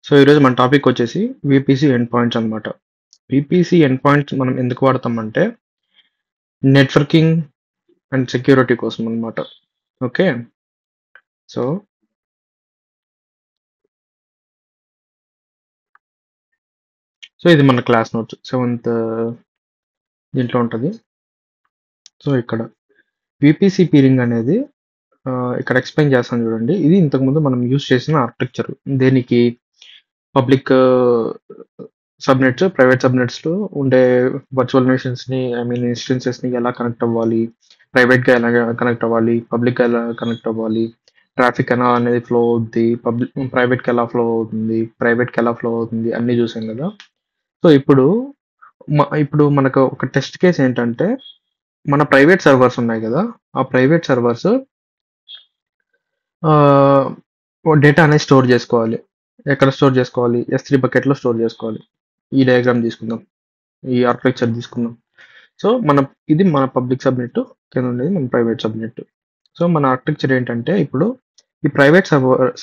So ఈరోజు మన topic వచ్చేసి విపిసి ఎండ్ పాయింట్స్ అనమాట. విపిసి ఎండ్ పాయింట్స్ మనం ఎందుకు వాడతామంటే నెట్వర్కింగ్ అండ్ సెక్యూరిటీ కోసం అనమాట. ఓకే. సో సో ఇది మన క్లాస్ నోట్స్ 7th దీంట్లో ఉంటుంది. సో ఇక్కడ విపిసి పీరింగ్ అనేది ఇక్కడ ఎక్స్ప్లెయిన్ చేస్తాను చూడండి. ఇది ఇంతకుముందు మనం యూజ్ చేసిన ఆర్కిటెక్చర్. దేనికి పబ్లిక్ సబ్నెట్స్, ప్రైవేట్ సబ్నెట్స్లో ఉండే వర్చువల్ మెషిన్స్ని, ఇన్స్టెన్సెస్ని ఎలా కనెక్ట్ అవ్వాలి, ప్రైవేట్గా ఎలా కనెక్ట్ అవ్వాలి, పబ్లిక్గా ఎలా కనెక్ట్ అవ్వాలి, ట్రాఫిక్ ఎలా అనేది ఫ్లో అవుద్ది, ప్రైవేట్కి ఎలా ఫ్లో అవుతుంది, ప్రైవేట్కి ఎలా ఫ్లో అవుతుంది అన్నీ చూసాం కదా. సో ఇప్పుడు మనకు ఒక టెస్ట్ కేస్ ఏంటంటే మన ప్రైవేట్ సర్వర్స్ ఉన్నాయి కదా, ఆ ప్రైవేట్ సర్వర్స్ డేటా అనేది స్టోర్ చేసుకోవాలి. ఎక్కడ స్టోర్ చేసుకోవాలి? S3 బకెట్లో స్టోర్ చేసుకోవాలి. ఈ డయాగ్రామ్ తీసుకుందాం, ఈ ఆర్కిటెక్చర్ తీసుకుందాం. సో ఇది మన పబ్లిక్ సబ్నెట్, కింద ఉండేది మన ప్రైవేట్ సబ్నెట్. సో మన ఆర్కిటెక్చర్ ఏంటంటే ఇప్పుడు ఈ ప్రైవేట్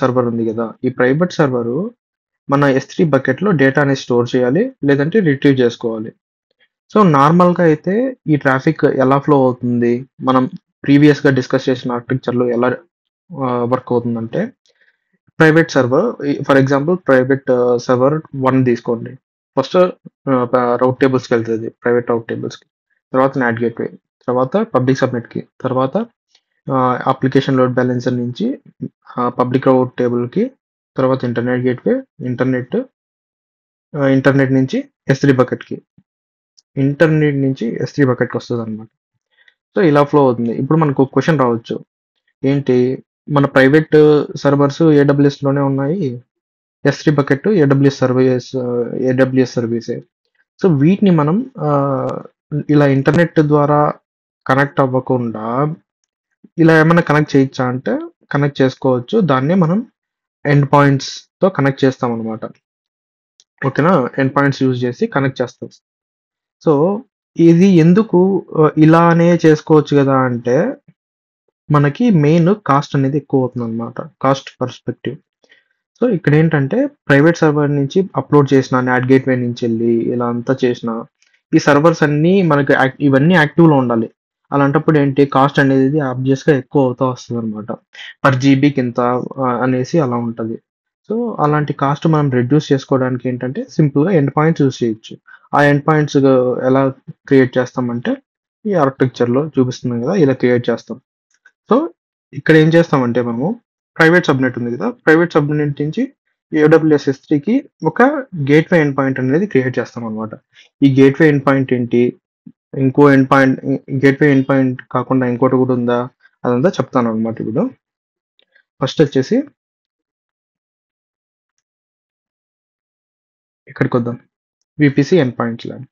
సర్వర్ ఉంది కదా, ఈ ప్రైవేట్ సర్వర్ మన S3 బకెట్లో డేటా అనేది స్టోర్ చేయాలి, లేదంటే రిట్రీవ్ చేసుకోవాలి. సో నార్మల్గా అయితే ఈ ట్రాఫిక్ ఎలా ఫ్లో అవుతుంది, మనం ప్రీవియస్గా డిస్కస్ చేసిన ఆర్కిటెక్చర్లో ఎలా వర్క్ అవుతుందంటే private server, for example private server 1 తీసుకోండి. ఫస్ట్ రౌట్ టేబుల్స్కి వెళ్తుంది, ప్రైవేట్ రౌట్ టేబుల్స్కి, తర్వాత నాట్ గేట్వే, తర్వాత పబ్లిక్ సబ్నెట్కి, తర్వాత అప్లికేషన్ లోడ్ బ్యాలెన్సర్ నుంచి పబ్లిక్ రౌట్ టేబుల్కి, తర్వాత ఇంటర్నెట్ గేట్వే, ఇంటర్నెట్ నుంచి S3 బకెట్కి, ఇంటర్నెట్ నుంచి S3 బకెట్కి వస్తుంది అనమాట. సో ఇలా ఫ్లో అవుతుంది. ఇప్పుడు మనకు క్వశ్చన్ రావచ్చు, ఏంటి మన ప్రైవేట్ సర్వర్స్ లోనే ఉన్నాయి, S3 బకెట్ ఏడబ్ల్యూఎస్ సర్వీసే. సో వీటిని మనం ఇలా ఇంటర్నెట్ ద్వారా కనెక్ట్ అవ్వకుండా ఇలా ఏమైనా కనెక్ట్ చేయొచ్చా అంటే కనెక్ట్ చేసుకోవచ్చు. దాన్నే మనం ఎండ్ పాయింట్స్తో కనెక్ట్ చేస్తాం అనమాట. ఓకేనా, ఎండ్ పాయింట్స్ యూజ్ చేసి కనెక్ట్ చేస్తాం. సో ఇది ఎందుకు ఇలానే చేసుకోవచ్చు కదా అంటే మనకి మెయిన్ కాస్ట్ అనేది ఎక్కువ అవుతుంది అనమాట, కాస్ట్ పర్స్పెక్టివ్. సో ఇక్కడ ఏంటంటే ప్రైవేట్ సర్వర్ నుంచి అప్లోడ్ చేసిన నాట్ గేట్వే నుంచి వెళ్ళి ఇలా అంతా చేసిన ఈ సర్వర్స్ అన్నీ మనకి ఇవన్నీ యాక్టివ్లో ఉండాలి. అలాంటప్పుడు ఏంటి కాస్ట్ అనేది ఆబ్వియస్గా ఎక్కువ అవుతూ వస్తుంది అనమాట. పర్ జీబీకి ఇంత అనేసి అలా ఉంటుంది. సో అలాంటి కాస్ట్ మనం రెడ్యూస్ చేసుకోవడానికి ఏంటంటే సింపుల్గా ఎండ్ పాయింట్స్ యూస్ చేయొచ్చు. ఆ ఎండ్ పాయింట్స్ ఎలా క్రియేట్ చేస్తామంటే ఈ ఆర్కిటెక్చర్లో చూపిస్తున్నాం కదా, ఇలా క్రియేట్ చేస్తాం. సో ఇక్కడ ఏం చేస్తామంటే మనము ప్రైవేట్ సబ్నెట్ ఉంది కదా, ప్రైవేట్ సబ్నెట్ నుంచి AWS S3కి ఒక గేట్వే ఎండ్ పాయింట్ అనేది క్రియేట్ చేస్తాం అనమాట. ఈ గేట్వే ఎండ్ పాయింట్ ఏంటి, ఇంకో end point, gateway end point కాకుండా ఇంకోటి కూడా ఉందా, అదంతా చెప్తాను అనమాట. ఇప్పుడు ఫస్ట్ వచ్చేసి ఇక్కడికి వద్దాం, విపిసి ఎండ్ పాయింట్స్ లాగా.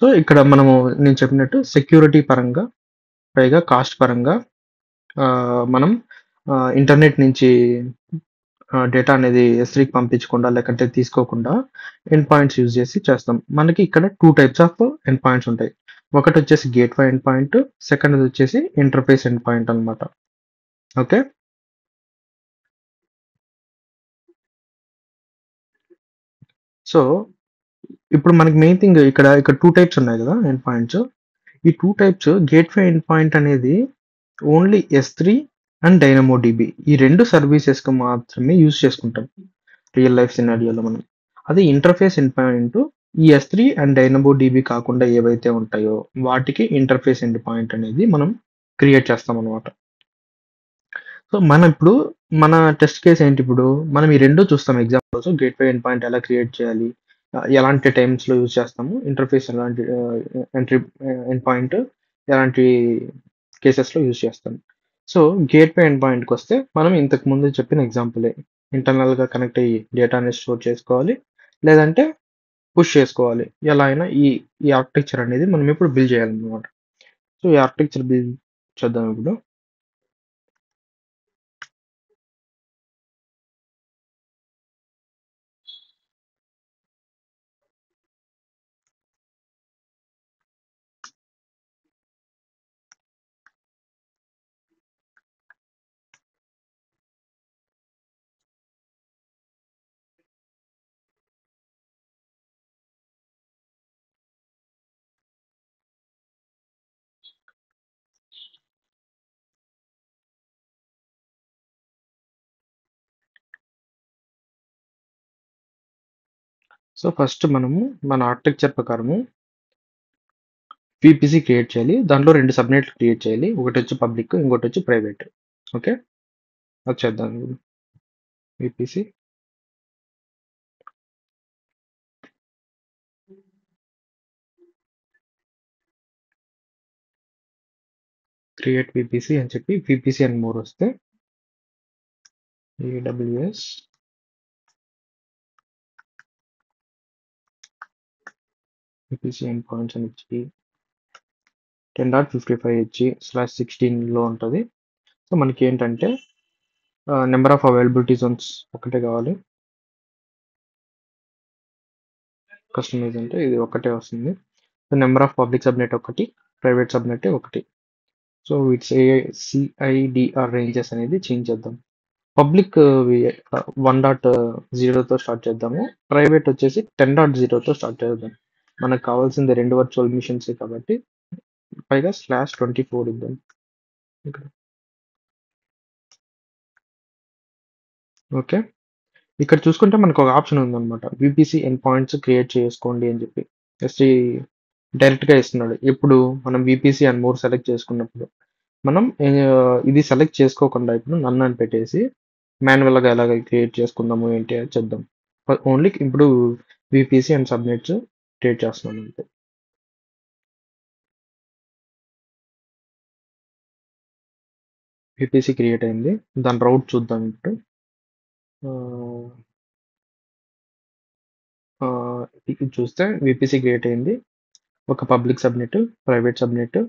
సో ఇక్కడ నేను చెప్పినట్టు సెక్యూరిటీ పరంగా, పైగా కాస్ట్ పరంగా మనం ఇంటర్నెట్ నుంచి డేటా అనేది S3కి పంపించకుండా లేకంటే తీసుకోకుండా ఎండ్ పాయింట్స్ యూజ్ చేసి చేస్తాం. మనకి ఇక్కడ 2 టైప్స్ ఆఫ్ ఎండ్ పాయింట్స్ ఉంటాయి. ఒకటి వచ్చేసి గేట్వే ఎండ్ పాయింట్, సెకండ్ వచ్చేసి ఇంటర్ఫేస్ ఎండ్ పాయింట్ అనమాట. ఓకే. సో ఇప్పుడు మనకి మెయిన్ థింగ్ ఇక్కడ 2 టైప్స్ ఉన్నాయి కదా ఎండ్ పాయింట్స్. ఈ 2 టైప్స్ గేట్వే ఎండ్ పాయింట్ అనేది ఓన్లీ S3 అండ్ DynamoDB ఈ 2 సర్వీసెస్కి మాత్రమే యూజ్ చేసుకుంటాం రియల్ లైఫ్ సినారియోలో మనం. అది ఇంటర్ఫేస్ ఎండ్ పాయింట్ ఈ S3 అండ్ DynamoDB కాకుండా ఏవైతే ఉంటాయో వాటికి ఇంటర్ఫేస్ ఎండ్ పాయింట్ అనేది మనం క్రియేట్ చేస్తాం అనమాట. సో ఇప్పుడు మన టెస్ట్ కేస్ ఏంటి, ఇప్పుడు మనం ఈ రెండు చూస్తాం ఎగ్జాంపుల్స్, గేట్వే ఎండ్ పాయింట్ ఎలా క్రియేట్ చేయాలి, ఎలాంటి టైమ్స్లో యూజ్ చేస్తాము, ఇంటర్ఫేస్ ఎలాంటి ఎంట్రీ ఎండ్ పాయింట్ ఎలాంటి కేసెస్లో యూజ్ చేస్తాం. సో గేట్వే ఎండ్ పాయింట్కి వస్తే మనం ఇంతకు ముందు చెప్పిన ఎగ్జాంపులే, ఇంటర్నల్గా కనెక్ట్ అయ్యి డేటాని స్టోర్ చేసుకోవాలి, లేదంటే పుష్ చేసుకోవాలి. ఎలా అయినా ఈ ఈ ఆర్కిటెక్చర్ అనేది మనం ఇప్పుడు బిల్డ్ చేయాలన్నమాట. సో ఈ ఆర్కిటెక్చర్ బిల్డ్ చేద్దాం ఇప్పుడు. సో ఫస్ట్ మనము మన ఆర్కిటెక్చర్ ప్రకారము VPC క్రియేట్ చేయాలి. దాంట్లో 2 సబ్‌నెట్‌లు క్రియేట్ చేయాలి. ఒకటొచ్చి పబ్లిక్, ఇంకోటొచ్చి ప్రైవేట్. ఓకే. అది చేద్దాం. VPC క్రియేట్ VPC అని చెప్పి VPC అని మోర్ వస్తే AWS VPC ఎండ్ పాయింట్స్ అని ఇచ్చి 10.55 ఇచ్చి /16లో ఉంటది. సో మనకి ఏంటంటే నెంబర్ ఆఫ్ అవైలబిలిటీ జోన్స్ ఒకటే కావాలి. కస్టమైజ్ అంటే ఇది ఒక్కటే వస్తుంది. So number of public subnet ఒకటి, ప్రైవేట్ సబ్నెట్ ఒకటి. సో ఇట్స్ CIDR రేంజెస్ అనేది చేంజ్ చేద్దాం. పబ్లిక్ 1.0తో స్టార్ట్ చేద్దాము. ప్రైవేట్ వచ్చేసి 10.0తో స్టార్ట్ చేద్దాం. మనకు కావాల్సింది 2 వర్చువల్ మిషన్స్ కాబట్టి పైగా /24 ఇద్దాం. ఇక్కడ ఓకే. ఇక్కడ చూసుకుంటే మనకు ఒక ఆప్షన్ ఉందన్నమాట. VPC ఎండ్ పాయింట్స్ క్రియేట్ చేసుకోండి అని చెప్పి. జస్ట్ డైరెక్ట్‌గా ఇస్తున్నాడు. ఎప్పుడు మనం VPC అండ్ మోర్ సెలెక్ట్ చేసుకున్నప్పుడు. మనం ఇది సెలెక్ట్ చేసుకోకుండా ఇప్పుడు నన్ అని పెట్టేసి మాన్యువల్‌గా ఎలాగ క్రియేట్ చేసుకుందాము ఏంటి అని చేద్దాం. ఓన్లీ ఇప్పుడు VPC అండ్ సబ్‌నెట్స్ క్రియేట్ చేస్తున్నాను అంతే. VPC క్రియేట్ అయింది. దాని రౌట్ చూద్దాం ఇప్పుడు. ఆహ్, ఇది చూస్తే VPC క్రియేట్ అయింది. ఒక public subnet, private subnet.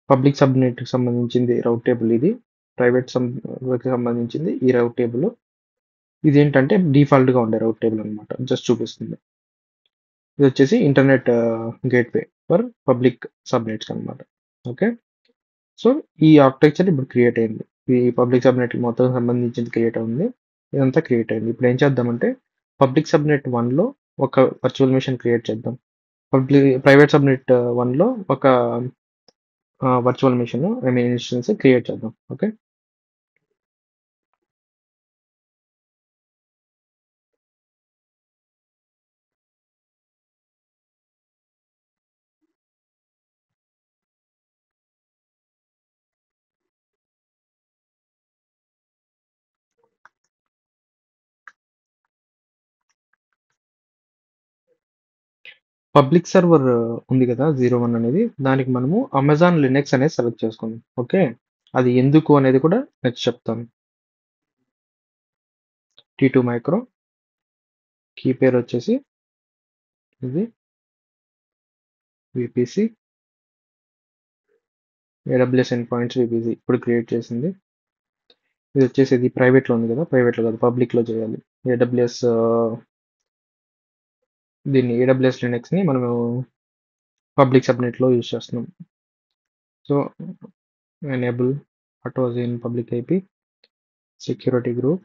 Public సబ్‌నెట్‌కి సంబంధించింది రౌట్ టేబుల్ ఇది. ప్రైవేట్ సబ్‌కి సంబంధించింది ఈ రౌట్ టేబుల్. ఇదేంటంటే డిఫాల్ట్‌గా ఉండే రౌట్ టేబుల్ అన్నమాట. జస్ట్ చూపిస్తుంది. ఇది వచ్చేసి internet gateway for public subnets అన్నమాట. ఓకే. సో ఈ ఆర్కిటెక్చర్ ఇప్పుడు క్రియేట్ అయింది. ఈ పబ్లిక్ సబ్‌నెట్ మొత్తం సంబంధించింది క్రియేట్ అయింది. ఇదంతా క్రియేట్ అయింది. ఇప్పుడు ఏం చేద్దామంటే పబ్లిక్ సబ్‌నెట్ 1లో ఒక వర్చువల్ మెషిన్ క్రియేట్ చేద్దాం. ప్రైవేట్ సబ్‌నెట్ 1లో ఒక వర్చువల్ మెషిన్ ఇన్స్టెన్స్ క్రియేట్ చేద్దాం. ఓకే. పబ్లిక్ సర్వర్ ఉంది కదా! 01 అనేది. దానికి మనము అమెజాన్ లినక్స్ అనేది సెలెక్ట్ చేసుకుందాం. ఓకే. అది ఎందుకు అనేది కూడా నెక్స్ట్ చెప్తాను. T2 మైక్రో కీ పేరు వచ్చేసి ఇది VPC AWS end points VPC ఇప్పుడు క్రియేట్ చేసింది. ఇది వచ్చేసి ఇది ప్రైవేట్‌లో ఉంది కదా! ప్రైవేట్‌లో కాదు పబ్లిక్‌లో చేయాలి. AWS దీన్ని AWS లినక్స్‌ని మనము పబ్లిక్ సబ్‌నెట్‌లో యూజ్ చేస్తున్నాం. So enable auto in public IP security group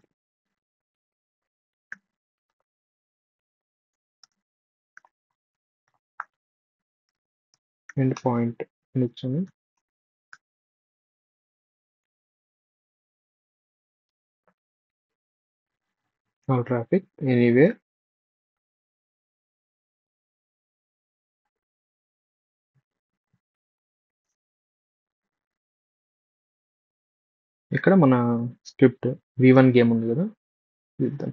end point ఇచ్చాను. ఆల్ ట్రాఫిక్ ఎనీవేర్ ఇక్కడ మన స్క్రిప్ట్ V1 గేమ్ ఉంది కదా! చూద్దాం.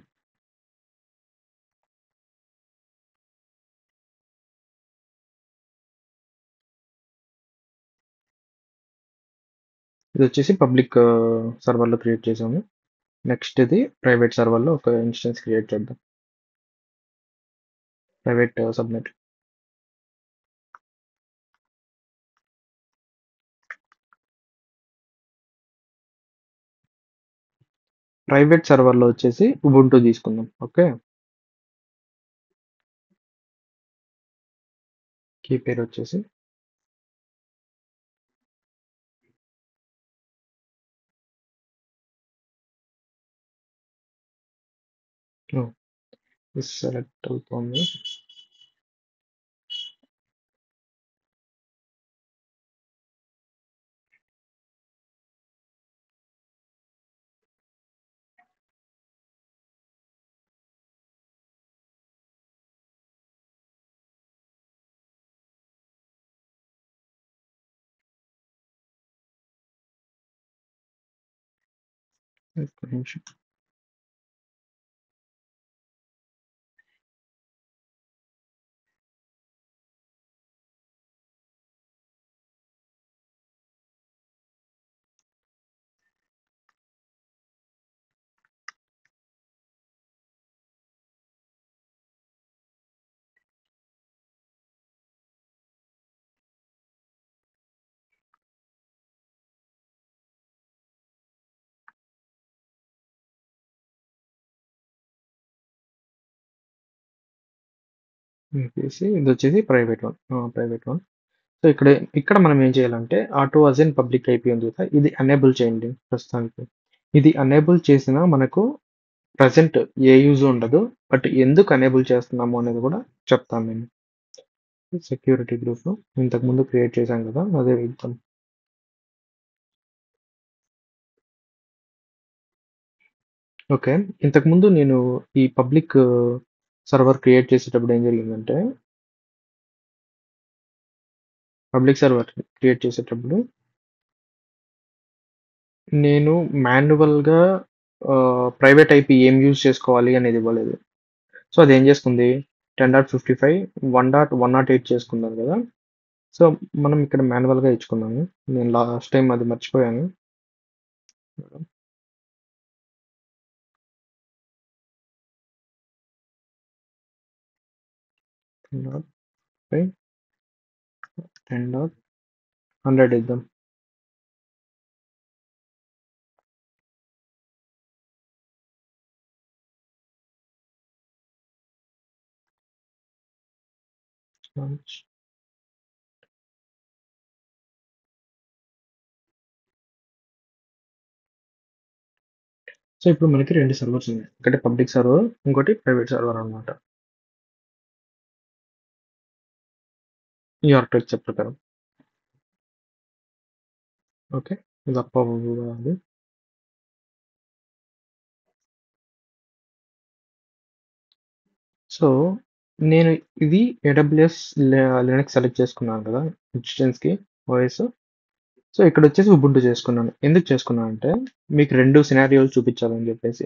ఇది వచ్చేసి పబ్లిక్ సర్వర్‌లో క్రియేట్ చేసాము. నెక్స్ట్ ఇది ప్రైవేట్ సర్వర్‌లో ఒక ఇన్స్టెన్స్ క్రియేట్ చేద్దాం. Private subnet. ప్రైవేట్ సర్వర్‌లో వచ్చేసి ఉబుంటూ తీసుకుందాం. ఓకే. కీ పేరు వచ్చేసి సెలెక్ట్ అవుతుంది. ఒక్క నిమిషం. ఇదొచ్చేసి private one. Private one. So, ఇక్కడ మనం ఏం చేయాలంటే ఆటో అజైన్ పబ్లిక్ ఐపీ ఉంది కదా! ఇది ఎనేబుల్ చేయండి ప్రస్తుతానికి. ఇది ఎనేబుల్ చేసినా మనకు ప్రెజెంట్ ఏ యూజ్ ఉండదు. బట్ ఎందుకు ఎనేబుల్ చేస్తున్నాము అనేది కూడా చెప్తాను నేను. సెక్యూరిటీ గ్రూప్ ఇంతకుముందు క్రియేట్ చేశాం కదా! అదే ఇద్దాం. ఓకే. ఇంతకుముందు నేను ఈ పబ్లిక్ సర్వర్ క్రియేట్ చేసేటప్పుడు ఏం జరిగిందంటే, పబ్లిక్ సర్వర్ క్రియేట్ చేసేటప్పుడు నేను మాన్యువల్‌గా ప్రైవేట్ ఐపీ ఏం యూజ్ చేసుకోవాలి అనేది ఇవ్వలేదు. సో, అదేం చేసుకుంది 10.55 1.108 చేసుకున్నాను కదా! సో, మనం ఇక్కడ మాన్యువల్‌గా ఇచ్చుకున్నాము. నేను లాస్ట్ టైమ్ అది మర్చిపోయాను. 10.5 10.100 ఇద్దాం. సో, ఇప్పుడు మనకి 2 సర్వర్స్ ఉన్నాయి. ఒకటి పబ్లిక్ సర్వర్, ఇంకోటి ప్రైవేట్ సర్వర్ అన్నమాట. ఈ ఆర్కిటెక్చర్ ప్రకారం. ఓకే. ఇది అప్ అవ్వాలి. సో, నేను ఇది ఏడబ్ల్యూఎస్ లినక్స్ సెలెక్ట్ చేసుకున్నాను కదా! ఇన్స్టెన్స్‌కి ఓఎస్. సో, ఇక్కడొచ్చేసి ఉబుంటూ చేసుకున్నాను. ఎందుకు చేసుకున్నానంటే, మీకు 2 సినారియోలు చూపించాలని చెప్పేసి.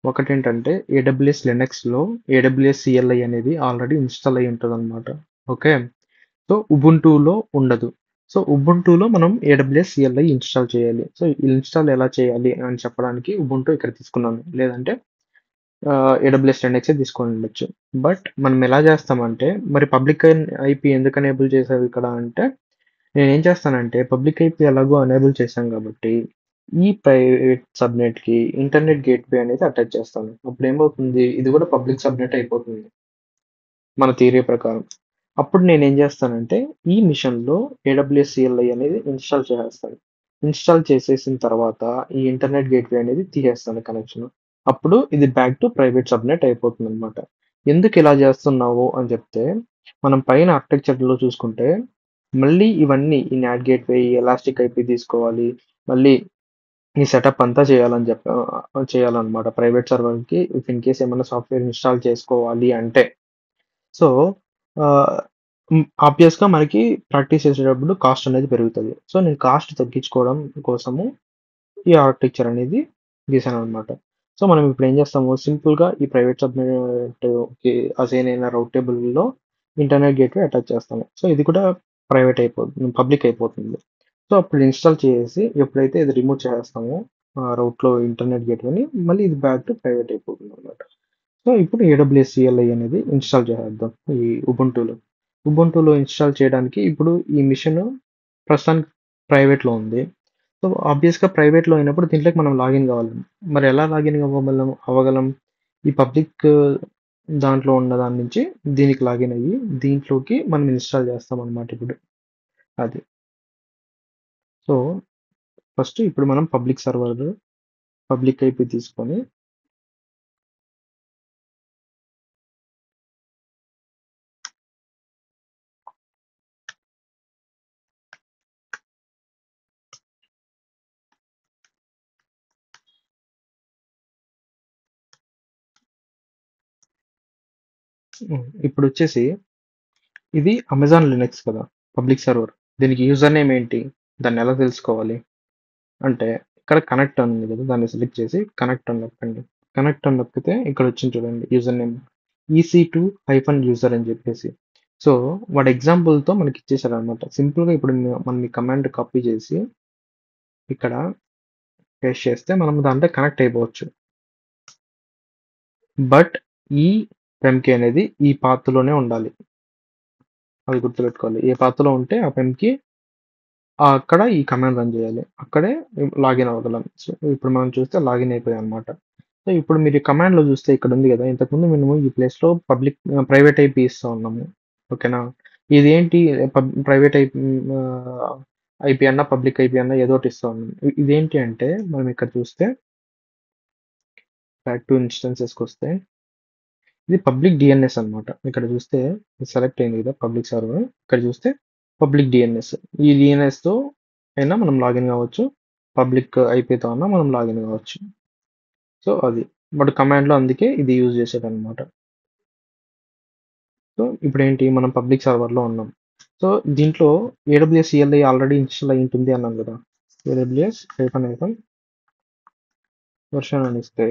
ఒకటేంటంటే ఏడబ్ల్యూఎస్ లినక్స్‌లో ఏడబ్ల్యూఎస్ సిఎల్ఐ అనేది ఆల్రెడీ ఇన్‌స్టాల్ అయ్యి ఉంటదనమాట. ఓకే. సో, ఉబుంటూలో ఉండదు. సో, ఉబుంటూలో మనం ఏడబ్ల్యూఎస్ సిఎల్ఐ ఇన్‌స్టాల్ చేయాలి. సో, ఇన్‌స్టాల్ ఎలా చేయాలి అని చెప్పడానికి ఉబుంటూ ఇక్కడ తీసుకున్నాను. లేదంటే ఏడబ్ల్యూఎస్ లినక్సే తీసుకొనుండొచ్చు. బట్ మనం ఎలా చేస్తామంటే, మరి పబ్లిక్ ఐపీ ఎందుకు ఎనేబుల్ చేసావు ఇక్కడ అంటే, నేనేం చేస్తానంటే పబ్లిక్ ఐపీ ఎలాగో ఎనేబుల్ చేశాం కాబట్టి, ఈ ప్రైవేట్ సబ్‌నెట్‌కి ఇంటర్నెట్ గేట్‌వే అనేది అటాచ్ చేస్తాను. అప్పుడేమవుతుంది, ఇది కూడా పబ్లిక్ సబ్‌నెట్ అయిపోతుంది. మన థియరీ ప్రకారం. అప్పుడు నేనేం చేస్తానంటే, ఈ మిషన్‌లో ఏడబ్ల్యూఎస్ సిఎల్ఐ అనేది ఇన్‌స్టాల్ చేసేస్తాను. ఇన్‌స్టాల్ చేసేసిన తర్వాత, ఈ ఇంటర్నెట్ గేట్‌వే అనేది తీసేస్తాను కనెక్షను. అప్పుడు ఇది బ్యాక్ టు ప్రైవేట్ సబ్‌నెట్ అయిపోతుందనమాట. ఎందుకిలా చేస్తున్నావు అని చెప్తే, మనం పైన ఆర్కిటెక్చర్‌లో చూసుకుంటే, మళ్ళీ ఇవన్నీ ఈ నాట్ గేట్‌వే, ఈ ఎలాస్టిక్ ఐపీ తీసుకోవాలి. మళ్ళీ ఈ సెటప్ అంతా చేయాలనమాట. ప్రైవేట్ సర్వర్‌కి ఇఫ్ ఇన్ కేస్ ఏమన్నా సాఫ్ట్‌వేర్ ఇన్‌స్టాల్ చేసుకోవాలి అంటే. సో, ఆహ్, ఆబ్వియస్‌గా మనకి ప్రాక్టీస్ చేసేటప్పుడు కాస్ట్ అనేది పెరుగుతది. సో, నేను కాస్ట్ తగ్గించుకోవడం కోసము ఈ ఆర్కిటెక్చర్ అనేది గీసాననమాట. సో, మనం ఇప్పుడు ఏం చేస్తాము సింపుల్‌గా ఈ ప్రైవేట్ సబ్‌నెట్‌కి అసైన్ అయిన రౌట్ టేబుల్‌లో ఇంటర్నెట్ గేట్‌వే అటాచ్ చేస్తాము. సో, ఇది కూడా ప్రైవేట్ అయిపోతుంది. పబ్లిక్ అయిపోతుంది. సో, అప్పుడు ఇన్‌స్టాల్ చేసేసి ఎప్పుడైతే ఇది రిమూవ్ చేసేస్తామో రౌట్‌లో ఇంటర్నెట్ గేట్‌వేని మళ్ళీ ఇది బ్యాక్ టు ప్రైవేట్ అయిపోతుందనమాట. సో, ఇప్పుడు ఏడబ్ల్యూఎస్ సిఎల్ఐ అనేది ఇన్‌స్టాల్ చేసేద్దాం ఈ ఉబుంటూలో. ఉబుంటూలో ఇన్‌స్టాల్ చేయడానికి ఇప్పుడు ఈ మిషన్ ప్రస్తుతానికి ప్రైవేట్‌లో ఉంది. సో, ఆబ్వియస్‌గా ప్రైవేట్‌లో అయినప్పుడు దీంట్లోకి మనం లాగిన్ కావాలి. మరి ఎలా లాగిన్ అవ్వగలం? ఈ పబ్లిక్ దాంట్లో ఉన్న దాని నుంచి దీనికి లాగిన్ అయ్యి, దీంట్లోకి మనం ఇన్‌స్టాల్ చేస్తామనమాట ఇప్పుడు. అది. సో, ఫస్ట్ ఇప్పుడు మనం పబ్లిక్ సర్వర్, పబ్లిక్ ఐపీ తీసుకొని ఇప్పుడొచ్చేసి ఇది అమెజాన్ లినక్స్ కదా! Public server. దీనికి యూజర్ నేమ్ ఏంటి? దాన్నెలా తెలుసుకోవాలి? అంటే ఇక్కడ కనెక్ట్ అని ఉంది కదా! దాన్ని సెలెక్ట్ చేసి కనెక్ట్ అని నొక్కండి. కనెక్ట్ అని నొక్కితే ఇక్కడ వచ్చింది చూడండి యూజర్ నేమ్ EC2-user అని చెప్పేసి. సో, వాడు ఎగ్జాంపుల్‌తో మనకి ఇచ్చేసాడనమాట. సింపుల్‌గా ఇప్పుడు మనం ఈ కమాండ్ కాపీ చేసి ఇక్కడ పేస్ట్ చేస్తే మనం దాంట్లో కనెక్ట్ అయిపోవచ్చు. బట్ ఈ పెమ్‌కి అనేది ఈ పాత్‌లోనే ఉండాలి. అది గుర్తుపెట్టుకోవాలి. ఏ పాత్‌లో ఉంటే ఆ పెమ్‌కి అక్కడ ఈ కమాండ్ రన్ చేయాలి. అక్కడే లాగిన్ అవ్వగలం. సో, ఇప్పుడు మనం చూస్తే లాగిన్ అయిపోయామనమాట. సో, ఇప్పుడు మీరు ఈ కమాండ్‌లో చూస్తే ఇక్కడ ఉంది కదా! ఇంతకుముందు మేము ఈ ప్లేస్‌లో ప్రైవేట్ ఐపీ ఇస్తా ఉన్నాము. ఓకేనా? ఇదేంటి ప్రైవేట్ ఐపీ అన్నా, పబ్లిక్ ఐపీ అన్నా ఏదో ఒకటి ఇస్తా ఉన్నాం. ఇదేంటి అంటే మనం ఇక్కడ చూస్తే బ్యాక్ టు ఇన్స్టెన్సెస్‌కొస్తే ఇది పబ్లిక్ DNS అన్నమాట. ఇక్కడ చూస్తే సెలెక్ట్ అయింది కదా! Public server. ఇక్కడ చూస్తే పబ్లిక్ DNS. ఈ DNSతో అయినా మనం లాగిన్ కావచ్చు. పబ్లిక్ ఐపీతో అన్నా మనం లాగిన్ కావచ్చు. సో, అది. బట్ కమాండ్‌లో అందుకే ఇది యూజ్ చేసేదన్నమాట. సో, ఇప్పుడేంటి మనం పబ్లిక్ సర్వర్‌లో ఉన్నాం. సో, దీంట్లో AWS CLI ఆల్రెడీ ఇన్‌స్టాల్ అయ్యి ఉంటుంది అన్నాను కదా! AWS హైఫన్ వెర్షన్ అని ఇస్తే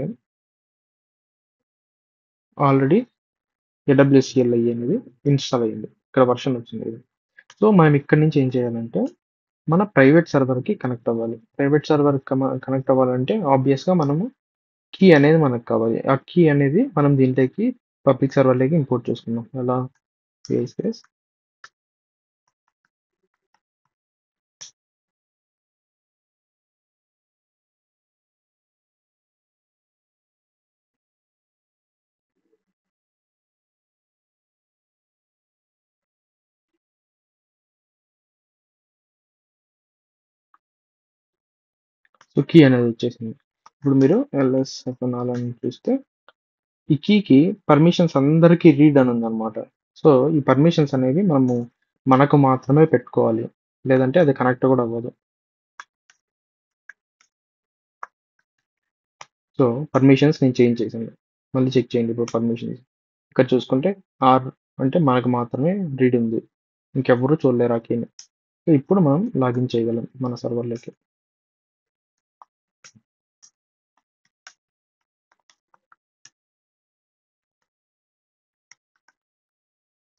ఆల్రెడీ AWS CLI అనేది ఇన్‌స్టాల్ అయ్యింది. ఇక్కడ వెర్షన్ వచ్చింది. సో, మనం ఇక్కడి నుంచి ఏం చేయాలంటే మన ప్రైవేట్ సర్వర్‌కి కనెక్ట్ అవ్వాలి. ప్రైవేట్ సర్వర్‌కి కనెక్ట్ అవ్వాలంటే ఆబ్వియస్‌గా మనము కీ అనేది మనకు కావాలి. ఆ కీ అనేది మనం దీంట్లోకి పబ్లిక్ సర్వర్‌లోకి ఇంపోర్ట్ చేసుకుందాం. ఎలా? స్పేస్ సో, కీ అనేది వచ్చేసింది. ఇప్పుడు మీరు ls-all అని చూస్తే ఈ కీకి పర్మిషన్స్ అందరికీ రీడ్ అని ఉందన్నమాట. సో, ఈ పర్మిషన్స్ అనేవి మనకు మాత్రమే పెట్టుకోవాలి. లేదంటే అది కనెక్ట్ కూడా అవ్వదు. సో, పర్మిషన్స్ నేను చేంజ్ చేశాను. మళ్ళీ చెక్ చేయండి ఇప్పుడు పర్మిషన్స్. ఇక్కడ చూసుకుంటే ఆర్ అంటే మనకు మాత్రమే రీడ్ ఉంది. ఇంకెవ్వరు చూడలేరు ఆ కీని. సో, ఇప్పుడు మనం లాగిన్ చేయగలం మన సర్వర్‌లోకి.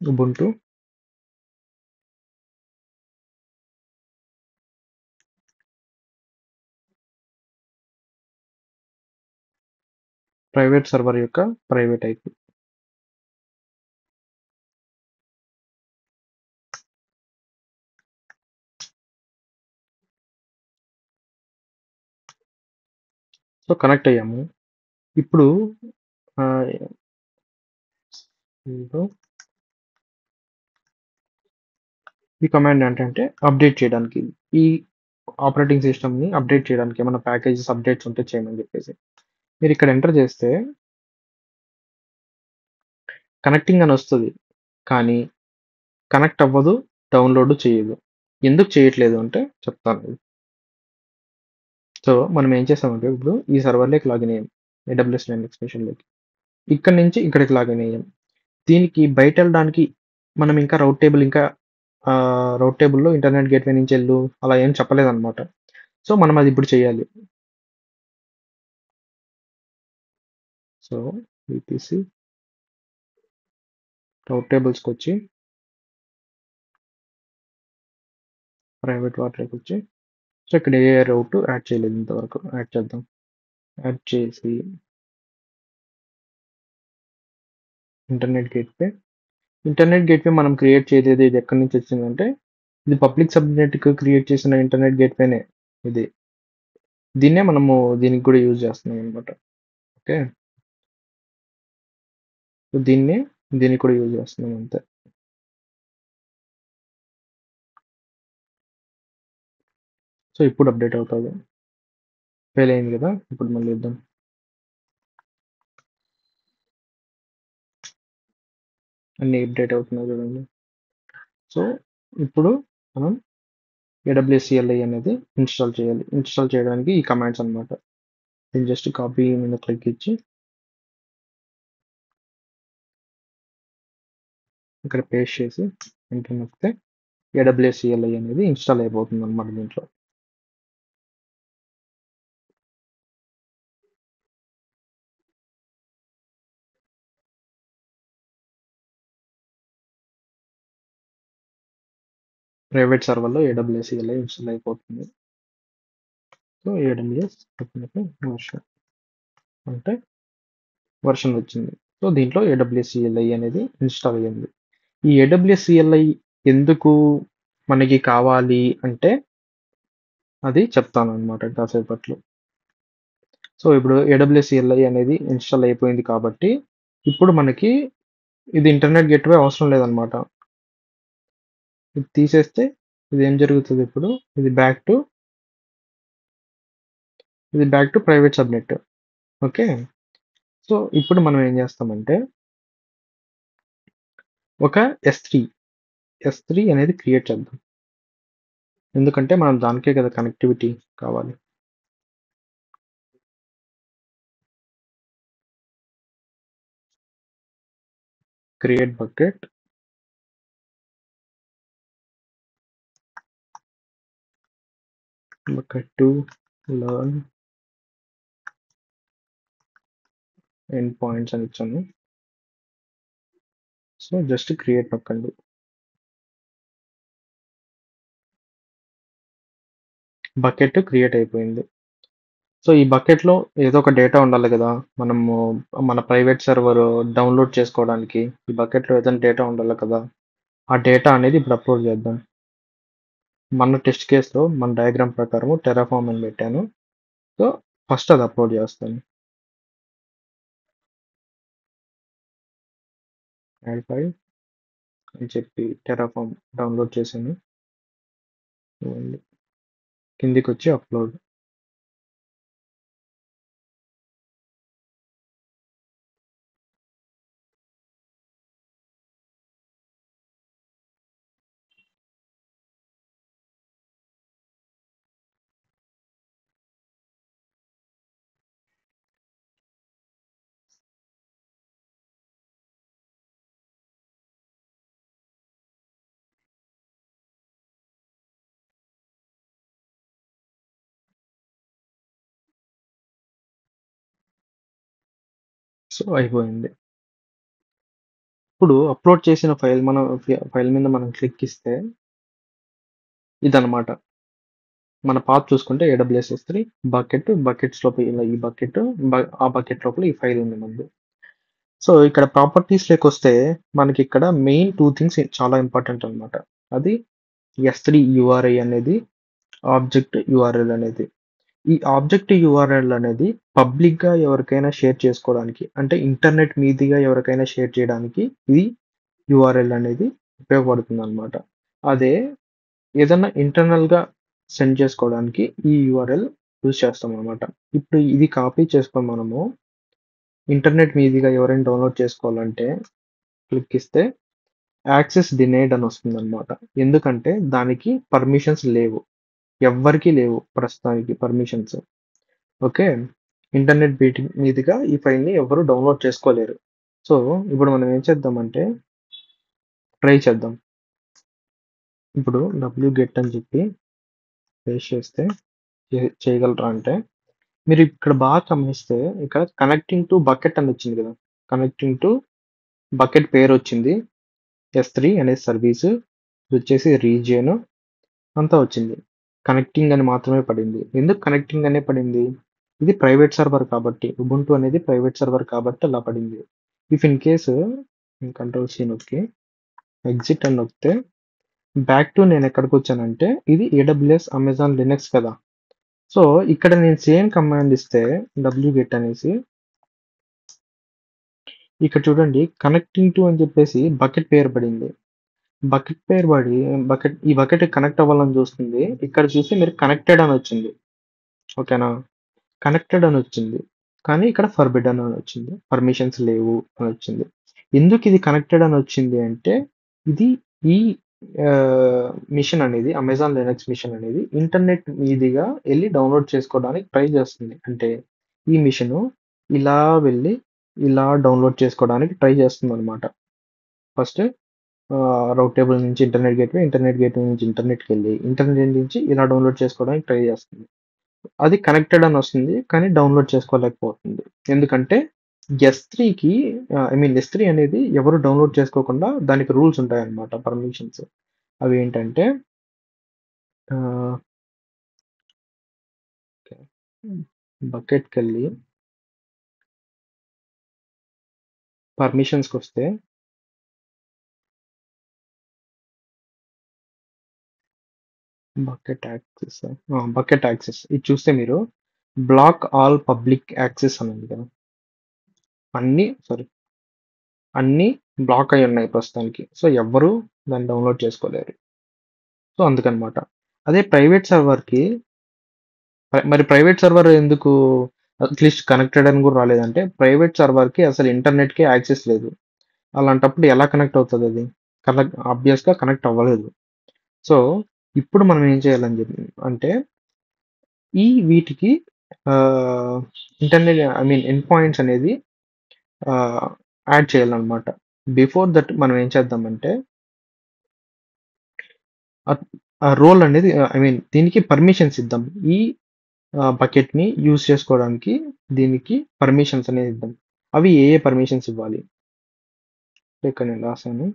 ఉబుంటు ప్రైవేట్ సర్వర్ యొక్క ప్రైవేట్ ఐపీ. సో, కనెక్ట్ అయ్యాము. ఇప్పుడు ఆహ్, ఇంట్లో ఈ కమాండ్ ఏంటంటే అప్డేట్ చేయడానికి. ఈ ఆపరేటింగ్ సిస్టమ్‌ని అప్డేట్ చేయడానికి ఏమైనా ప్యాకేజెస్ అప్డేట్స్ ఉంటే చేయమని చెప్పేసి. మీరు ఇక్కడ ఎంటర్ చేస్తే కనెక్టింగ్ అని వస్తది. కానీ కనెక్ట్ అవ్వదు, డౌన్‌లోడ్ చేయదు. ఎందుకు చేయట్లేదు అంటే చెప్తాను. సో, మనం ఏం చేసామంటే ఇప్పుడు ఈ సర్వర్‌లోకి లాగిన్ అయ్యాం. AWS Linux మెషిన్‌లోకి. ఇక్కడి నుంచి ఇక్కడికి లాగిన్ అయ్యాం. దీనికి బయటెళ్ళడానికి మనం ఇంకా రౌట్ టేబుల్‌లో ఇంటర్నెట్ గేట్‌వే నుంచి ఎళ్ళు అలా ఏం చెప్పలేదన్నమాట. సో, మనం అది ఇప్పుడు చేయాలి. సో, VPC రౌట్ టేబుల్స్‌కొచ్చి ప్రైవేట్ వాటిలోకొచ్చి సో, ఇక్కడ ఏ రౌట్ యాడ్ చేయలేదు ఇంతవరకు. యాడ్ చేద్దాం. యాడ్ చేసి ఇంటర్నెట్ గేట్‌వే. ఇంటర్నెట్ గేట్‌వే మనం క్రియేట్ చేసేది ఇది ఎక్కడి నుంచి వచ్చిందంటే, ఇది పబ్లిక్ సబ్‌నెట్‌కి క్రియేట్ చేసిన ఇంటర్నెట్ గేట్‌వేనే ఇది. దీన్నే మనము దీనికి కూడా యూజ్ చేస్తున్నామనమాట. ఓకే. సో, దీనికి కూడా యూజ్ చేస్తున్నాం అంతే. సో, ఇప్పుడు అప్డేట్ అవుతది. ఫెయిల్ అయింది కదా! ఇప్పుడు మళ్ళీ ఇద్దాం. అన్నీ అప్డేట్ అవుతున్నాయి చూడండి. సో, ఇప్పుడు మనం AWS CLI అనేది ఇన్‌స్టాల్ చేయాలి. ఇన్‌స్టాల్ చేయడానికి ఈ కమాండ్స్ అన్నమాట. నేను జస్ట్ కాపీ మీద క్లిక్ ఇచ్చి ఇక్కడ పేస్ట్ చేసి ఎంటర్ నొక్కితే AWS CLI అనేది ఇన్‌స్టాల్ అయిపోతుందన్నమాట దీంట్లో. ప్రైవేట్ సర్వర్‌లో ఏడబ్ల్యూఎస్ CLI ఇన్‌స్టాల్ అయిపోతుంది. సో, ఏడబ్ల్యూఎస్ డెఫినెట్‌లీ అంటే వెర్షన్ వచ్చింది. సో, దీంట్లో ఏడబ్ల్యూఎస్ CLI అనేది ఇన్‌స్టాల్ అయ్యింది. ఈ ఏడబ్ల్యూఎస్ CLI ఎందుకు మనకి కావాలి అంటే అది చెప్తానన్నమాట కాసేపట్లో. సో, ఇప్పుడు ఏడబ్ల్యూఎస్ CLI అనేది ఇన్‌స్టాల్ అయిపోయింది కాబట్టి, ఇప్పుడు మనకి ఇది ఇంటర్నెట్ గేట్‌వే అవసరం లేదన్నమాట. ఇది తీసేస్తే ఇదేం జరుగుతది ఇప్పుడు? ఇది back to private subnet. Okay. So, ఇప్పుడు మనం ఏం చేస్తామంటే ఒక S3 అనేది క్రియేట్ చేద్దాం. ఎందుకంటే మనం దానికే కదా కనెక్టివిటీ కావాలి. Create bucket to learn end points అని ఇచ్చాను. సో, జస్ట్ క్రియేట్ నొక్కండి. బకెట్ క్రియేట్ అయిపోయింది. సో, ఈ బకెట్‌లో ఏదో ఒక డేటా ఉండాలి కదా! మనము మన ప్రైవేట్ సర్వర్ డౌన్‌లోడ్ చేసుకోవడానికి ఈ బకెట్‌లో ఏదైనా డేటా ఉండాలి కదా! ఆ డేటా అనేది ఇప్పుడు అప్‌లోడ్ చేద్దాం. మన టెస్ట్ కేస్‌లో మన డయాగ్రామ్ ప్రకారం టెర్రాఫార్మ్ అని పెట్టాను. సో, ఫస్ట్ అది అప్‌లోడ్ చేస్తాను. యాడ్ ఫైల్ అని చెప్పి టెర్రాఫార్మ్ డౌన్‌లోడ్ చేశాను. చూడండి. కిందికొచ్చి అప్‌లోడ్. సో, అయిపోయింది. ఇప్పుడు అప్‌లోడ్ చేసిన ఫైల్ మీద మనం క్లిక్ ఇస్తే ఇదనమాట. మన పాత్ చూసుకుంటే ఏడబ్ల్యూఎస్ S3 బకెట్స్ లోపల ఇలా ఈ బకెట్ ఆ బకెట్ లోపల ఈ ఫైల్ ఉంది మనది. సో, ఇక్కడ ప్రాపర్టీస్‌లోకొస్తే మనకిక్కడ మెయిన్ 2 థింగ్స్ చాలా ఇంపార్టెంట్ అనమాట. అది S3 URI అనేది, ఆబ్జెక్ట్ URL అనేది. ఈ ఆబ్జెక్ట్ URL అనేది పబ్లిక్‌గా ఎవరికైనా షేర్ చేసుకోవడానికి అంటే ఇంటర్నెట్ మీదిగా ఎవరికైనా షేర్ చేయడానికి ఈ URL అనేది ఉపయోగపడుతుందనమాట. అదే ఏదన్నా ఇంటర్నల్‌గా సెండ్ చేసుకోవడానికి ఈ యూఆర్ఎల్ యూజ్ చేస్తామనమాట. ఇప్పుడు ఇది కాపీ చేసుకొని మనము ఇంటర్నెట్ మీదిగా ఎవరైనా డౌన్‌లోడ్ చేసుకోవాలంటే క్లిక్ ఇస్తే యాక్సెస్ డినైడ్ అని వస్తుందనమాట. ఎందుకంటే దానికి పర్మిషన్స్ లేవు. ఎవ్వరికీ లేవు ప్రస్తుతానికి పర్మిషన్స్. ఓకే. ఇంటర్నెట్ మీదుగా ఈ ఫైల్‌ని ఎవ్వరు డౌన్‌లోడ్ చేసుకోలేరు. సో, ఇప్పుడు మనం ఏం చేద్దామంటే ట్రై చేద్దాం. ఇప్పుడు wget అని చెప్పి పేస్ట్ చేస్తే చేయగలరా అంటే మీరు ఇక్కడ బాగా గమనిస్తే ఇక్కడ కనెక్టింగ్ టు బకెట్ అని వచ్చింది కదా! Connecting to bucket పేరొచ్చింది. S3 అనే సర్వీసు. ఇదొచ్చేసి రీజియన్ అంతా వచ్చింది. కనెక్టింగ్ అని మాత్రమే పడింది. ఎందుకు కనెక్టింగ్ అనే పడింది? ఇది ప్రైవేట్ సర్వర్ కాబట్టి. ఉబుంటు అనేది ప్రైవేట్ సర్వర్ కాబట్టి అలా పడింది. If in case control C నొక్కి ఎగ్జిట్ అని నొక్కితే బ్యాక్ టు నేను ఎక్కడికొచ్చానంటే ఇది AWS అమెజాన్ లినక్స్ కదా! సో, ఇక్కడ నేను సేమ్ కమాండ్ ఇస్తే wget అనేసి ఇక్కడ చూడండి కనెక్టింగ్ టు అని చెప్పేసి బకెట్ పేరు పడింది. బకెట్ పేరు పడి ఈ బకెట్ కనెక్ట్ అవ్వాలని చూస్తుంది. ఇక్కడ చూస్తే మీరు కనెక్టెడ్ అని వచ్చింది. ఓకేనా? కనెక్టెడ్ అని వచ్చింది. కానీ ఇక్కడ ఫర్బిడెన్ అని వచ్చింది. పర్మిషన్స్ లేవు అని వచ్చింది. ఎందుకు ఇది కనెక్టెడ్ అని వచ్చింది అంటే ఇది ఈ మిషన్ అనేది అమెజాన్ లినక్స్ మిషన్ అనేది ఇంటర్నెట్ మీదుగా ఎళ్లి డౌన్‌లోడ్ చేసుకోవడానికి ట్రై చేస్తుంది. అంటే ఈ మిషను ఇలా వెళ్లి ఇలా డౌన్‌లోడ్ చేసుకోవడానికి ట్రై చేస్తుందన్నమాట. ఫస్ట్ రౌట్ టేబుల్ నుంచి ఇంటర్నెట్ గేట్‌వే నుంచి ఇంటర్నెట్‌కెళ్ళి, ఇంటర్నెట్ నుంచి ఇలా డౌన్‌లోడ్ చేసుకోవడానికి ట్రై చేస్తుంది. అది కనెక్టెడ్ అని వస్తుంది. కానీ డౌన్‌లోడ్ చేసుకోలేకపోతుంది. ఎందుకంటే S3కి S3 అనేది ఎవరు డౌన్‌లోడ్ చేసుకోకుండా దానికి రూల్స్ ఉంటాయన్నమాట. పర్మిషన్స్. అవేంటంటే ఆహ్, ఓకే. బకెట్‌కెళ్ళి పర్మిషన్స్‌కొస్తే బకెట్ యాక్సెస్ ఇది చూస్తే మీరు బ్లాక్ ఆల్ పబ్లిక్ యాక్సెస్ అని ఉంది కదా! సారీ, అన్నీ బ్లాక్ అయ్యి ఉన్నాయి ప్రస్తుతానికి. సో, ఎవ్వరు దాన్ని డౌన్‌లోడ్ చేసుకోలేరు. సో, అందుకనమాట. అదే మరి ప్రైవేట్ సర్వర్ ఎందుకు అట్‌లీస్ట్ కనెక్టెడ్ అని కూడా రాలేదంటే, ప్రైవేట్ సర్వర్‌కి అసలు ఇంటర్నెట్‌కే యాక్సెస్ లేదు. అలాంటప్పుడు ఎలా కనెక్ట్ అవుతదది? ఆబ్వియస్‌గా కనెక్ట్ అవ్వలేదు. సో, ఇప్పుడు మనం ఏం చేయాలని అంటే వీటికి ఆహ్, ఎండ్ పాయింట్స్ అనేది ఆహ్, యాడ్ చేయాలనమాట. బిఫోర్ దట్ మనం ఏం చేద్దామంటే ఆహ్, ఆ రోల్ అనేది దీనికి పర్మిషన్స్ ఇద్దాం. ఈ బకెట్‌ని యూజ్ చేసుకోవడానికి దీనికి పర్మిషన్స్ అనేది ఇద్దాం. అవి ఏ పర్మిషన్స్ ఇవ్వాలి? ఇక్కడ నేను రాసాను.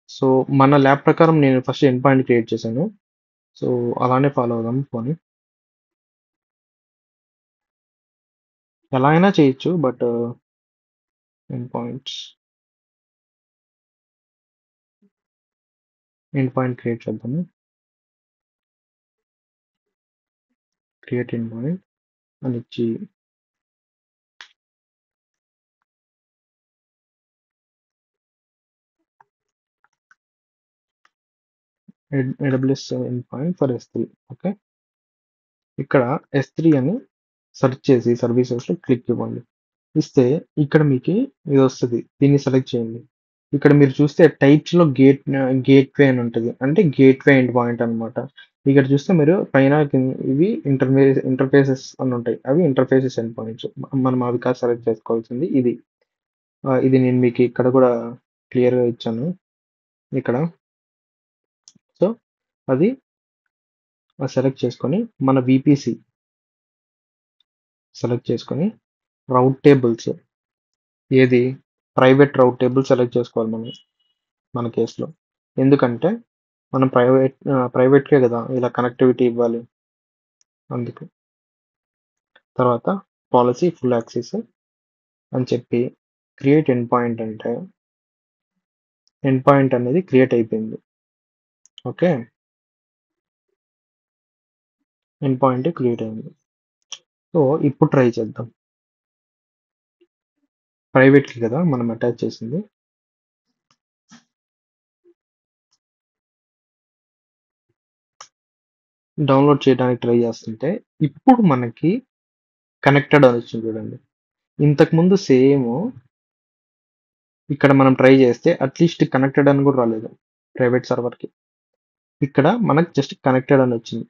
సో, మన ల్యాబ్ ప్రకారం నేను ఫస్ట్ ఎండ్ పాయింట్ క్రియేట్ చేశాను. సో, అలానే ఫాలో అవుదాం పోనీ. ఎలా అయినా చేయొచ్చు. But end points end point create చేద్దాము. క్రియేట్ ఎండ్ పాయింట్ అని ఇచ్చి AWS end point for S3. Okay. ఇక్కడ S3 అని సెర్చ్ చేసి సర్వీసెస్‌లో క్లిక్ ఇవ్వండి. ఇస్తే ఇక్కడ మీకి ఇదొస్తది. దీన్ని సెలెక్ట్ చేయండి. ఇక్కడ మీరు చూస్తే టైప్స్‌లో గేట్‌వే అని ఉంటది. అంటే గేట్‌వే ఎండ్ పాయింట్ అన్నమాట. ఇక్కడ చూస్తే మీరు పైన ఇవి ఇంటర్ఫేసెస్ అని ఉంటాయి. అవి ఇంటర్ఫేసెస్ ఎండ్ పాయింట్స్. మనం అవి కాదు సెలెక్ట్ చేసుకోవాల్సింది ఇది. ఇది నేను మీకు ఇక్కడ కూడా క్లియర్‌గా ఇచ్చాను. ఇక్కడ. సో, అది సెలెక్ట్ చేసుకొని మన వీపీసీ సెలెక్ట్ చేసుకొని రౌట్ టేబుల్స్ ఏది ప్రైవేట్ రౌట్ టేబుల్ సెలెక్ట్ చేసుకోవాలి మన కేసులో. ఎందుకంటే మనం ప్రైవేట్‌కే కదా ఇలా కనెక్టివిటీ ఇవ్వాలి. అందుకు. తర్వాత పాలిసీ ఫుల్ యాక్సెస్ అని చెప్పి క్రియేట్ ఎండ్ పాయింట్ అంటే ఎండ్ పాయింట్ అనేది క్రియేట్ అయిపోయింది. ఓకే. ఎండ్ పాయింట్ క్రియేట్ అయింది. సో, ఇప్పుడు ట్రై చేద్దాం. ప్రైవేట్‌కి కదా మనం అటాచ్ చేసింది. డౌన్‌లోడ్ చేయడానికి ట్రై చేస్తుంటే ఇప్పుడు మనకి కనెక్టెడ్ అని వచ్చింది చూడండి. ఇంతకుముందు సేము ఇక్కడ మనం ట్రై చేస్తే అట్‌లీస్ట్ కనెక్టెడ్ అని కూడా రాలేదు ప్రైవేట్ సర్వర్‌కి. ఇక్కడ మనకు జస్ట్ కనెక్టెడ్ అని వచ్చింది.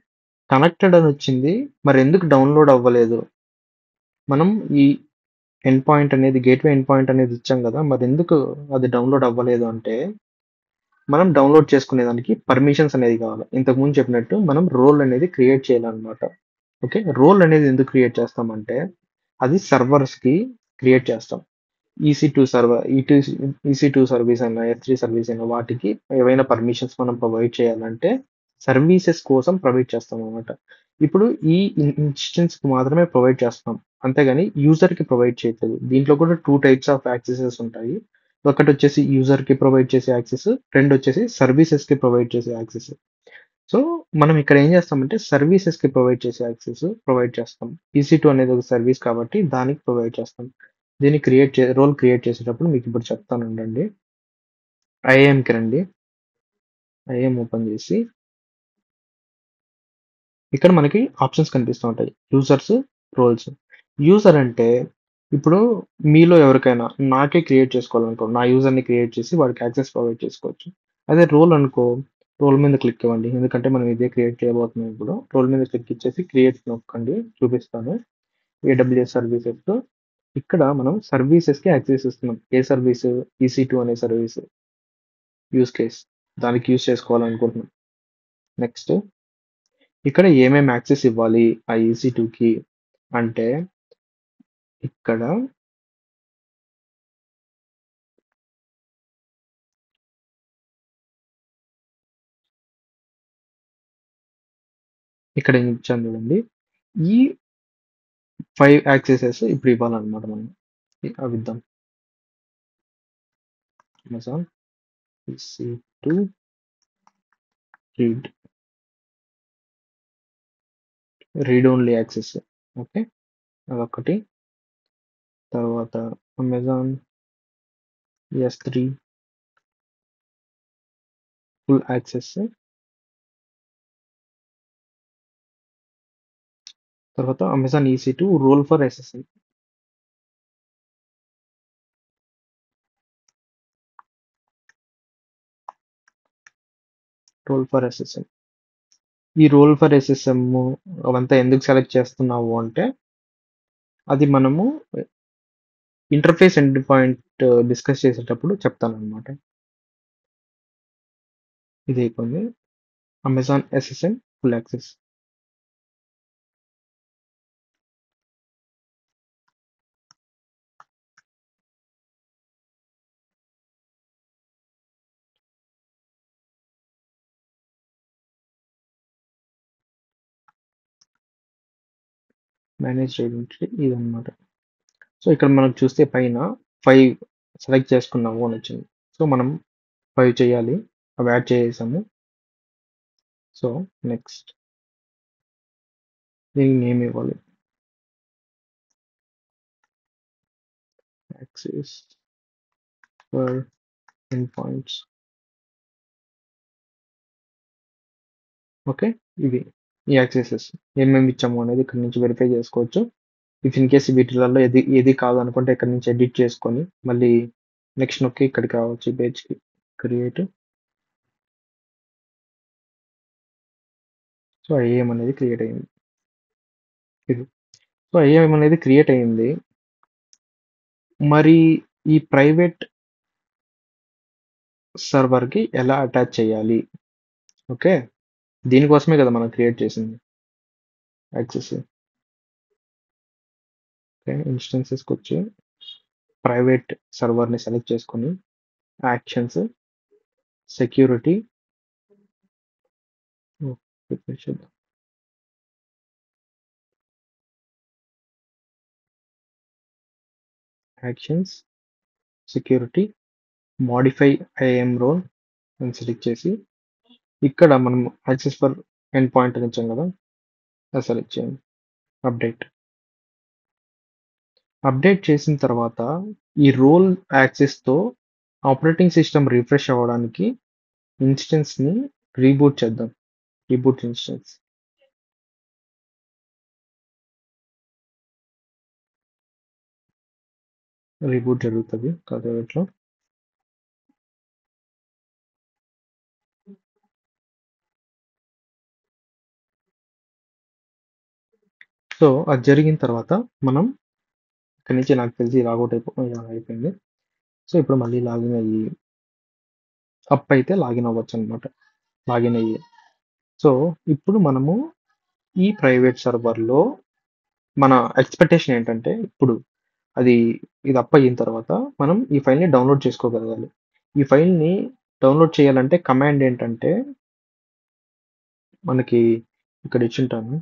కనెక్టెడ్ అని వచ్చింది. మరెందుకు డౌన్‌లోడ్ అవ్వలేదు? మనం ఈ గేట్‌వే ఎండ్ పాయింట్ అనేది ఇచ్చాం కదా! మరెందుకు అది డౌన్‌లోడ్ అవ్వలేదు అంటే, మనం డౌన్‌లోడ్ చేసుకునేదానికి పర్మిషన్స్ అనేది కావాలి. ఇంతకుముందు చెప్పినట్టు మనం రోల్ అనేది క్రియేట్ చేయాలన్నమాట. ఓకే. రోల్ అనేది ఎందుకు క్రియేట్ చేస్తామంటే, అది సర్వర్స్‌కి క్రియేట్ చేస్తాం. ఈసీ2 సర్వర్ ఈసీ2 సర్వీస్ అయినా, S3 సర్వీస్ అయినా వాటికి ఏవైనా పర్మిషన్స్ మనం ప్రొవైడ్ చేయాలంటే సర్వీసెస్ కోసం ప్రొవైడ్ చేస్తామనమాట. ఇప్పుడు ఈ ఇన్‌స్టెన్స్‌కి మాత్రమే ప్రొవైడ్ చేస్తున్నాం. అంతేగాని యూజర్‌కి ప్రొవైడ్ చేయట్లేదు. దీంట్లో కూడా 2 టైప్స్ ఆఫ్ యాక్సెసెస్ ఉంటాయి. ఒకటొచ్చేసి యూజర్‌కి ప్రొవైడ్ చేసే యాక్సెస్. రెండొచ్చేసి సర్వీసెస్‌కి ప్రొవైడ్ చేసే యాక్సెస్. సో, మనం ఇక్కడ ఏం చేస్తామంటే సర్వీసెస్‌కి ప్రొవైడ్ చేసే యాక్సెస్ ప్రొవైడ్ చేస్తాం. ఈసీ2 అనేది ఒక సర్వీస్ కాబట్టి దానికి ప్రొవైడ్ చేస్తాం. దీన్ని రోల్ క్రియేట్ చేసేటప్పుడు మీకిప్పుడు చెప్తానుండండి. ఐఏఎంకి రండి. ఐఏఎం ఓపెన్ చేసి ఇక్కడ మనకి ఆప్షన్స్ కనిపిస్తా ఉంటాయి. Users, roles. యూజర్ అంటే ఇప్పుడు మీలో ఎవరికైనా నాకే క్రియేట్ చేసుకోవాలనుకో, నా యూజర్‌ని క్రియేట్ చేసి వాడికి యాక్సెస్ ప్రొవైడ్ చేసుకోవచ్చు. అదే రోల్ అనుకో, రోల్ మీద క్లిక్ ఇవ్వండి. ఎందుకంటే మనం ఇదే క్రియేట్ చేయబోతున్నాం ఇప్పుడు. రోల్ మీద క్లిక్ ఇచ్చేసి క్రియేట్ నొక్కండి. చూపిస్తాను. AWS services. ఇక్కడ మనం సర్వీసెస్‌కి యాక్సెస్ ఇస్తున్నాం. ఏ సర్వీసు? ఈసీ2 అనే సర్వీస్ యూజ్ కేస్. దానికి యూజ్ చేసుకోవాలనుకుంటున్నాం. నెక్స్ట్ ఇక్కడ ఏమేం యాక్సెస్ ఇవ్వాలి ఆ ఈసీ2కి అంటే ఇక్కడ ఇక్కడ ఇచ్చాను చూడండి. ఈ 5 యాక్సెసెస్ ఇప్పుడు ఇవ్వాలన్నమాట మనం. అవి ఇద్దాం. Amazon EC2 read only access. Okay, అదొకటి. తర్వాత అమెజాన్ S3 ఫుల్ యాక్సెస్. తర్వాత Amazon EC2 role for SSL. Role for SSL. ఈ రోల్ ఫర్ SSM అవంతా ఎందుకు సెలెక్ట్ చేస్తున్నావు అంటే, అది మనము ఇంటర్ఫేస్ ఎండ్ పాయింట్ డిస్కస్ చేసేటప్పుడు చెప్తానన్నమాట. ఇది అయిపోయింది. Amazon SSM full access. Manage identity ఇదన్నమాట. సో ఇక్కడ మనకు చూస్తే పైన 5 సెలెక్ట్ చేసుకున్నాము అని వచ్చింది. సో మనం 5 చేయాలి. అవి యాడ్ చేసాము. సో నెక్స్ట్ దీనికి నేమ్ ఇవ్వాలి. Access for end points. Okay, ఇవి ఈ యాక్సెసెస్ ఏమేమి ఇచ్చాము అనేది ఇక్కడ నుంచి వెరిఫై చేసుకోవచ్చు. ఇఫ్ ఇన్ కేస్ వీటిలలో ఏది కాదు అనుకుంటే ఇక్కడ నుంచి ఎడిట్ చేసుకొని మళ్ళీ నెక్స్ట్ నొక్కి ఇక్కడికి రావచ్చు. ఈ పేజ్కి క్రియేట్. సో ఐఏఎం అనేది క్రియేట్ అయింది. ఇది సో ఐఏఎం అనేది క్రియేట్ అయింది. మరి ఈ ప్రైవేట్ సర్వర్కి ఎలా అటాచ్ చేయాలి? ఓకే, దీనికోసమే కదా మనం క్రియేట్ చేసింది యాక్సెస్. ఓకే, ఇన్స్టెన్సెస్కి వచ్చి ప్రైవేట్ సర్వర్ని సెలెక్ట్ చేసుకొని actions, security, actions, security, modify IAM role అని సెలెక్ట్ చేసి ఇక్కడ మనం యాక్సెస్ ఫర్ ఎండ్ పాయింట్ అని ఇచ్చాం కదా, అది సెలెక్ట్ చేయండి. అప్డేట్ చేసిన తర్వాత ఈ రోల్ యాక్సెస్తో ఆపరేటింగ్ సిస్టమ్ రిఫ్రెష్ అవ్వడానికి ఇన్స్టెన్స్ని రీబూట్ చేద్దాం. Reboot instance. రీబూట్ జరుగుతుంది కాసేపట్లో. సో అది జరిగిన తర్వాత మనం ఇక్కడి నుంచి నాకు తెలిసి లాగౌట్ అయిపోయింది. సో ఇప్పుడు మళ్ళీ లాగిన్ అయ్యి అప్ అయితే లాగిన్ అవ్వచ్చు అనమాట. లాగిన్ అయ్యి సో ఇప్పుడు మనము ఈ ప్రైవేట్ సర్వర్లో మన ఎక్స్పెక్టేషన్ ఏంటంటే, ఇప్పుడు ఇది అప్ అయిన తర్వాత మనం ఈ ఫైల్ని డౌన్లోడ్ చేసుకోగలగాలి. ఈ ఫైల్ని డౌన్లోడ్ చేయాలంటే కమాండ్ ఏంటంటే, మనకి ఇక్కడ ఇచ్చింటాను.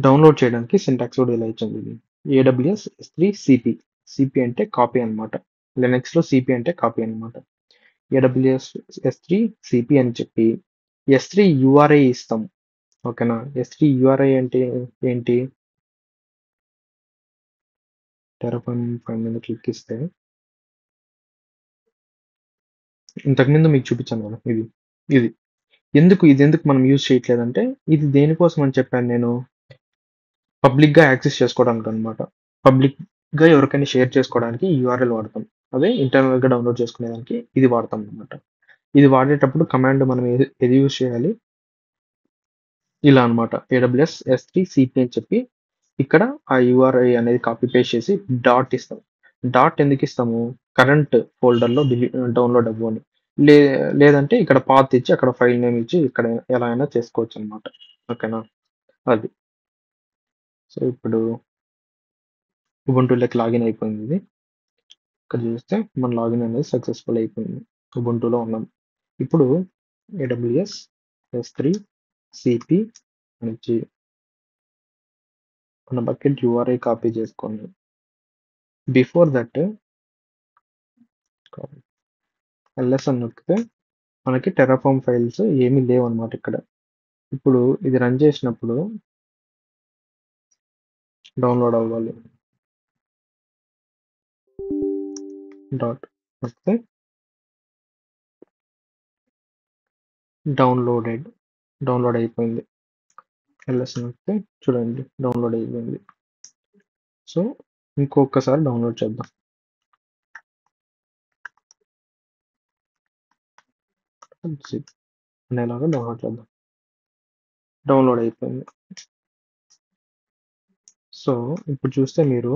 డౌన్లోడ్ చేయడానికి సింటాక్స్ కూడా ఇలా ఇచ్చింది. ఇది AWS S3 CP. సిపి అంటే కాపీ అనమాట. లినక్స్లో సిపి అంటే కాపీ అనమాట. AWS S3 CP అని చెప్పి S3 URI ఇస్తాం. ఓకేనా? S3 URI అంటే ఏంటి? టెరాఫార్మ్ ఫైల్ మీద క్లిక్ ఇస్తే ఇంతకుముందు మీకు చూపించాను కదా, ఇది ఎందుకు మనం యూజ్ చేయట్లేదంటే, ఇది దేనికోసం అని చెప్పాను నేను, పబ్లిక్గా యాక్సెస్ చేసుకోవడానికి అనమాట. పబ్లిక్గా ఎవరికైనా షేర్ చేసుకోవడానికి ఈ URL వాడతాం. అదే ఇంటర్నల్గా డౌన్లోడ్ చేసుకునేదానికి ఇది వాడతాం అనమాట. ఇది వాడేటప్పుడు కమాండ్ మనం ఏది యూజ్ చేయాలి, ఇలా అనమాట. AWS S3 CP అని చెప్పి ఇక్కడ ఆ URI అనేది కాపీ పేస్ట్ చేసి డాట్ ఇస్తాం. డాట్ ఎందుకు ఇస్తాము? కరెంట్ ఫోల్డర్లో డౌన్లోడ్ అవ్వు అని. లే లేదంటే ఇక్కడ పాత్ ఇచ్చి అక్కడ ఫైల్ నేమ్ ఇచ్చి ఇక్కడ ఎలా అయినా చేసుకోవచ్చు అనమాట. ఓకేనా? అది. సో ఇప్పుడు ఉబుంటూలోకి లాగిన్ అయిపోయింది. ఇది ఇక్కడ చూస్తే మన లాగిన్ అనేది సక్సెస్ఫుల్ అయిపోయింది. ఉబుంటూలో ఉన్నాం. ఇప్పుడు AWS S3 CP నుంచి మన బకెట్ URI కాపీ చేసుకొని బిఫోర్ దట్ ls అని నొక్కితే మనకి టెరాఫామ్ ఫైల్స్ ఏమీ లేవన్నమాట ఇక్కడ. ఇప్పుడు ఇది రన్ చేసినప్పుడు డౌన్లోడ్ అవ్వాలి. నొక్కితే డౌన్లోడ్ అయిపోయింది. ls నొక్కితే చూడండి డౌన్లోడ్ అయిపోయింది. సో ఇంకొకసారి డౌన్లోడ్ చేద్దాం. zip అనేలాగా డౌన్లోడ్ చేద్దాం. డౌన్లోడ్ అయిపోయింది. సో ఇప్పుడు చూస్తే మీరు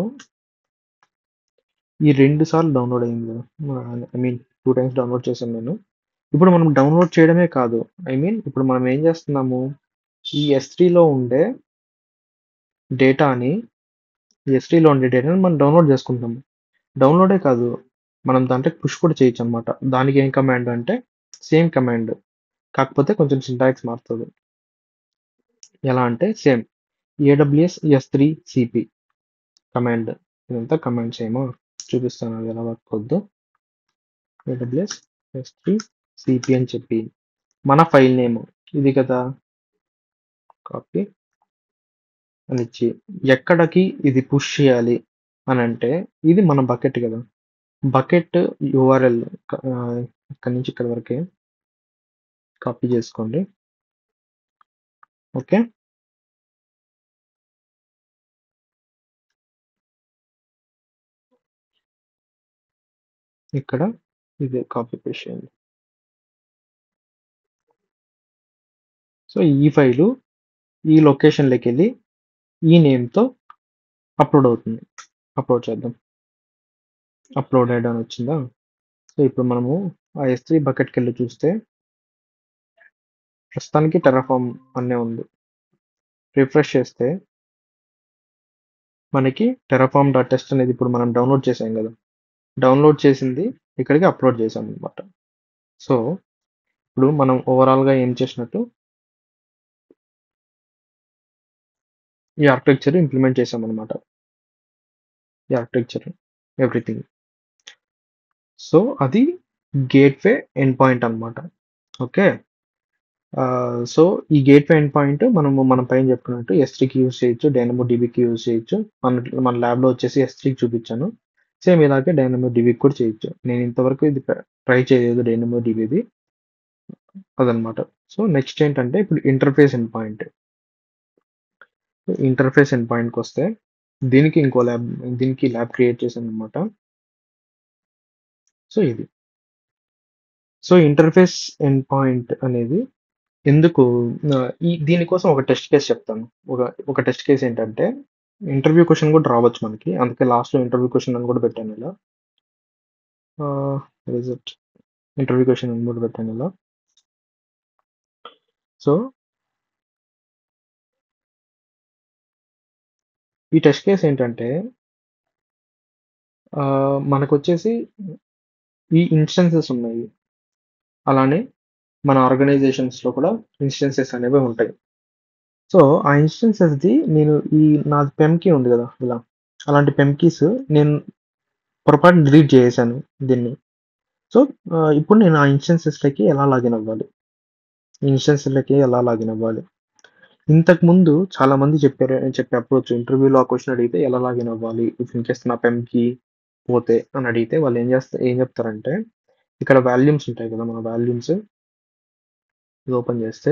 ఈ 2 సార్లు డౌన్లోడ్ అయింది కదా, ఐ మీన్ 2 టైమ్స్ డౌన్లోడ్ చేశాను నేను. ఇప్పుడు మనం డౌన్లోడ్ చేయడమే కాదు, ఐ మీన్ ఇప్పుడు మనం ఏం చేస్తున్నాము, ఈ S3లో ఉండే డేటాని మనం డౌన్లోడ్ చేసుకుంటాము. డౌన్లోడే కాదు, మనం దాంట్లో పుష్ కూడా చేయొచ్చు అనమాట. దానికి ఏం కమాండ్ అంటే సేమ్ కమాండ్, కాకపోతే కొంచెం సింటాక్స్ మారుతుంది. ఎలా అంటే same AWS S3 CP command. ఇదంతా కమాండ్స్ ఏమో చూపిస్తాను, అది ఎలా వర్క్ అవుద్దో. AWS S3 CP అని చెప్పి మన ఫైల్ నేమ్ ఇది కదా, కాపీ అని ఇచ్చి ఎక్కడికి ఇది పుష్ చేయాలి అని అంటే ఇది మన బకెట్ కదా, బకెట్ URL ఇక్కడ నుంచి ఇక్కడ వరకే కాపీ చేసుకోండి. ఓకే, ఇక్కడ ఇది కాపీ పేస్ట్ చేయండి. సో ఈ ఫైలు ఈ లొకేషన్లోకి వెళ్ళి ఈ నేమ్తో అప్లోడ్ అవుతుంది. అప్లోడ్ చేద్దాం. అప్లోడెడ్ అని వచ్చిందా. సో ఇప్పుడు మనము ఆ S3 బకెట్కి వెళ్ళి చూస్తే ప్రస్తుతానికి టెరాఫామ్ అనే ఉంది. రిఫ్రెష్ చేస్తే మనకి terraform.txt అనేది ఇప్పుడు మనం డౌన్లోడ్ చేసాం కదా, డౌన్లోడ్ చేసింది ఇక్కడికి అప్లోడ్ చేసాం అనమాట. సో ఇప్పుడు మనం ఓవరాల్గా ఏం చేసినట్టు, ఈ ఆర్కిటెక్చర్ ఇంప్లిమెంట్ చేసాం అనమాట. ఈ ఆర్కిటెక్చర్ ఎవ్రీథింగ్. సో అది గేట్వే ఎండ్ పాయింట్ అనమాట. ఓకే, సో ఈ గేట్వే ఎండ్ పాయింట్ మనం పైన చెప్పుకున్నట్టు S3కి యూజ్ చేయొచ్చు, DynamoDBకి యూజ్ చేయొచ్చు. మన ల్యాబ్లో వచ్చేసి S3కి చూపించాను. సేమ్ ఇలాగే DynamoDBకి కూడా చేయొచ్చు. నేను ఇంతవరకు ఇది ట్రై చేయలేదు DynamoDBది, అదనమాట. సో నెక్స్ట్ ఏంటంటే ఇప్పుడు interface end point. Interface end పాయింట్కి వస్తే దీనికి ల్యాబ్ క్రియేట్ చేశాను అనమాట. సో ఇది ఇంటర్ఫేస్ ఎండ్ పాయింట్ అనేది ఎందుకు, దీనికోసం ఒక టెస్ట్ కేస్ చెప్తాను. ఒక టెస్ట్ కేస్ ఏంటంటే ఇంటర్వ్యూ క్వశ్చన్ కూడా రావచ్చు మనకి, అందుకే లాస్ట్లో ఇంటర్వ్యూ క్వశ్చన్ అని కూడా పెట్టాను ఇలా. ఇంటర్వ్యూ క్వశ్చన్ అని కూడా పెట్టాను ఇలా. సో ఈ టెస్ట్ కేస్ ఏంటంటే మనకు వచ్చేసి ఈ ఇన్స్టెన్సెస్ ఉన్నాయి, అలానే మన ఆర్గనైజేషన్స్లో కూడా ఇన్స్టెన్సెస్ అనేవి ఉంటాయి. సో ఆ ఇన్స్టెన్సెస్ది నేను నాది పెమ్కీ ఉంది కదా ఇలా, అలాంటి పెమ్కీస్ నేను పొరపాటు డిలీట్ చేశాను దీన్ని. సో ఇప్పుడు నేను ఆ ఇన్స్టెన్సెస్లోకి ఎలా లాగిన్ అవ్వాలి, ఇంతకుముందు చాలా మంది చెప్పే అప్రోచ్, ఇంటర్వ్యూలో ఆ క్వశ్చన్ అడిగితే ఎలా లాగిన్ అవ్వాలి ఇఫ్ ఇన్ కేస్ నా పెమ్కి పోతే అని అడిగితే వాళ్ళు ఏం చెప్తారంటే ఇక్కడ వాల్యూమ్స్ ఉంటాయి కదా, మన వాల్యూమ్స్ ఇది ఓపెన్ చేస్తే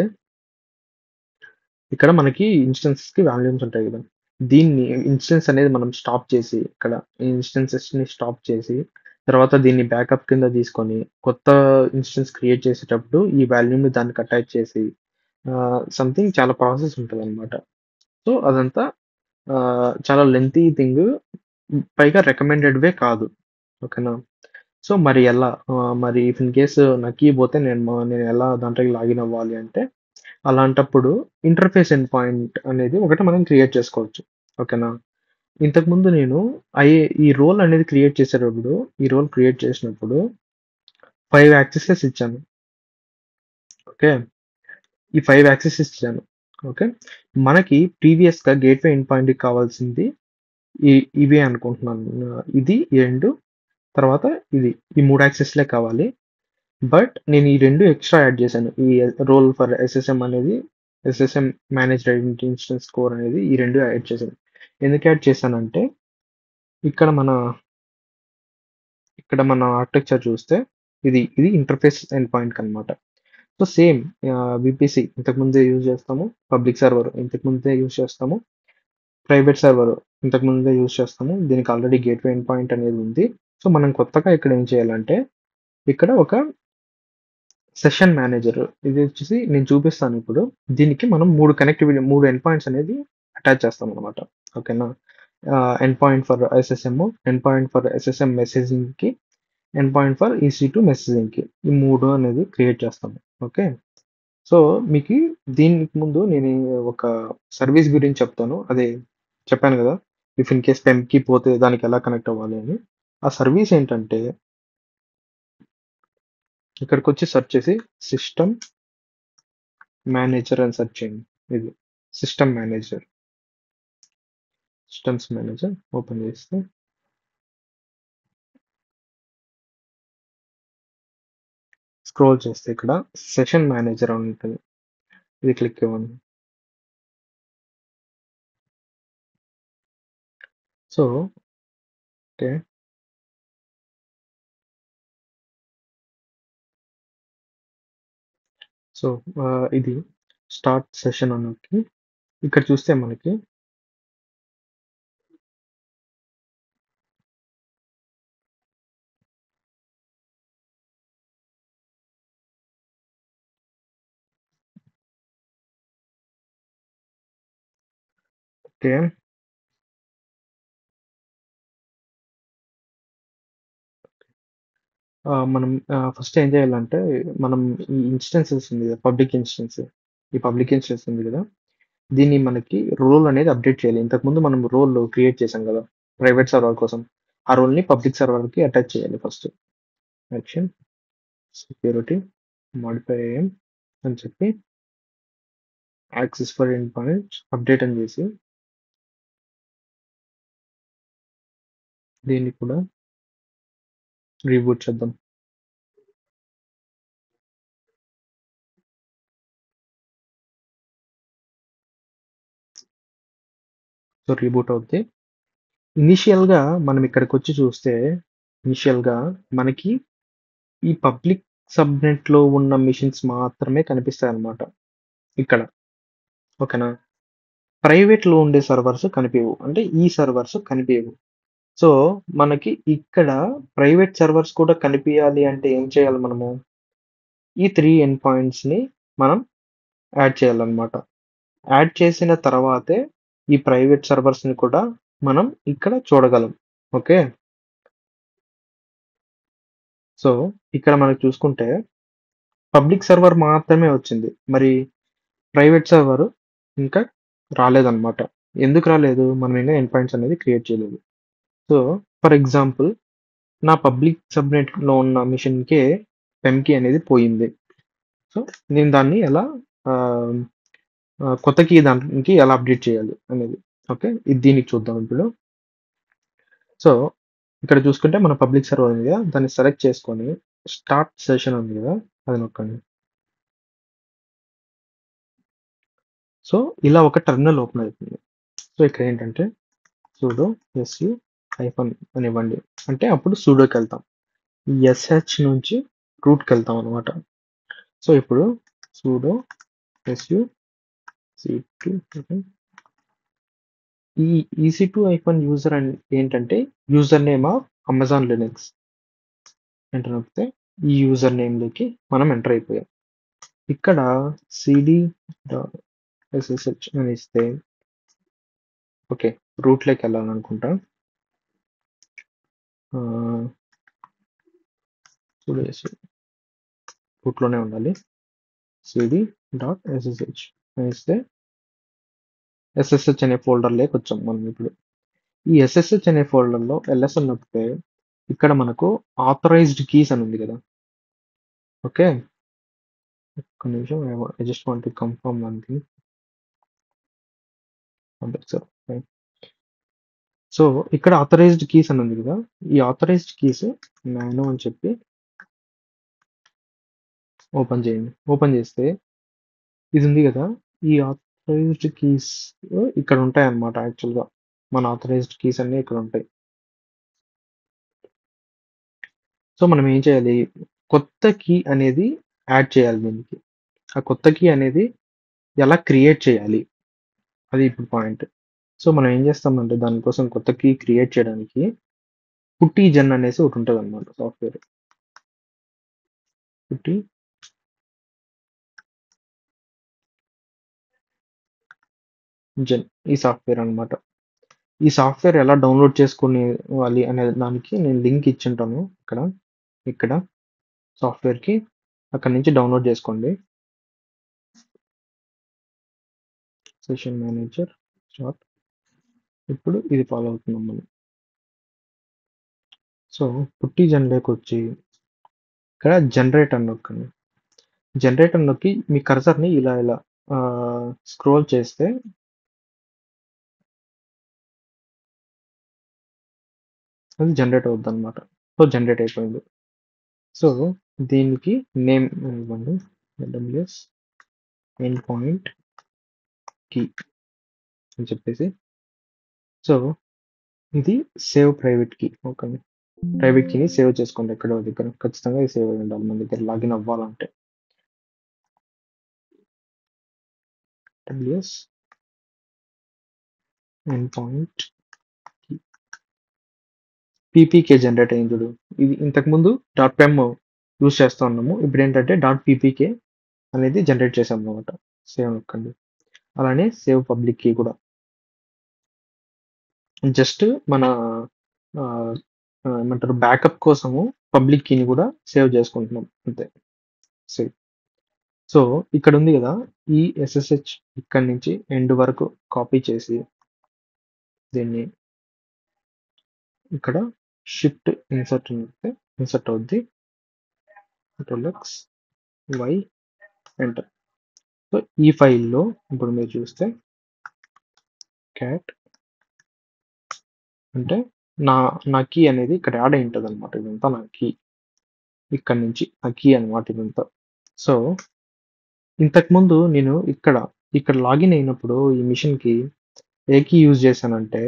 ఇక్కడ మనకి ఇన్స్టెన్సెస్కి వాల్యూమ్స్ ఉంటాయి కదా, దీన్ని ఇన్స్టెన్స్ అనేది మనం స్టాప్ చేసి ఇక్కడ ఇన్స్టెన్సెస్ని స్టాప్ చేసి తర్వాత దీన్ని బ్యాకప్ కింద తీసుకొని కొత్త ఇన్స్టెన్స్ క్రియేట్ చేసేటప్పుడు ఈ వాల్యూమ్ని దానికి అటాచ్ చేసి సంథింగ్ చాలా ప్రాసెస్ ఉంటుంది అనమాట. సో అదంతా చాలా లెంతీ థింగ్, పైగా రికమెండెడ్ వే కాదు. ఓకేనా. సో మరి ఎలా, మరి ఇఫ్ ఇన్ కేసు నాకు పోతే నేను ఎలా దాంట్లోకి లాగిన్ అవ్వాలి అంటే అలాంటప్పుడు ఇంటర్ఫేస్ ఎండ్ పాయింట్ అనేది ఒకటి మనం క్రియేట్ చేసుకోవచ్చు. ఓకేనా. ఇంతకుముందు నేను ఈ రోల్ అనేది క్రియేట్ చేసినప్పుడు 5 యాక్సెసెస్ ఇచ్చాను. ఓకే. ఈ 5 యాక్సెస్ ఇచ్చాను. ఓకే. మనకి ప్రీవియస్‌గా గేట్‌వే ఎండ్ పాయింట్‌కి కావాల్సింది ఇ ఇవే అనుకుంటున్నాను. ఇది ఎండ్ తర్వాత ఇది. ఈ 3 యాక్సెస్‌లే కావాలి. బట్ నేను ఈ 2 ఎక్స్‌ట్రా యాడ్ చేశాను. ఈ రోల్ ఫర్ ఎస్ఎస్ఎం అనేది SSM managed identity instance score అనేది ఈ 2 యాడ్ చేశాను. ఎందుకు యాడ్ చేశానంటే ఇక్కడ మన ఆర్కిటెక్చర్ చూస్తే ఇది ఇంటర్ఫేస్ ఎండ్ పాయింట్‌కనమాట. సో సేమ్ వీపీసీ ఇంతకుముందే యూజ్ చేస్తాము. పబ్లిక్ సర్వర్ ఇంతకుముందే యూజ్ చేస్తాము. ప్రైవేట్ సర్వర్ ఇంతకుముందే యూజ్ చేస్తాము. దీనికి ఆల్రెడీ గేట్‌వే ఎండ్ పాయింట్ అనేది ఉంది. సో మనం కొత్తగా ఇక్కడ ఏం చేయాలంటే ఇక్కడ ఒక సెషన్ మేనేజర్ ఇది వచ్చేసి నేను చూపిస్తాను ఇప్పుడు. దీనికి మనం 3 ఎండ్ పాయింట్స్ అనేది అటాచ్ చేస్తామనమాట. ఓకేనా? End point for SSM, end point for SSM మెసేజింగ్‌కి, ఎండ్ పాయింట్ ఫర్ ఈసీ2 మెసేజింగ్‌కి. ఈ 3 అనేది క్రియేట్ చేస్తాము. ఓకే. సో మీకి దీనికి ముందు నేను ఒక సర్వీస్ గురించి చెప్తాను. అదే చెప్పాను గదా! ఇఫ్ ఇన్ కేస్ పెంకి పోతే దానికి ఎలా కనెక్ట్ అవ్వాలి అని. ఆ సర్వీస్ ఏంటంటే ఇక్కడికొచ్చి సెర్చ్ చేసి సిస్టమ్ మేనేజర్ అని సెర్చ్ చేయండి. ఇది system manager. Systems manager open చేస్తే స్క్రోల్ చేస్తే ఇక్కడ సెషన్ మేనేజర్ అని ఉంటుంది. ఇది క్లిక్ ఇవ్వండి. So okay. సో ఇది స్టార్ట్ సెషన్ అని నొక్కి ఇక్కడ చూస్తే మనకి ఓకే. మనం ఫస్ట్ ఏం చేయాలంటే మనం ఈ ఇన్స్టెన్సెస్ ఉంది కదా! ఈ పబ్లిక్ ఇన్స్టెన్స్ ఉంది కదా! దీన్ని మనకి రోల్ అనేది అప్డేట్ చేయాలి. ఇంతకుముందు మనం రోల్ క్రియేట్ చేసాం కదా! ప్రైవేట్ సర్వర్ కోసం. ఆ రోల్‌ని పబ్లిక్ సర్వర్‌కి అటాచ్ చేయాలి first. Action, security, modify AM అని చెప్పి access for end points update అని చేసి దీన్ని కూడా రీబూట్ చేద్దాం. సో రీబూట్ అవుద్ది. ఇనీషియల్‌గా మనం ఇక్కడికొచ్చి చూస్తే ఇనీషియల్‌గా మనకి ఈ పబ్లిక్ సబ్‌నెట్‌లో ఉన్న మెషిన్స్ మాత్రమే కనిపిస్తాయన్నమాట ఇక్కడ. ఓకేనా? ప్రైవేట్‌లో ఉండే సర్వర్స్ కనిపియవు. అంటే ఈ సర్వర్స్ కనిపియవు. సో, మనకి ఇక్కడ ప్రైవేట్ సర్వర్స్ కూడా కనిపియాలి అంటే ఏం చేయాలి మనము? ఈ 3 ఎండ్ పాయింట్స్‌ని మనం యాడ్ చేయాలన్నమాట. యాడ్ చేసిన తర్వాతే ఈ ప్రైవేట్ సర్వర్స్‌ని కూడా మనం ఇక్కడ చూడగలం. ఓకే. సో, ఇక్కడ మనకు చూసుకుంటే పబ్లిక్ సర్వర్ మాత్రమే వచ్చింది. మరి ప్రైవేట్ సర్వర్ ఇంకా రాలేదన్నమాట. ఎందుకు రాలేదు? మనం ఇంకా ఎండ్ పాయింట్స్ అనేది క్రియేట్ చేయలేదు. సో, ఫర్ ఎగ్జాంపుల్ నా పబ్లిక్ సబ్‌నెట్‌లో ఉన్న మెషిన్‌కే పెంకీ అనేది పోయింది. సో, నేను దాన్ని ఎలా ఆహ్, కొత్త కీ దానికి ఎలా అప్డేట్ చేయాలి అనేది. ఓకే. ఇది దీనికి చూద్దాం ఇప్పుడు. సో, ఇక్కడ చూసుకుంటే మన పబ్లిక్ సర్వర్ ఉంది కదా! దాన్ని సెలెక్ట్ చేసుకొని స్టార్ట్ సెషన్ ఉంది కదా! అది నొక్కండి. సో, ఇలా ఒక టెర్మినల్ ఓపెన్ అవుతుంది. సో, ఇక్కడ ఏంటంటే సుడో su హైఫన్ అని ఇవ్వండి. అంటే అప్పుడు సుడోకెళ్తాం. ఎస్‌హెచ్ నుంచి రూట్‌కెళ్తాం అనమాట. సో, ఇప్పుడు సుడో su సి2 ఈ ఈసీ2 హైఫన్ యూజర్ ఏంటంటే user name of Amazon Linux. Enter నొక్కితే ఈ యూజర్ నేమ్‌లోకి మనం ఎంటర్ అయిపోయాం. ఇక్కడ సీడీ ఎస్ఎస్హెచ్ అని ఇస్తే ఓకే. రూట్‌లోకి వెళ్ళాలనుకుంటా. ఆహ్, సుడో su రూట్‌లోనే ఉండాలి. సీడీ డాట్ ఎస్ఎస్హెచ్ అని ఇస్తే ఎస్ఎస్హెచ్ అనే ఫోల్డర్‌లోకి వచ్చాం మనం ఇప్పుడు. ఈ ఎస్ఎస్హెచ్ అనే ఫోల్డర్‌లో ఎల్ఎస్ అని నొక్కితే ఇక్కడ మనకు ఆథరైజ్డ్ కీస్ అని ఉంది కదా! ఓకే. ఒక్క నిమిషం I just want to confirm one thing. So, so ఇక్కడ ఆథరైజ్డ్ కీస్ అని ఉంది కదా! ఈ ఆథరైజ్డ్ కీస్ నానో అని చెప్పి ఓపెన్ చేయండి. ఓపెన్ చేస్తే ఇది ఉంది కదా! ఈ ఆథరైజ్డ్ కీస్ ఇక్కడ ఉంటాయన్నమాట యాక్చువల్‌గా. మన ఆథరైజ్డ్ కీస్ అన్నీ ఇక్కడ ఉంటాయి. సో మనం ఏం చేయాలి? కొత్త కీ అనేది యాడ్ చేయాలి దీనికి. ఆ కొత్త కీ అనేది ఎలా క్రియేట్ చేయాలి? అది ఇప్పుడు పాయింట్. సో మనం ఏం చేస్తామంటే దానికోసం కొత్త కీ క్రియేట్ చేయడానికి పుట్టి జెన్ అనేసి ఒకటి ఉంటదన్నమాట సాఫ్ట్‌వేర్. పుట్టి జెన్ ఈ సాఫ్ట్‌వేర్ అన్నమాట. ఈ సాఫ్ట్‌వేర్ ఎలా డౌన్‌లోడ్ చేసుకునేవాలి అనే దానికి నేను లింక్ ఇచ్చుంటాను ఇక్కడ. ఇక్కడ సాఫ్ట్‌వేర్‌కి అక్కడి నుంచి డౌన్‌లోడ్ చేసుకోండి. Session manager start. ఇప్పుడు ఇది ఫాలో అవుతున్నాం మనం. సో పుట్టి జెన్‌లోకొచ్చి ఇక్కడ జనరేట్ అని నొక్కండి. జనరేట్ అని నొక్కి మీ కర్సర్‌ని ఇలా స్క్రోల్ చేస్తే అది జనరేట్ అవుద్దన్నమాట. సో జనరేట్ అయిపోయింది. సో దీనికి నేమ్ ఇవ్వండి. AWS ఎండ్ పాయింట్ కీ అని చెప్పేసి. సో ఇది save private key. Okay. Private కీని సేవ్ చేసుకోండి ఎక్కడో దగ్గర. ఖచ్చితంగా ఇది సేవ్ అయి ఉండాలి మన దగ్గర లాగిన్ అవ్వాలంటే. AWS end point key. PPK generate అయింది చూడు. ఇది ఇంతకుముందు డాట్ పెమ్ యూజ్ చేస్తా ఉన్నాము. ఇప్పుడు ఏంటంటే డాట్ పీపీకే అనేది జనరేట్ చేసాం అనమాట. సేవ్ నొక్కండి. అలానే సేవ్ పబ్లిక్ కీ కూడా. జస్ట్ మన ఆహ్, ఏమంటారు బ్యాకప్ కోసము పబ్లిక్ కీని కూడా సేవ్ చేసుకుంటున్నాం అంతే. సేవ్. సో ఇక్కడ ఉంది కదా! ఈ ఎస్ఎస్హెచ్ ఇక్కడి నుంచి ఎండ్ వరకు కాపీ చేసి దీన్ని ఇక్కడ షిఫ్ట్ ఇన్సర్ట్ నొక్కితే ఇన్సర్ట్ అవుద్ది. Control X, Y, enter. So ఈ ఫైల్‌లో ఇప్పుడు మీరు చూస్తే క్యాట్ అంటే నా నా కీ అనేది ఇక్కడ యాడ్ అయి ఉంటదన్నమాట. ఇదంతా నా కీ. ఇక్కడి నుంచి నా కీ అన్నమాట ఇదంతా. సో ఇంతకుముందు నేను ఇక్కడ లాగిన్ అయినప్పుడు ఈ మిషన్‌కి ఏ కీ యూజ్ చేశానంటే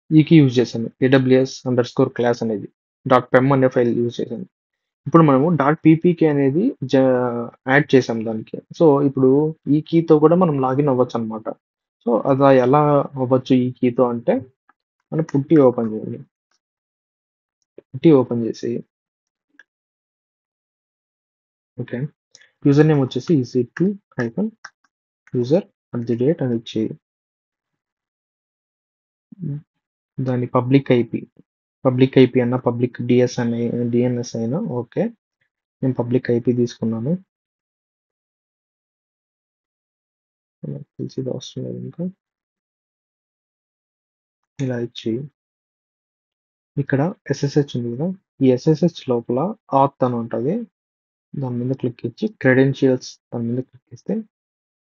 ఈ కీ యూజ్ చేశాను. AWS_క్లాస్ అనేది. డాట్ పెమ్ అనే ఫైల్ యూజ్ చేశాను. ఇప్పుడు మనము డాట్ పీపీకే అనేది యాడ్ చేసాం దానికి. సో ఇప్పుడు ఈ కీతో కూడా మనం లాగిన్ అవ్వచ్చన్నమాట. సో అది ఎలా అవ్వచ్చు ఈ కీతో అంటే మనం పుట్టి ఓపెన్ చేయాలి. పుట్టి ఓపెన్ చేసి ఓకే. యూజర్ నేమ్ వచ్చేసి EC2 హైఫన్ యూజర్ అని ఇచ్చి దాని పబ్లిక్ ఐపీ అన్నా పబ్లిక్ డిఎన్ఎస్ అయినా ఓకే. నేను పబ్లిక్ ఐపీ తీసుకున్నాను. నాకు తెలిసి ఇది అవసరం లేదు ఇంకా. ఇలా ఇచ్చి ఇక్కడ ఎస్ఎస్హెచ్ ఉంది కదా! ఈ ఎస్ఎస్హెచ్ లోపల ఆత్ అని ఉంటది. దాని మీద క్లిక్ ఇచ్చి క్రెడెన్షియల్స్ దాని మీద క్లిక్ ఇస్తే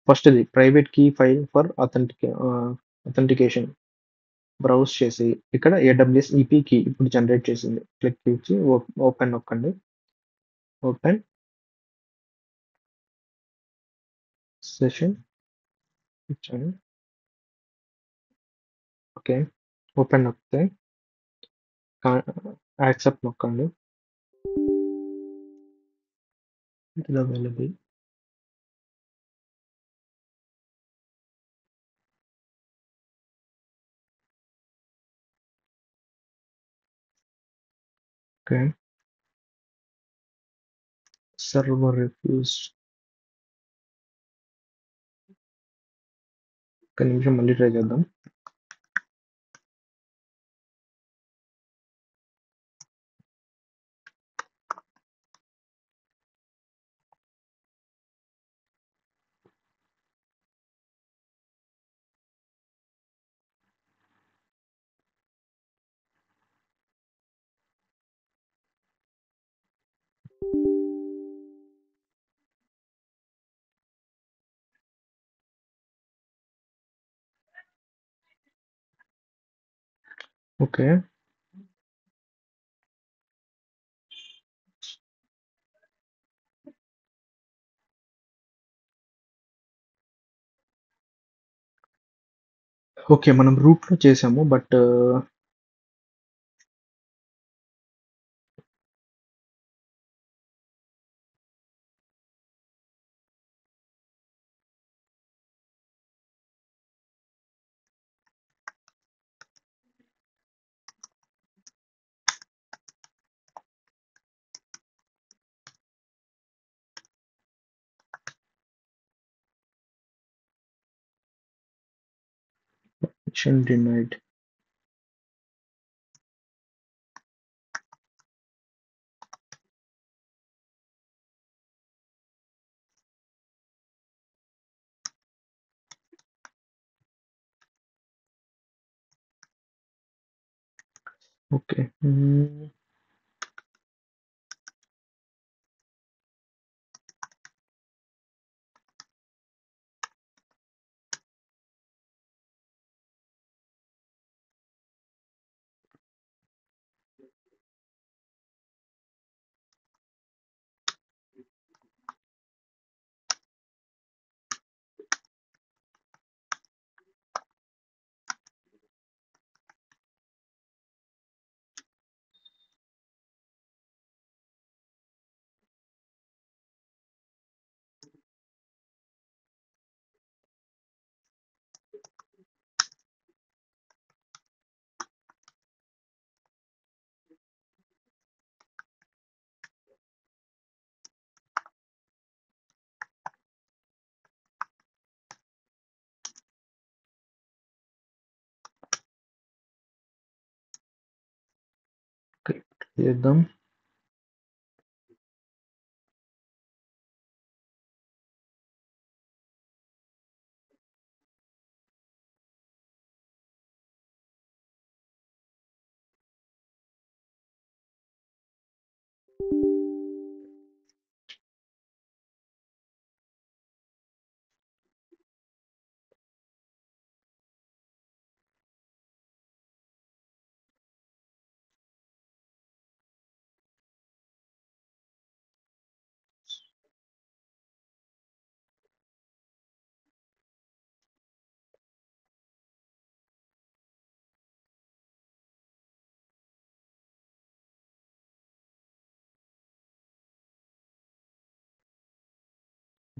ఫస్ట్‌ది private key file for authentication browse చేసి ఇక్కడ AWS ఈపీ కీ ఇప్పుడు జనరేట్ చేసింది. క్లిక్ ఇచ్చి ఓపెన్ నొక్కండి. ఓపెన్ సెషన్ ఇచ్చాను. ఓకే. ఓపెన్ నొక్కితే కా యాక్సెప్ట్ నొక్కండి. It is available. Okay. Server refused. ఒక్క నిమిషం మళ్ళీ ట్రై చేద్దాం. ఓకే. ఓకే. మనం రూట్‌లో చేసాము. But permission denied. Okay. Okay. చేద్దాం.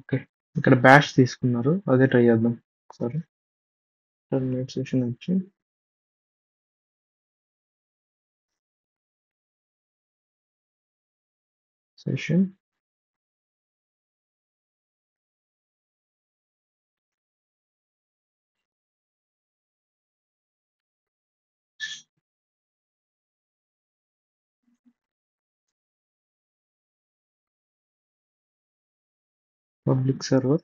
ఓకే. ఇక్కడ బ్యాష్ తీసుకున్నారు. అదే ట్రై చేద్దాం ఒకసారి. టెర్మినేట్ సెషన్ వచ్చి సెషన్ పబ్లిక్ సర్వర్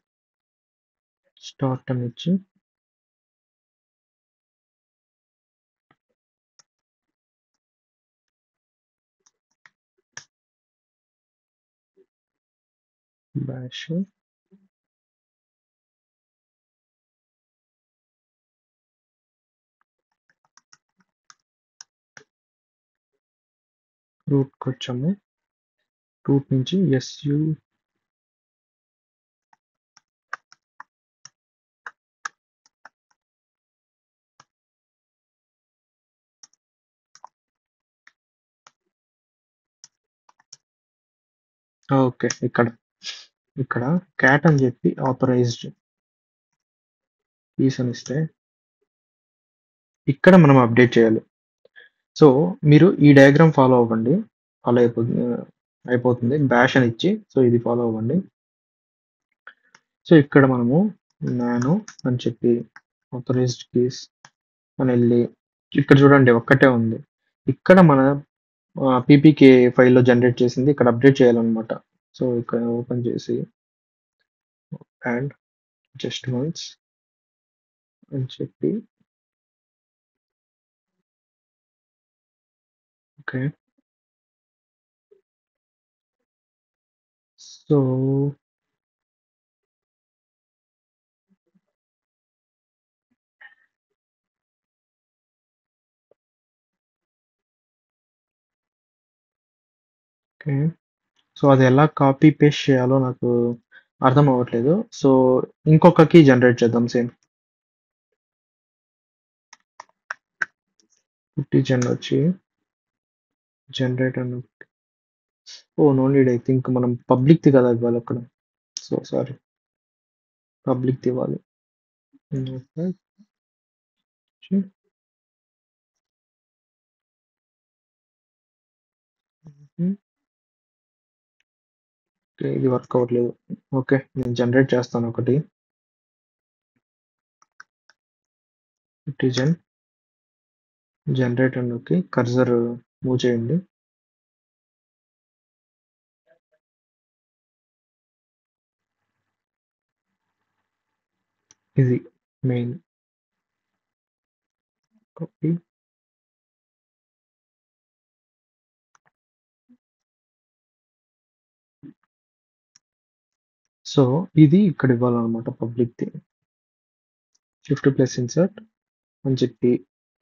స్టార్ట్ అని ఇచ్చి బ్యాష్ రూట్‌కి వచ్చాము. రూట్ నుంచి ఓకే. ఇక్కడ క్యాట్ అని చెప్పి ఆథరైజ్డ్ కీస్ అని ఇస్తే ఇక్కడ మనం అప్డేట్ చేయాలి. సో మీరు ఈ డయాగ్రామ్ ఫాలో అవ్వండి. ఫాలో అయిపోతుంది. బ్యాష్ అని ఇచ్చి సో ఇది ఫాలో అవ్వండి. సో ఇక్కడ మనము నానో అని చెప్పి ఆథరైజ్డ్ కీస్ అని వెళ్ళి ఇక్కడ చూడండి ఒక్కటే ఉంది. ఇక్కడ మన పీపీకే ఫైల్లో జనరేట్ చేసింది ఇక్కడ అప్డేట్ చేయాలన్నమాట. సో ఇక్కడ ఓపెన్ చేసి అండ్ జస్ట్ వన్స్ అని చెప్పి ఓకే. So okay. సో, అది ఎలా కాపీ పేస్ట్ చేయాలో నాకు అర్థం అవ్వట్లేదు. సో, ఇంకొక కీ జనరేట్ చేద్దాం సేమ్. పుట్టి వచ్చి జనరేట్ అని ఓహ్! నో నీడ్ ఐ థింక్ మనం పబ్లిక్‌ది కదా ఇవ్వాలి అక్కడ. So, sorry. పబ్లిక్‌ది ఇవ్వాలి. ఓకే. హ్మ్. ఓకే. ఇది వర్క్ అవ్వట్లేదు. ఓకే. నేను జనరేట్ చేస్తాను ఒకటి. పుట్టి జనరేట్ అని నొక్కి కర్సర్ మూవ్ చేయండి. ఇది మెయిన్. కాపీ. సో, ఇది ఇక్కడ ఇవ్వాలన్నమాట పబ్లిక్‌ది. షిఫ్ట్ ప్లస్ ఇన్సర్ట్ అని చెప్పి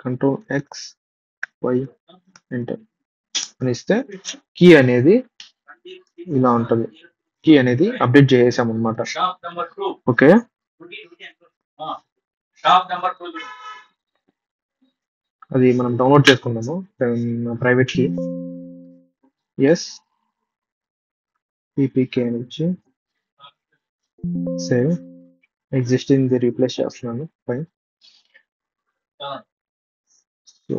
కంట్రోల్ ఎక్స్, వై ఎంటర్ అని ఇస్తే కీ అనేది ఇలా ఉంటది. కీ అనేది అప్డేట్ చేసేసామన్నమాట. ఓకే. అది మనం డౌన్లోడ్ చేసుకున్నాము ప్రైవేట్ కీ. ఎస్ పీపీకే అని వచ్చి సేవ్ ఎగ్జిస్టింగ్ ది రీప్లేస్ చేస్తున్నాను. ఫైన్. సో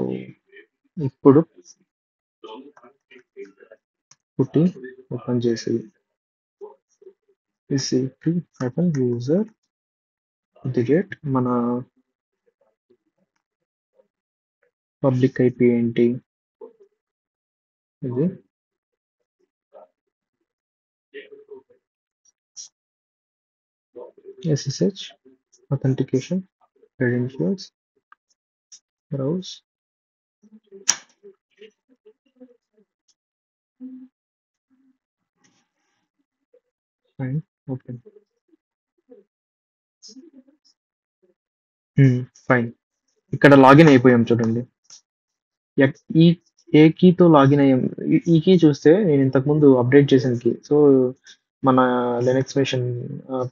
ఇప్పుడు పుట్టి ఓపెన్ చేసి యూజర్ డిలీట్ మన పబ్లిక్ ఐపీ ఏంటి ఇది SSH authentication credentials browse and open. Fine. ఇక్కడ లాగిన్ అయిపోయాం చూడండి. ఈ ఏ కీతో లాగిన్ అయ్యాం. ఈ కీ చూస్తే నేను ఇంతకుముందు అప్డేట్ చేసిన కీ. సో మన లినక్స్ మెషిన్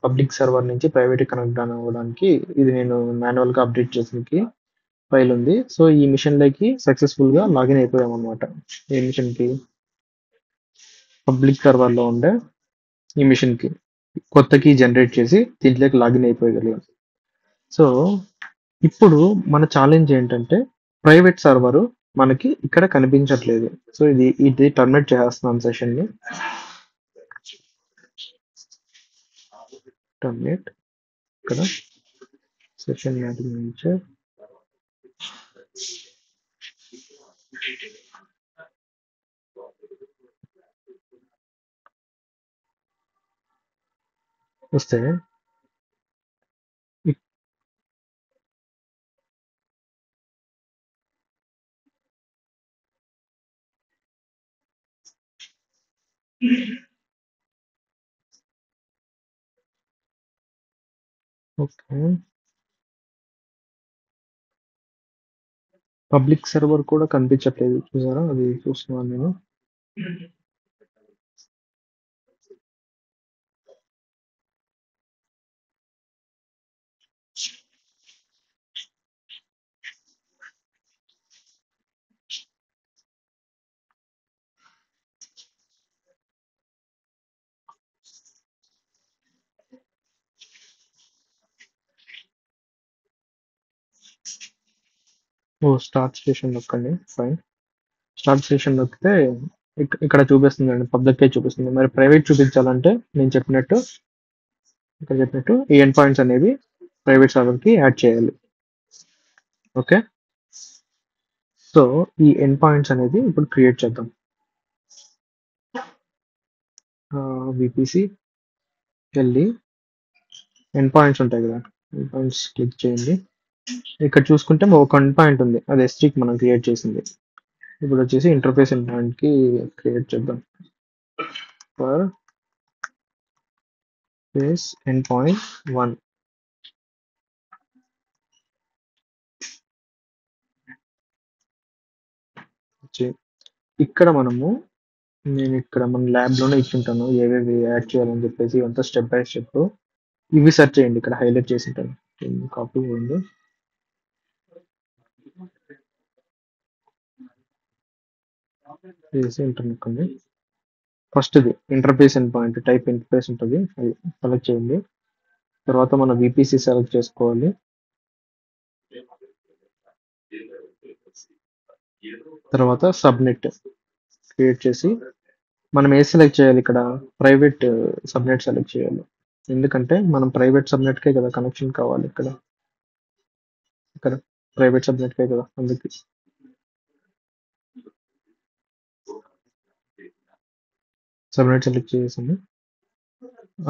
పబ్లిక్ సర్వర్ నుంచి ప్రైవేట్ కనెక్ట్ అవ్వడానికి ఇది నేను మాన్యువల్గా అప్డేట్ చేసిన కీ ఫైల్ ఉంది. సో ఈ మిషన్లోకి సక్సెస్ఫుల్గా లాగిన్ అయిపోయాం అనమాట. ఏ మిషన్కి పబ్లిక్ సర్వర్లో ఉండే ఈ మిషన్కి కొత్త కీ జనరేట్ చేసి దీంట్లోకి లాగిన్ అయిపోయగలిగాం. సో ఇప్పుడు మన ఛాలెంజ్ ఏంటంటే ప్రైవేట్ సర్వర్ మనకి ఇక్కడ కనిపించట్లేదు. సో ఇది టర్మినేట్ చేస్తున్నాం సెషన్ని. టర్మినేట్ ఇక్కడ సెషన్ మేనేజర్ వస్తే ఓకే పబ్లిక్ సర్వర్ కూడా కనిపించట్లేదు చూసారా, అది చూస్తున్నాను నేను. ఓ స్టార్ట్ స్టేషన్ నొక్కండి. ఫైన్. స్టార్ట్ స్టేషన్ నొక్కితే ఇక్కడ చూపిస్తుంది అండి, పబ్లిక్ చూపిస్తుంది. మరి ప్రైవేట్ చూపించాలంటే నేను చెప్పినట్టు ఇక్కడ చెప్పినట్టు ఈ ఎండ్ పాయింట్స్ అనేవి ప్రైవేట్ సర్వర్కి యాడ్ చేయాలి. ఓకే. సో ఈ ఎండ్ పాయింట్స్ అనేది ఇప్పుడు క్రియేట్ చేద్దాం. విపిసి వెళ్ళి ఎండ్ పాయింట్స్ ఉంటాయి కదా, ఎండ్ పాయింట్స్ క్లిక్ చేయండి. ఇక్కడ చూసుకుంటే ఒక ఎండ్ పాయింట్ ఉంది, అది S3కి మనం క్రియేట్ చేసింది. ఇప్పుడు వచ్చేసి ఇంటర్ఫేస్ ఎండ్ పాయింట్కి క్రియేట్ చేద్దాం. ఫర్ ఫేస్ ఎండ్ పాయింట్ 1 ఇక్కడ మనము నేను ఇక్కడ మన ల్యాబ్‌లోనే ఇచ్చుంటాను. ఏవేవి యాడ్ చేయాలని చెప్పేసి ఇవంతా స్టెప్ బై స్టెప్. ఇవి సెర్చ్ చేయండి. ఇక్కడ హైలైట్ చేసుంటాను. కాపీ చేయండి. చేసి ఎంటర్ నొక్కండి. ఫస్ట్‌ది interface end point type interface ఉంటది. అది సెలెక్ట్ చేయండి. తర్వాత మన వీపీసీ సెలెక్ట్ చేసుకోవాలి. తర్వాత సబ్నెట్ క్రియేట్ చేసి మనం ఏ సెలెక్ట్ చేయాలి ఇక్కడ ప్రైవేట్ సబ్నెట్ సెలెక్ట్ చేయాలి. ఎందుకంటే మనం ప్రైవేట్ సబ్నెట్‌కే కదా కనెక్షన్ కావాలి ఇక్కడ. ఇక్కడ ప్రైవేట్ సబ్నెట్‌కే కదా అందుకే. సబ్నెట్ సెలెక్ట్ చేసాము.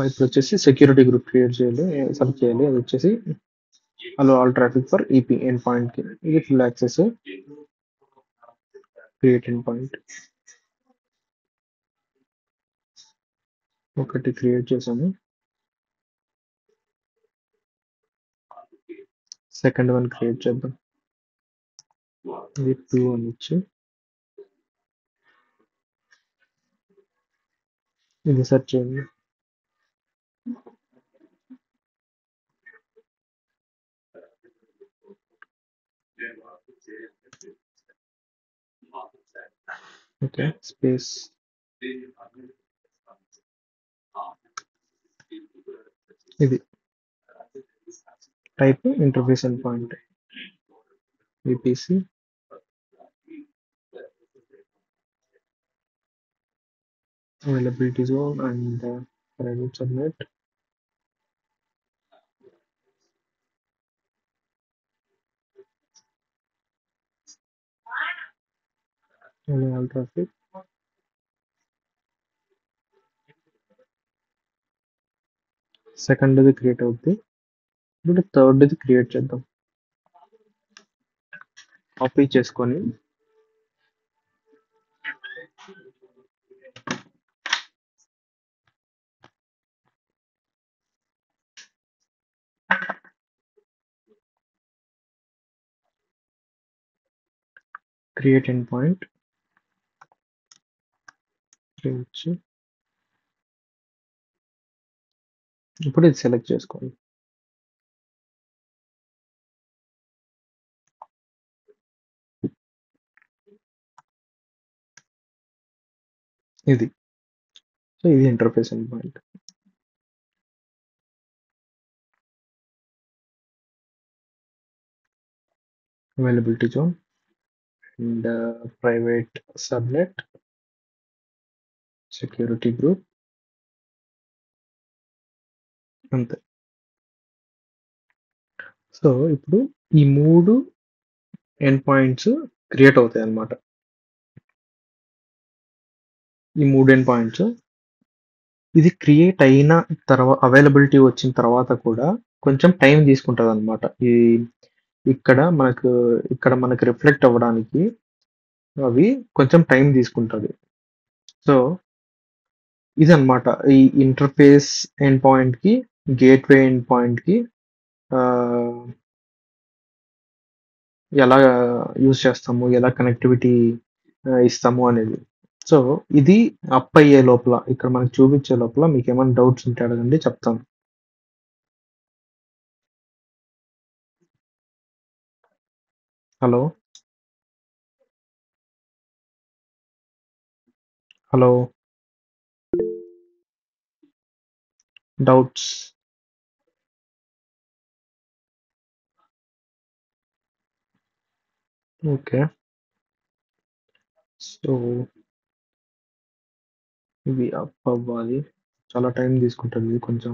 ఇప్పుడు వచ్చేసి సెక్యూరిటీ గ్రూప్ క్రియేట్ చేయాలి. సెలెక్ట్ చేయాలి. అది వచ్చేసి allow all traffic for EP end point కి. ఇది full access. Create end point ఒకటి క్రియేట్ చేసాము. సెకండ్ వన్ క్రియేట్ చేద్దాం. ఇది 2 అని ఇచ్చి ఇది సెర్చ్ చేయండి. ఓకే స్పేస్ ఇది type interface end point VPC availability zone and private subnet. All traffic. సెకండ్ ది క్రియేట్ అవుద్ది. ఇప్పుడు థర్డ్ ది క్రియేట్ చేద్దాం. కాపీ చేసుకొని క్రియేట్ ఎండ్ పాయింట్ ఇచ్చి ఇప్పుడు ఇది సెలెక్ట్ చేసుకోండి. ఇది సో ఇది interface end point. Availability zone and private subnet security group అంతే. సో ఇప్పుడు ఈ 3 ఎండ్ పాయింట్స్ క్రియేట్ అవుతాయి అన్నమాట. ఈ 3 ఎండ్ పాయింట్స్ ఇది క్రియేట్ అయిన తర్వాత అవైలబిలిటీ వచ్చిన తర్వాత కూడా కొంచెం టైం తీసుకుంటుంది అనమాట. ఇక్కడ మనకు రిఫ్లెక్ట్ అవ్వడానికి అవి కొంచెం టైం తీసుకుంటుంది. సో ఇదన్నమాట ఈ ఇంటర్ఫేస్ ఎండ్ పాయింట్ కి గేట్వే ఎండ్ పాయింట్ కి ఎలా యూజ్ చేస్తాము, ఎలా కనెక్టివిటీ ఇస్తాము అనేది. సో ఇది అప్ అయ్యే లోపల ఇక్కడ మనకు చూపించే లోపల మీకు ఏమైనా డౌట్స్ ఉంటే అడగండి, చెప్తాను. Hello hello doubts? Okay so ఇవి అప్ అవ్వాలి, చాలా టైం తీసుకుంటుంది. ఇది కొంచెం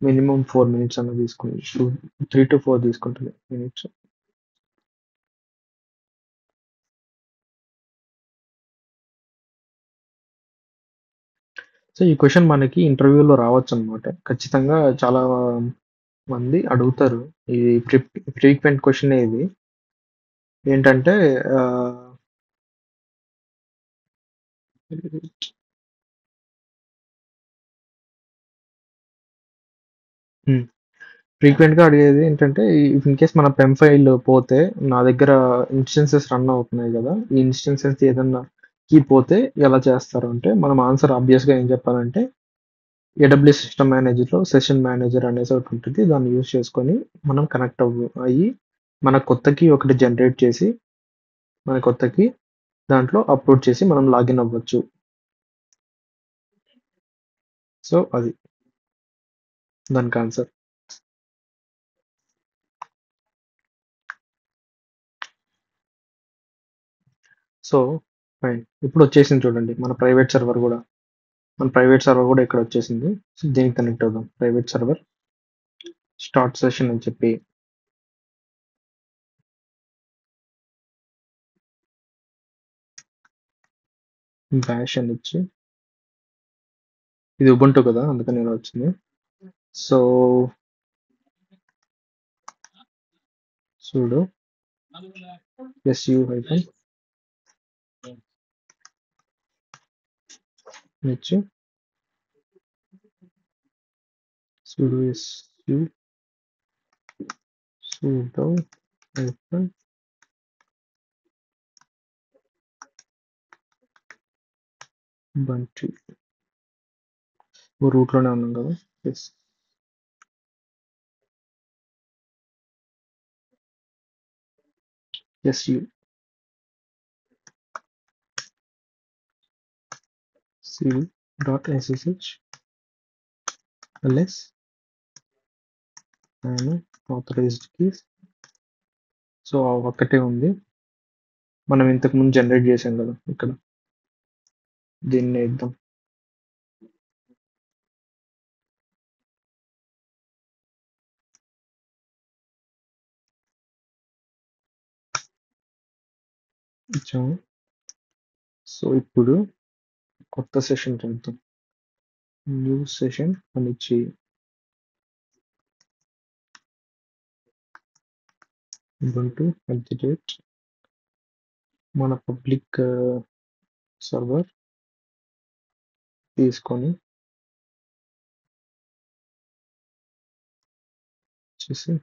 మినిమం 4 మినిట్స్ అన్న తీసుకుంది, 3 to 4 తీసుకుంటుంది మినిట్స్. సో ఈ క్వశ్చన్ మనకి ఇంటర్వ్యూలో రావచ్చు అనమాట. ఖచ్చితంగా చాలా మంది అడుగుతారు. ఇది ఫ్రీక్వెంట్ క్వశ్చన్ ఇది. ఏంటంటే ఫ్రీక్వెంట్గా అడిగేది ఏంటంటే ఇన్ కేస్ మన పెన్ ఫైల్ పోతే నా దగ్గర ఇన్స్టెన్సెస్ రన్ అవుతున్నాయి కదా, ఈ ఇన్స్టెన్సెస్ ఏదన్నా కీ పోతే ఎలా చేస్తారు అంటే, మనం ఆన్సర్ ఆబ్వియస్‌గా ఏం చెప్పాలంటే, ఏడబ్ల్యూఎస్ సిస్టమ్ మేనేజర్‌లో సెషన్ మేనేజర్ అనేసి ఒకటి ఉంటుంది. దాన్ని యూజ్ చేసుకొని మనం కనెక్ట్ అయ్యి మన కొత్త కీ ఒకటి జనరేట్ చేసి, మన కొత్త కీ దాంట్లో అప్‌లోడ్ చేసి మనం లాగిన్ అవ్వచ్చు. సో, అది దానికి ఆన్సర్. So, fine. ఇప్పుడు వచ్చేసింది చూడండి మన ప్రైవేట్ సర్వర్ గూడా. మన ప్రైవేట్ సర్వర్ గూడా ఇక్కడ వచ్చేసింది. సో, దీనికి కనెక్ట్ అవుదాం. ప్రైవేట్ సర్వర్ స్టార్ట్ సెషన్ అని చెప్పి బ్యాష్ అని ఇచ్చి, ఇది ఉబుంటు కదా అందుకని ఇలా వచ్చింది. So, sudo su hyphen h sudo su sudo hyphen ubuntu root లోనే ఉన్నాం కదా. S su cd.ssh ls and authorized keys. So ఒక్కటే ఉంది, మనం ఇంతకు ముందు జనరేట్ చేసాం కదా ఇక్కడ, దీన్ని ఇద్దాం. ఇచ్చాము. సో ఇప్పుడు కొత్త సెషన్ చేద్దాం. న్యూ సెషన్ అని ఇచ్చి ubuntu మన పబ్లిక్ సర్వర్ తీసుకొని వచ్చేసి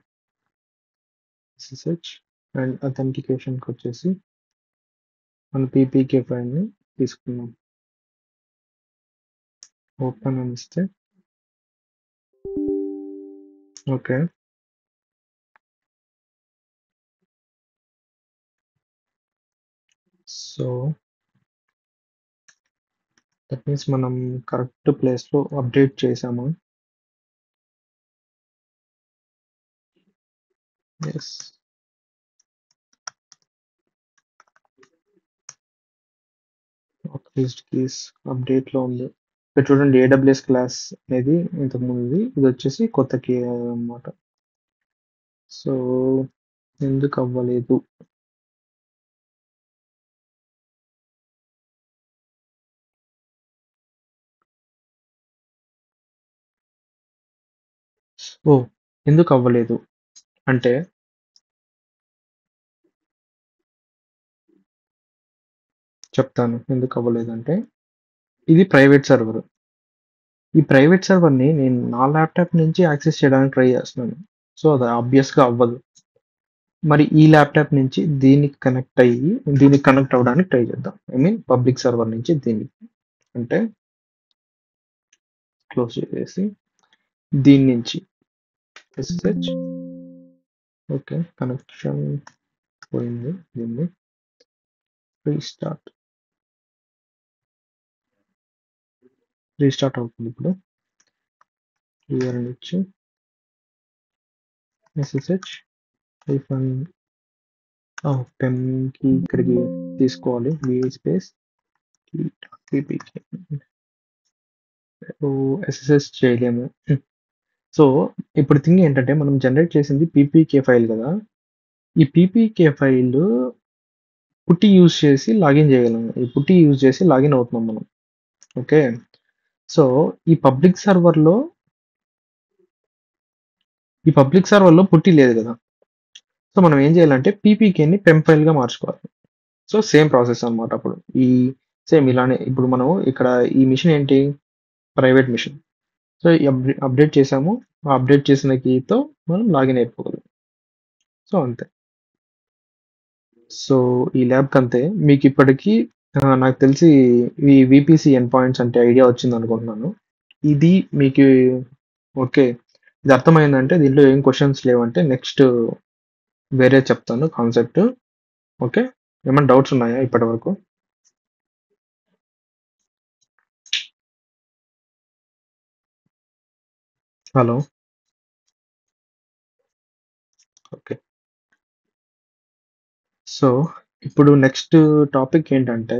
SSH అండ్ అథెంటికేషన్కి వచ్చేసి మన పీపీకే ఫైల్ని తీసుకున్నాం. ఓపెన్ అని ఇస్తే ఓకే. సో దట్ మీన్స్ మనం కరెక్ట్ ప్లేస్లో అప్డేట్ చేసాము. ఎస్, ఆథరైజ్డ్ కీస్ అప్డేట్లో ఉంది. ఇక్కడ చూడండి ఏడబ్ల్యూఎస్ క్లాస్ అనేది ఇంతకు ముందుది, ఇది వచ్చేసి కొత్త కీ అన్నమాట. సో ఎందుకు అవ్వలేదు? ఓ ఎందుకు అవ్వలేదు అంటే, చెప్తాను ఎందుకు అవ్వలేదంటే, ఇది ప్రైవేట్ సర్వర్. ఈ ప్రైవేట్ సర్వర్ని నేను నా ల్యాప్టాప్ నుంచి యాక్సెస్ చేయడానికి ట్రై చేస్తున్నాను. సో అది ఆబ్వియస్గా అవ్వదు. మరి ఈ ల్యాప్టాప్ నుంచి దీనికి కనెక్ట్ అయ్యి దీనికి కనెక్ట్ అవ్వడానికి ట్రై చేద్దాం. ఐ మీన్ పబ్లిక్ సర్వర్ నుంచి దీనికి, అంటే క్లోజ్ చేసేసి దీని నుంచి SSH. ఓకే, కనెక్షన్ పోయింది. దీన్ని రీస్టార్ట్ అవుతుంది. ఇప్పుడు క్లియర్ అని ఇచ్చి SSH హైఫన్ పెన్కి ఇక్కడికి తీసుకోవాలి. VI space pipk. SSH చేయలేము. సో ఇప్పుడు థింగ్ ఏంటంటే, మనం జనరేట్ చేసింది పీపీకే ఫైల్ కదా. ఈ పీపీకే ఫైల్ పుట్టి యూజ్ చేసి లాగిన్ చేయగలము. ఈ పుట్టి యూజ్ చేసి లాగిన్ అవుతున్నాం మనం. ఓకే, సో ఈ పబ్లిక్ సర్వర్లో పుట్టి లేదు కదా. సో మనం ఏం చేయాలంటే పీపీకేని పెన్ ఫైల్గా మార్చుకోవాలి. సో సేమ్ ప్రాసెస్ అన్నమాట. అప్పుడు ఈ సేమ్ ఇలానే ఇప్పుడు మనం ఇక్కడ ఈ మిషన్ ఏంటి, ప్రైవేట్ మిషన్. సో ఈ అప్డేట్ చేసాము, ఆ అప్డేట్ చేసిన కీతో మనం లాగిన్ అయిపోగలం. సో అంతే. సో ఈ ల్యాబ్కి అంతే. మీకు ఇప్పటికీ నాకు తెలిసి ఈ వీపీసీ ఎండ్ పాయింట్స్ అంటే ఐడియా వచ్చిందనుకుంటున్నాను. ఇది మీకు ఓకే. ఇది అర్థమైందంటే దీంట్లో ఏం క్వెషన్స్ లేవంటే నెక్స్ట్ వేరే చెప్తాను కాన్సెప్ట్. ఓకే. ఏమైనా డౌట్స్ ఉన్నాయా ఇప్పటివరకు? హలో. ఓకే. సో, ఇప్పుడు నెక్స్ట్ టాపిక్ ఏంటంటే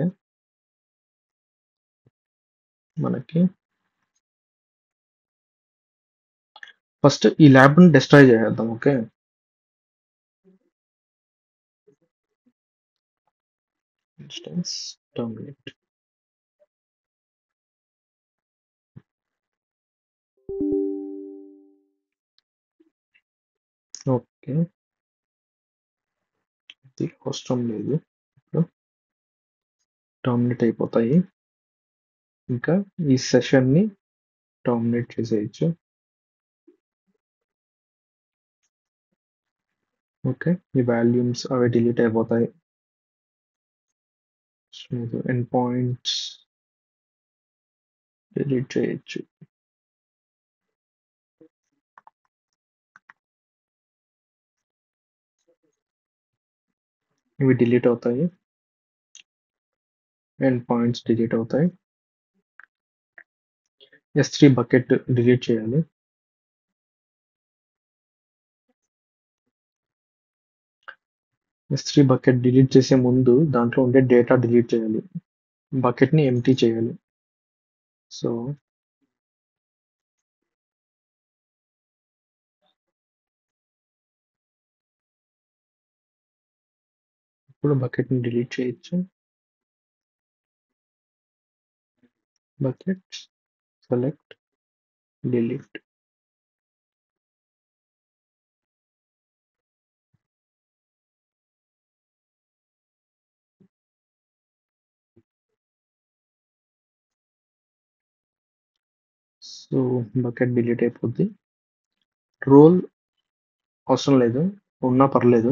మనకి ఫస్ట్ ఈ ల్యాబ్‌ని డిస్ట్రాయ్ చేసేద్దాం. ఓకే. Instance terminate. ఓకే. ఇది అవసరం లేదు. ఇప్పుడు టర్మినేట్ అయిపోతాయి. ఇంకా ఈ సెషన్‌ని టర్మినేట్ చేసేయొచ్చు. ఓకే. ఈ వాల్యూమ్స్ అవి డిలీట్ అయిపోతాయి. ఎండ్ పాయింట్స్ డిలీట్ చేయొచ్చు. ఇవి డిలీట్ అవుతాయి. ఎండ్ పాయింట్స్ డిలీట్ అవుతాయి. S3 బకెట్ డిలీట్ చేయాలి. S3 బకెట్ డిలీట్ చేసే ముందు దాంట్లో ఉండే డేటా డిలీట్ చేయాలి. బకెట్‌ని ఎంప్టీ చేయాలి. సో, ఇప్పుడు బకెట్‌ని డిలీట్ చేయొచ్చు. Buckets select delete. So, bucket delete అయిపోద్ది. రోల్ అవసరం లేదు. ఉన్నా పర్లేదు.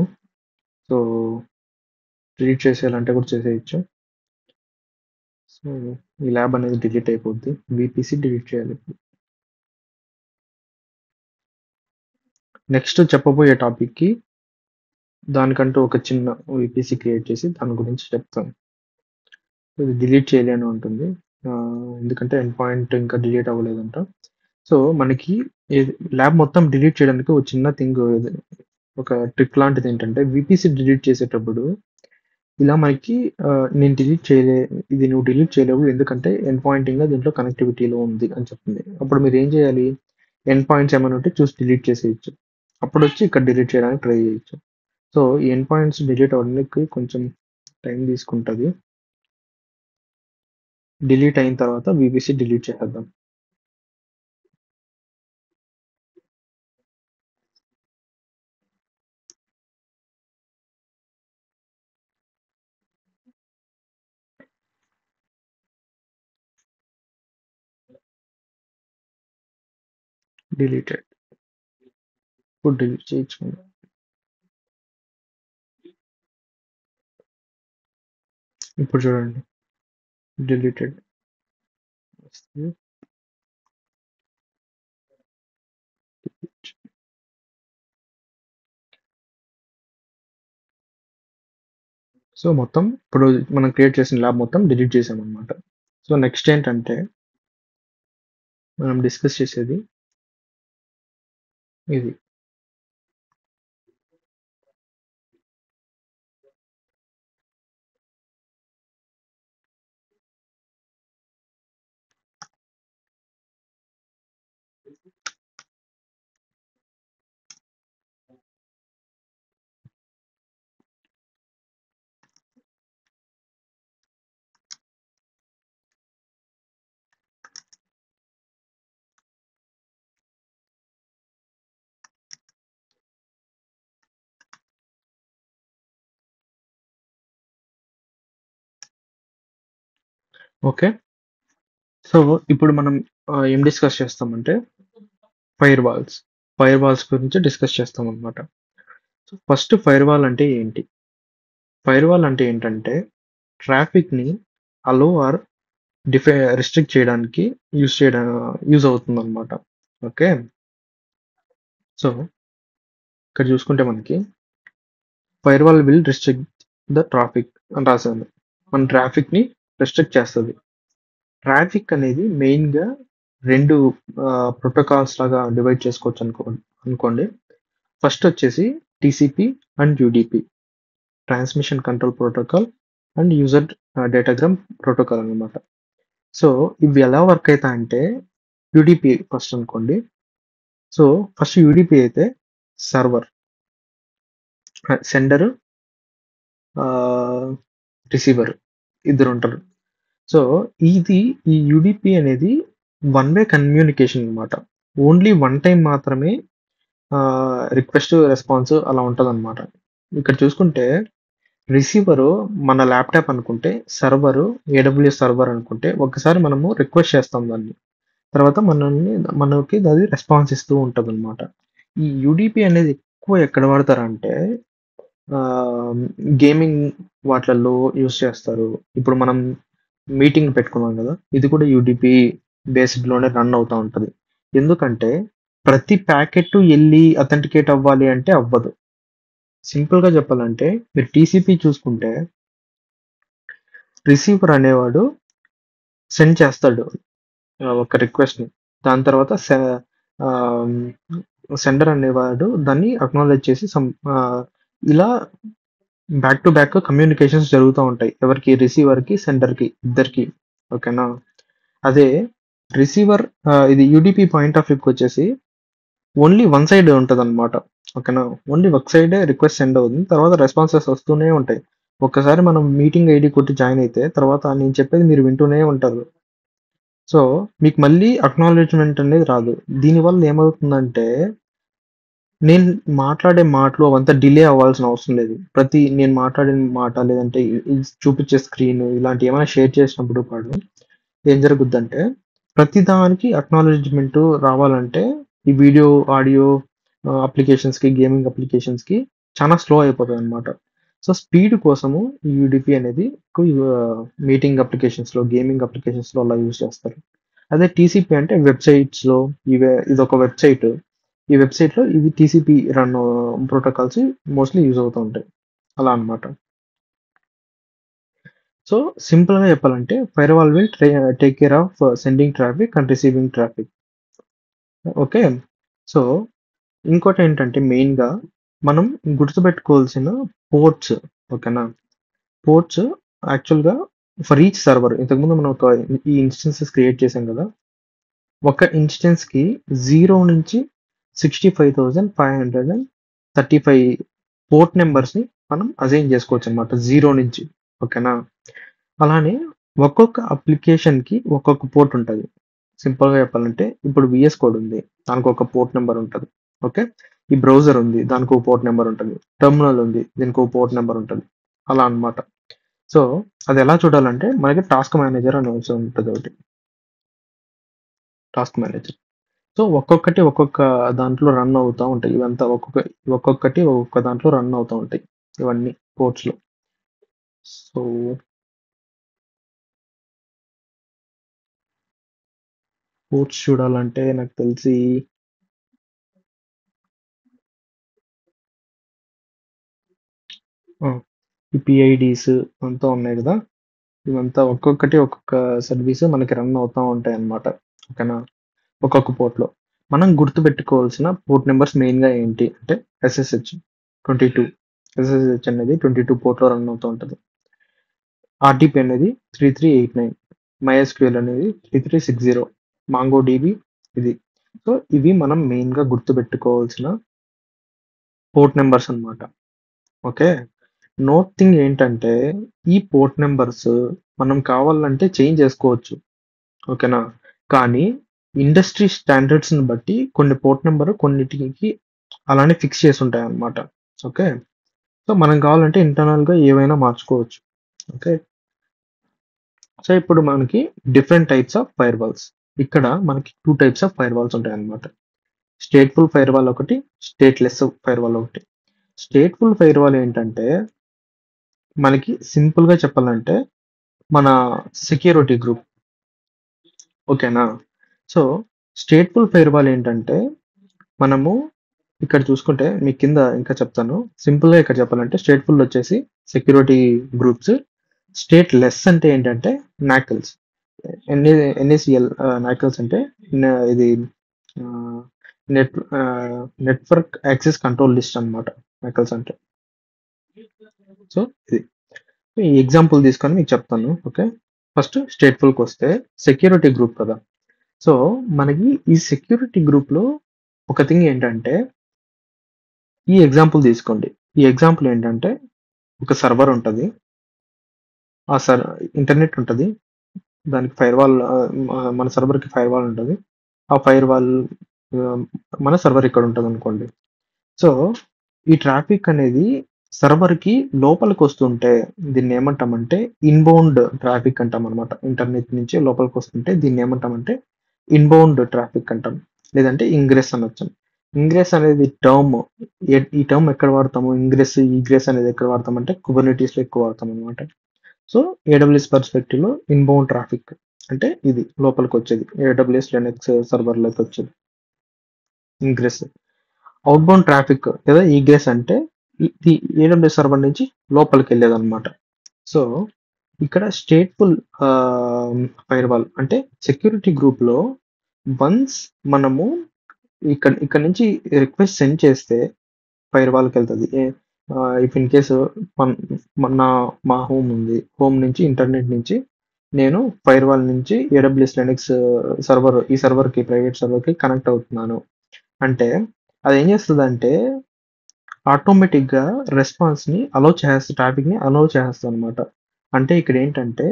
సో, డిలీట్ చేసేయాలంటే కూడా చేసేయొచ్చు. సో, ఈ ల్యాబ్ అనేది డిలీట్ అయిపోద్ది. వీపీసీ డిలీట్ చేయాలి. నెక్స్ట్ చెప్పబోయే టాపిక్‌కి దానికంటూ ఒక చిన్న వీపీసీ క్రియేట్ చేసి దాని గురించి చెప్తాను. ఇది డిలీట్ చేయలేను ఉంటుంది. ఎందుకంటే ఎండ్ పాయింట్ ఇంకా డిలీట్ అవ్వలేదంట. సో, మనకి ల్యాబ్ మొత్తం డిలీట్ చేయడానికి ఒక చిన్న థింగ్ ఒక ట్రిక్ లాంటిది ఏంటంటే వీపీసీ డిలీట్ చేసేటప్పుడు ఇలా మనకి నేను డిలీట్ చేయలే ఇది నువ్వు డిలీట్ చేయలేవు ఎందుకంటే ఎండ్ పాయింటింగ్ దీంట్లో కనెక్టివిటీలో ఉంది అని చెప్తుంది. అప్పుడు మీరు ఏం చేయాలి? ఎండ్ పాయింట్స్ ఏమైనా ఉంటే చూసి డిలీట్ చేసేయచ్చు. అప్పుడు వచ్చి ఇక్కడ డిలీట్ చేయడానికి ట్రై చేయొచ్చు. సో, ఈ ఎండ్ పాయింట్స్ డిలీట్ అవ్వడానికి కొంచెం టైం తీసుకుంటది. డిలీట్ అయిన తర్వాత వీపీసీ డిలీట్ చేసేద్దాం. డిలీటెడ్. ఇప్పుడు డిలీట్ చేయొచ్చు మనం. ఇప్పుడు చూడండి డిలీటెడ్. సో, మొత్తం ఇప్పుడు మనం క్రియేట్ చేసిన ల్యాబ్ మొత్తం డిలీట్ చేసామన్నమాట. సో, నెక్స్ట్ ఏంటంటే మనం డిస్కస్ చేసేది ఇది. ఓకే. సో, ఇప్పుడు మనం ఏం డిస్కస్ చేస్తామంటే ఫైర్‌వాల్స్. ఫైర్‌వాల్స్ గురించి డిస్కస్ చేస్తామన్నమాట. సో, ఫస్ట్ ఫైర్‌వాల్ అంటే ఏంటి? ఫైర్‌వాల్ అంటే ఏంటంటే ట్రాఫిక్‌ని అలో ఆర్ రిస్ట్రిక్ట్ చేయడానికి యూజ్ అవుతుందన్నమాట. ఓకే. సో, ఇక్కడ చూసుకుంటే మనకి firewall will restrict the traffic అని రాసాను. మన ట్రాఫిక్‌ని రిస్ట్రిక్ట్ చేస్తది. ట్రాఫిక్ అనేది మెయిన్‌గా 2 ప్రోటోకాల్స్ లాగా డివైడ్ చేసుకోవచ్చు అనుకోండి. ఫస్ట్ వచ్చేసి TCP and UDP. Transmission control protocol and user datagram protocol అన్నమాట. సో, ఇవి ఎలా వర్క్ అయితాయంటే యూడీపీ ఫస్ట్ అనుకోండి. సో, ఫస్ట్ యూడీపీ అయితే సర్వర్, సెండర్, ఆహ్, రిసీవర్ ఇద్దరుంటారు. సో, ఇది ఈ యూడీపీ అనేది వన్ వే కమ్యూనికేషన్ అన్నమాట. ఓన్లీ వన్ టైమ్ మాత్రమే రిక్వెస్ట్, రెస్పాన్స్ అలా ఉంటదన్నమాట. ఇక్కడ చూసుకుంటే రిసీవరు మన ల్యాప్‌టాప్ అనుకుంటే, సర్వరు ఏడబ్ల్యూఎస్ సర్వర్ అనుకుంటే, ఒక్కసారి మనము రిక్వెస్ట్ చేస్తాం దాన్ని. తర్వాత మనకి అది రెస్పాన్స్ ఇస్తూ ఉంటదన్నమాట. ఈ యూడీపీ అనేది ఎక్కువ ఎక్కడ వాడతారంటే ఆహ్, గేమింగ్ వాటిలల్లో యూజ్ చేస్తారు. ఇప్పుడు మనం మీటింగ్ పెట్టుకున్నాం గదా! ఇది కూడా యూడీపీ బేస్డ్‌లోనే రన్ అవుతా ఉంటది. ఎందుకంటే ప్రతి ప్యాకెట్టు ఎళ్లి అథెంటికేట్ అవ్వాలి అంటే అవ్వదు. సింపుల్‌గా చెప్పాలంటే మీరు టీసీపీ చూసుకుంటే రిసీవర్ అనేవాడు సెండ్ చేస్తాడు ఒక రిక్వెస్ట్‌ని. దాని తర్వాత ఆహ్, సెండర్ అనేవాడు దాన్ని అక్నాలెడ్జ్ చేసి ఇలా బ్యాక్ టు బ్యాక్ కమ్యూనికేషన్స్ జరుగుతా ఉంటాయి. ఎవరికి? రిసీవర్‌కి, సెండర్‌కి ఇద్దరికీ. ఓకేనా? అదే రిసీవర్ ఇది యూడీపీ పాయింట్ ఆఫ్ వ్యూకొచ్చేసి ఓన్లీ వన్ సైడ్ ఉంటదనమాట. ఓకేనా? ఓన్లీ ఒక సైడే రిక్వెస్ట్ సెండ్ అవుతుంది. తర్వాత రెస్పాన్సెస్ వస్తూనే ఉంటాయి. ఒక్కసారి మనం మీటింగ్ ఐడీ కొట్టి జాయిన్ అయితే తర్వాత నేను చెప్పేది మీరు వింటూనే ఉంటారు. సో, మీకు మళ్ళీ అక్నాలెడ్జ్‌మెంట్ అనేది రాదు. దీనివల్ల ఏమవుతుందంటే నేను మాట్లాడే మాటలు అవంతా డిలే అవ్వాల్సిన అవసరం లేదు. నేను మాట్లాడిన మాట లేదంటే చూపించే స్క్రీన్ ఇలాంటివి ఏమైనా షేర్ చేసినప్పుడు కూడా ఏం జరుగుద్దంటే ప్రతి దానికి అక్నాలెడ్జ్‌మెంట్ రావాలంటే ఈ వీడియో, ఆడియో అప్లికేషన్స్‌కి, గేమింగ్ అప్లికేషన్స్‌కి చాలా స్లో అయిపోతదనమాట. సో, స్పీడ్ కోసము ఈ యూడీపీ అనేది ఎక్కువ మీటింగ్ అప్లికేషన్స్‌లో, గేమింగ్ అప్లికేషన్స్‌లో అలా యూజ్ చేస్తారు. అదే టీసీపీ అంటే వెబ్‌సైట్స్‌లో ఇదొక వెబ్‌సైట్. ఈ వెబ్‌సైట్‌లో ఇది TCP run protocols mostly use అవుతూ ఉంటాయి. అలా అన్నమాట. సో, సింపుల్‌గా చెప్పాలంటే firewall will take care of sending traffic and receiving traffic. Okay. So, ఇంకోటేంటంటే మెయిన్‌గా మనం గుర్తుపెట్టుకోవాల్సిన పోర్ట్స్. ఓకేనా? పోర్ట్స్ యాక్చువల్‌గా ఫర్ ఈచ్ సర్వర్ ఇంతకుముందు మనం ఈ ఇన్‌స్టెన్సెస్ క్రియేట్ చేసాం కదా! ఒక ఇన్‌స్టెన్స్‌కి 0 నుంచి 65,535 పోర్ట్ నంబర్స్‌ని మనం అసైన్ చేసుకోవచ్చనమాట. 0 నుంచి. ఓకేనా? అలానే ఒక్కొక్క అప్లికేషన్‌కి ఒక్కొక్క పోర్ట్ ఉంటది. సింపుల్‌గా చెప్పాలంటే ఇప్పుడు వీఎస్ కోడ్ ఉంది. దానికొక పోర్ట్ నంబర్ ఉంటది. ఓకే. ఈ బ్రౌజర్ ఉంది. దానికో పోర్ట్ నంబర్ ఉంటది. టెర్మినల్ ఉంది. దీనికో పోర్ట్ నంబర్ ఉంటది. అలా అన్నమాట. సో, అదెలా చూడాలంటే మనకి టాస్క్ మేనేజర్ అని ఆప్షన్ ఉంటదొకటి. Task manager. సో, ఒక్కొక్కటి ఒక్కొక్క దాంట్లో రన్ అవుతా ఉంటాయి. ఇవంతా ఒక్కొక్కటి ఒక్కొక్క దాంట్లో రన్ అవుతా ఉంటాయి. ఇవన్నీ పోర్ట్స్‌లో. సో, పోర్ట్స్ చూడాలంటే నాకు తెలిసి ఆ! ఈ పీఐడీస్ అంతా ఉన్నాయి గదా! ఇవంతా ఒక్కొక్కటి ఒక్కొక్క సర్వీస్ మనకి రన్ అవుతా ఉంటాయన్నమాట. ఓకేనా? ఒక్కొక్క పోర్ట్‌లో. మనం గుర్తుపెట్టుకోవాల్సిన పోర్ట్ నంబర్స్ మెయిన్‌గా ఏంటి అంటే ఎస్ఎస్హెచ్ 22. ఎస్ఎస్హెచ్ అనేది 22 పోర్ట్‌లో రన్ అవుతూ ఉంటది. ఆర్‌డిపి అనేది 3389. మైఎస్‌క్యూఎల్ అనేది 3360. మాంగోడీబీ ఇది. సో, ఇవి మనం మెయిన్‌గా గుర్తుపెట్టుకోవాల్సిన పోర్ట్ నంబర్స్ అన్నమాట. ఓకే. నోట్ థింగ్ ఏంటంటే ఈ పోర్ట్ నంబర్స్ మనం కావాలంటే చేంజ్ చేసుకోవచ్చు. ఓకేనా? కానీ ఇండస్ట్రీ స్టాండర్డ్స్‌ని బట్టి కొన్ని పోర్ట్ నంబర్ కొన్నిటికి అలానే ఫిక్స్ చేసుంటాయన్నమాట. ఓకే. సో, మనం కావాలంటే ఇంటర్నల్‌గా ఏవైనా మార్చుకోవచ్చు. ఓకే. సో, ఇప్పుడు మనకి డిఫరెంట్ టైప్స్ ఆఫ్ ఫైర్‌వాల్స్. ఇక్కడ మనకి 2 టైప్స్ ఆఫ్ ఫైర్‌వాల్స్ ఉంటాయన్నమాట. స్టేట్‌ఫుల్ ఫైర్‌వాల్ ఒకటి, స్టేట్‌లెస్ ఫైర్‌వాల్ ఒకటి. స్టేట్‌ఫుల్ ఫైర్‌వాల్ ఏంటంటే మనకి సింపుల్‌గా చెప్పాలంటే మన సెక్యూరిటీ గ్రూప్. ఓకేనా? సో, స్టేట్‌ఫుల్ ఫైర్‌వాల్ ఏంటంటే, మనము ఇక్కడ చూసుకుంటే మీకు కింద ఇంకా చెప్తాను. సింపుల్‌గా ఇక్కడ చెప్పాలంటే స్టేట్‌ఫుల్ వచ్చేసి సెక్యూరిటీ గ్రూప్స్. స్టేట్ లెస్ అంటే ఏంటంటే నాకిల్స్. ఎన్ఏ ఎన్ఏసీఎల్ నాకిల్స్ అంటే ఇది ఆహ్, నెట్వర్క్ యాక్సెస్ కంట్రోల్ లిస్ట్ అన్నమాట. నాకిల్స్ అంటే. సో, ఇది. ఈ ఎగ్జాంపుల్ తీసుకొని మీకు చెప్తాను. ఓకే. ఫస్ట్ స్టేట్‌ఫుల్‌కొస్తే సెక్యూరిటీ గ్రూప్ కదా! సో, మనకి ఈ సెక్యూరిటీ గ్రూప్‌లో ఒక థింగ్ ఏంటంటే, ఈ ఎగ్జాంపుల్ తీసుకోండి. ఈ ఎగ్జాంపుల్ ఏంటంటే, ఒక సర్వర్ ఉంటది. ఆ ఇంటర్నెట్ ఉంటది. దానికి ఫైర్‌వాల్ మన సర్వర్‌కి ఫైర్‌వాల్ ఉంటది. ఆ ఫైర్‌వాల్ ఆహ్, మన సర్వర్ ఇక్కడ ఉంటదనుకోండి. సో, ఈ ట్రాఫిక్ అనేది సర్వర్‌కి లోపలికొస్తుంటే దీన్నేమంటామంటే ఇన్‌బౌండ్ ట్రాఫిక్ అంటామనమాట. ఇంటర్నెట్ నుంచి లోపలికొస్తుంటే దీన్నేమంటామంటే ఇన్‌బౌండ్ ట్రాఫిక్ అంటాం. లేదంటే ఇంగ్రెస్ అనొచ్చు. ఇంగ్రెస్ అనేది టర్మ్ ఈ టర్మ్ ఎక్కడ వాడతాము? ఇంగ్రెస్, ఈగ్రెస్ అనేది ఎక్కడ వాడతామంటే కుబర్నెటీస్‌లో ఎక్కువ వాడతామనమాట. సో, ఏడబ్ల్యూఎస్ పర్స్పెక్టివ్‌లో ఇన్‌బౌండ్ ట్రాఫిక్ అంటే ఇది లోపలికొచ్చేది. ఏడబ్ల్యూఎస్ లినక్స్ సర్వర్‌లోకొచ్చేది ఇంగ్రెస్. ఔట్‌బౌండ్ ట్రాఫిక్ లేదా ఈగ్రెస్ అంటే ఈ ఏడబ్ల్యూఎస్ సర్వర్ నుంచి లోపలికెళ్ళేదన్నమాట. సో, ఇక్కడ స్టేట్‌ఫుల్ ఫైర్‌వాల్ అంటే సెక్యూరిటీ గ్రూప్‌లో వన్స్ మనము ఇక్కడ నుంచి రిక్వెస్ట్ సెండ్ చేస్తే ఫైర్‌వాల్‌కెళ్తది. ఇఫ్ ఇన్ కేస్ మన్ మన మా హోమ్ ఉంది. హోమ్ నుంచి ఇంటర్నెట్ నుంచి నేను ఫైర్‌వాల్ నుంచి ఏడబ్ల్యూఎస్ లినక్స్ ఈ సర్వర్‌కి ప్రైవేట్ సర్వర్‌కి కనెక్ట్ అవుతున్నాను. అంటే అదేం చేస్తదంటే ఆటోమేటిక్‌గా రెస్పాన్స్‌ని ట్రాఫిక్‌ని అలౌ చేస్తదనమాట. అంటే ఇక్కడేంటంటే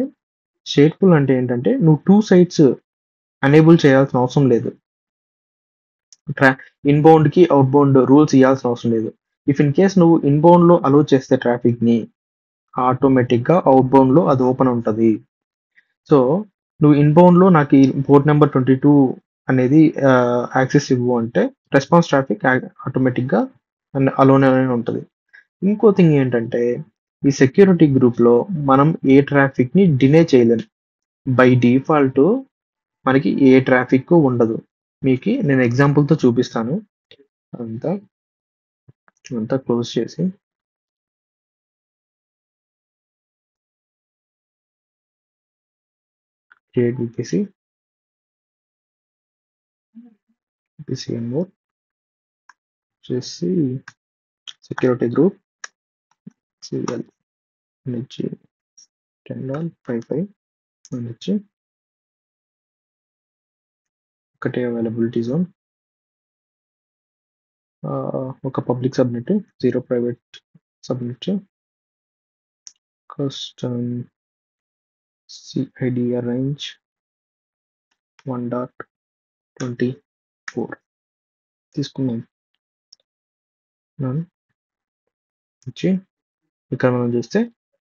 షేర్‌ఫుల్ అంటే ఏంటంటే నువ్వు 2 సైడ్స్ ఎనేబుల్ చేయాల్సిన అవసరం లేదు. ట్రా ఇన్‌బౌండ్‌కి, ఔట్‌బౌండ్ రూల్స్ ఇయ్యాల్సిన అవసరం లేదు. ఇఫ్ ఇన్ కేస్ నువ్వు ఇన్‌బౌండ్‌లో అలౌ చేస్తే ట్రాఫిక్‌ని ఆటోమేటిక్‌గా ఔట్‌బౌండ్‌లో అది ఓపెన్ ఉంటది. సో, నువ్వు ఇన్‌బౌండ్‌లో నాకు ఈ పోర్ట్ నంబర్ 22 అనేది యాక్సెస్ ఇవ్వు అంటే రెస్పాన్స్ ట్రాఫిక్ ఆటోమేటిక్‌గా అలోనే ఉంటది. ఇంకో థింగ్ ఏంటంటే, ఈ సెక్యూరిటీ గ్రూప్‌లో మనం ఏ ట్రాఫిక్‌ని డినే చేయలేం. బై డిఫాల్ట్ మనకి ఏ ట్రాఫిక్కు ఉండదు. నేను ఎగ్జాంపుల్‌తో చూపిస్తాను. అంతా, అంతా క్లోజ్ చేసి క్రియేట్ వీపీసీ చేసి సెక్యూరిటీ గ్రూప్ సీరియల్ నుంచి 10.55 నుంచి ఒకటే అవైలబిలిటీ జోన్, ఒక public subnet, 0 private subnet, custom CIDR range 1.24 తీసుకున్నాం. వచ్చి ఇక్కడ మనం చూస్తే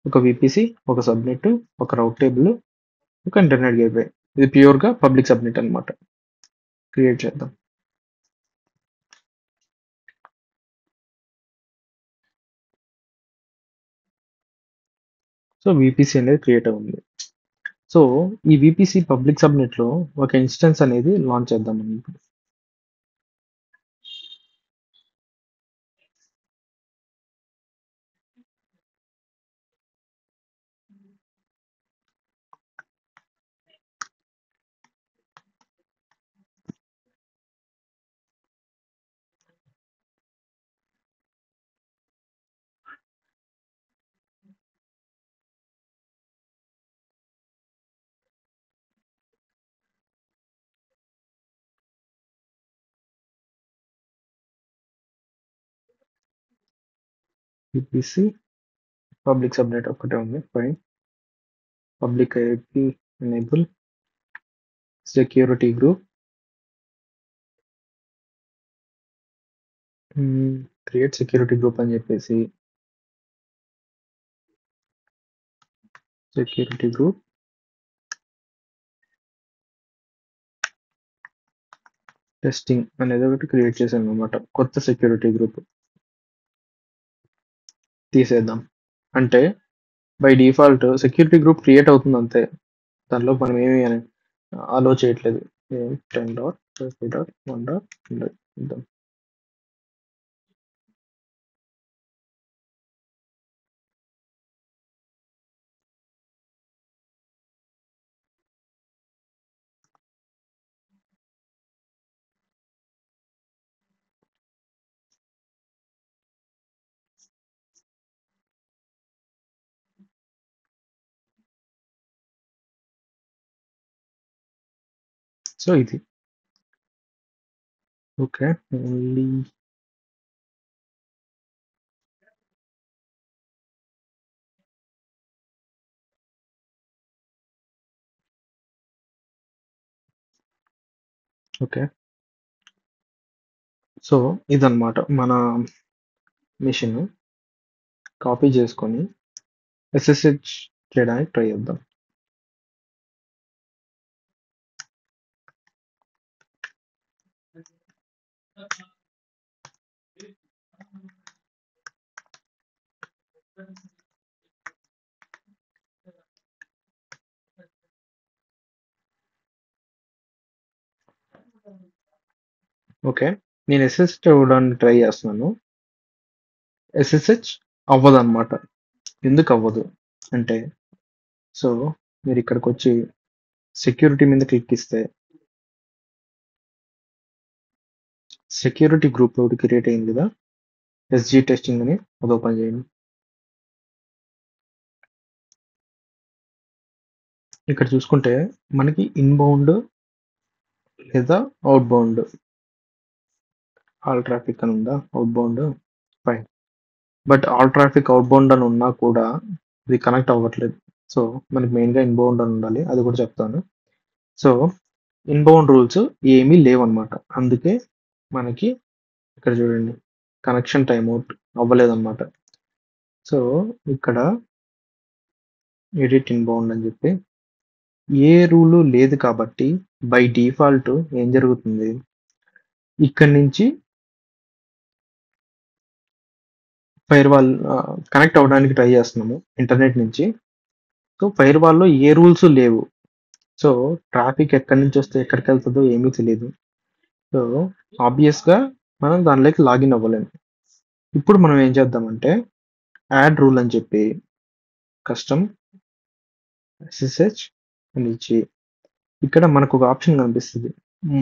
ఒక విపిసి, ఒక సబ్నెట్, ఒక రౌట్ టేబుల్, ఒక ఇంటర్నెట్ గేట్వే. ఇది ప్యూర్‌గా పబ్లిక్ సబ్నెట్ అన్నమాట. క్రియేట్ చేద్దాం. సో, విపిసి అనేది క్రియేట్ అయింది. సో, ఈ విపిసి పబ్లిక్ సబ్నెట్‌లో ఒక ఇన్‌స్టెన్స్ అనేది లాంచ్ చేద్దాం మనం ఇప్పుడు. విపిసి పబ్లిక్ సబ్నెట్ ఒక్కటే ఉంది. Fine. Public IP enable security group create security group అని చెప్పేసి సెక్యూరిటీ గ్రూప్ టెస్టింగ్ అనేది ఒకటి క్రియేట్ చేశాను అనమాట. కొత్త సెక్యూరిటీ గ్రూప్ తీసేద్దాం. అంటే by default security group create అవుతుంది అంతే. దానిలో మనం ఏమి అలో చేయట్లేదు. 10.1.1.100 ఇద్దాం. సో ఇది ఓకే. Only okay. సో ఇదన్నమాట మన మిషన్. కాపీ చేసుకొని SSH చేయడానికి ట్రై చేద్దాం. ఓకే. నేను SSH అవ్వడానికి ట్రై చేస్తున్నాను. SSH అవ్వదన్నమాట. ఎందుకు అవ్వదు అంటే, సో మీరు ఇక్కడికి వచ్చి సెక్యూరిటీ మీద క్లిక్ ఇస్తే సెక్యూరిటీ గ్రూప్ ఒకటి క్రియేట్ అయింది కదా, SG టెస్టింగ్ అని, అది ఓపెన్ చేయండి. ఇక్కడ చూసుకుంటే మనకి ఇన్బౌండ్ లేదా అవుట్బౌండ్ ఆల్ ట్రాఫిక్ అని ఉందా, outbound fine. But all traffic outbound అని ఉన్నా కూడా ఇది కనెక్ట్ అవ్వట్లేదు. సో మనకి మెయిన్గా ఇన్బౌండ్ అని ఉండాలి, అది కూడా చెప్తాను. సో ఇన్బౌండ్ రూల్స్ ఏమీ లేవన్నమాట. అందుకే మనకి ఇక్కడ చూడండి కనెక్షన్ టైమ్ అవుట్ అవ్వలేదన్నమాట. సో ఇక్కడ ఎడిట్ ఇన్బౌండ్ అని చెప్పి ఏ రూలు లేదు కాబట్టి బై డిఫాల్ట్ ఏం జరుగుతుంది, ఇక్కడ నుంచి ఫైర్ వాల్ కనెక్ట్ అవ్వడానికి ట్రై చేస్తున్నాము ఇంటర్నెట్ నుంచి. సో ఫైర్ వాల్లో ఏ రూల్స్ లేవు. సో ట్రాఫిక్ ఎక్కడి నుంచి వస్తే ఎక్కడికి వెళ్తుందో ఏమీ తెలియదు. సో ఆబ్వియస్గా మనం దానిలోకి లాగిన్ అవ్వలేము. ఇప్పుడు మనం ఏం చేద్దామంటే యాడ్ రూల్ అని చెప్పి కస్టమ్ SSH అని ఇచ్చి ఇక్కడ మనకు ఒక ఆప్షన్ కనిపిస్తుంది,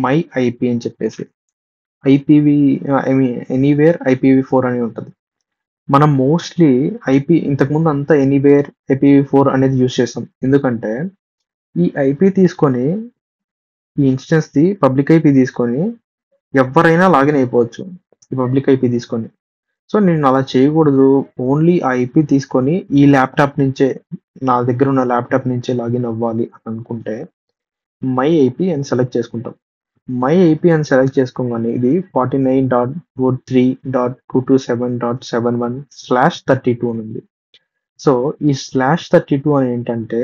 మై ఐపీ అని చెప్పేసి. ఐపీవీ ఎనీవేర్ IPv4 అని ఉంటుంది. మనం మోస్ట్లీ ఐపీ ఇంతకుముందు అంతా ఎనీవేర్ IPv4 అనేది యూజ్ చేస్తాం. ఎందుకంటే ఈ ఐపీ తీసుకొని ఈ ఇన్స్టెన్స్ది పబ్లిక్ ఐపీ తీసుకొని ఎవరైనా లాగిన్ అయిపోవచ్చు ఈ పబ్లిక్ ఐపీ తీసుకొని. సో నేను అలా చేయకూడదు, ఓన్లీ ఆ ఐపీ తీసుకొని ఈ ల్యాప్టాప్ నుంచే, నా దగ్గర ఉన్న ల్యాప్టాప్ నుంచే లాగిన్ అవ్వాలి అని అనుకుంటే మై ఐపీ అని సెలెక్ట్ చేసుకుంటాం. మై ఐపీ అని సెలెక్ట్ చేసుకోగానే ఇది 49.43.227.71/32 అని ఉంది. సో ఈ /32 అని ఏంటంటే,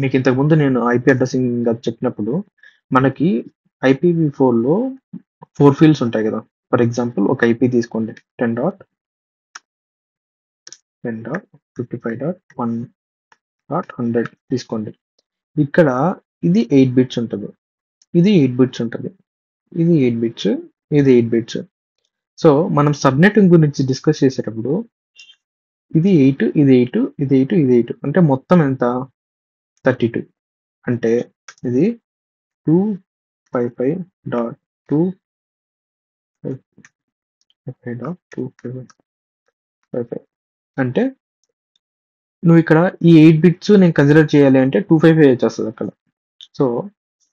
మీకు ఇంతకుముందు నేను ఐపీ అడ్రసింగ్ చెప్పినప్పుడు మనకి IPv4లో 4 ఫీల్డ్స్ ఉంటాయి కదా. ఫర్ ఎగ్జాంపుల్ ఒక ఐపీ తీసుకోండి, 10.10.55.1.100 తీసుకోండి. ఇక్కడ ఇది 8 బిట్స్ ఉంటుంది, ఇది 8 బిట్స్ ఉంటుంది, ఇది 8 బిట్స్, ఇది 8 బిట్స్. సో మనం సబ్నెటింగ్ గురించి డిస్కస్ చేసేటప్పుడు ఇది 8, ఇది 8, ఇది 8, ఇది 8 అంటే మొత్తం ఎంత, 32. అంటే ఇది 255.255.255 అంటే నువ్వు ఇక్కడ ఈ 8 బిట్స్ నేను కన్సిడర్ చేయాలి అంటే 255 వచ్చేస్తుంది అక్కడ. సో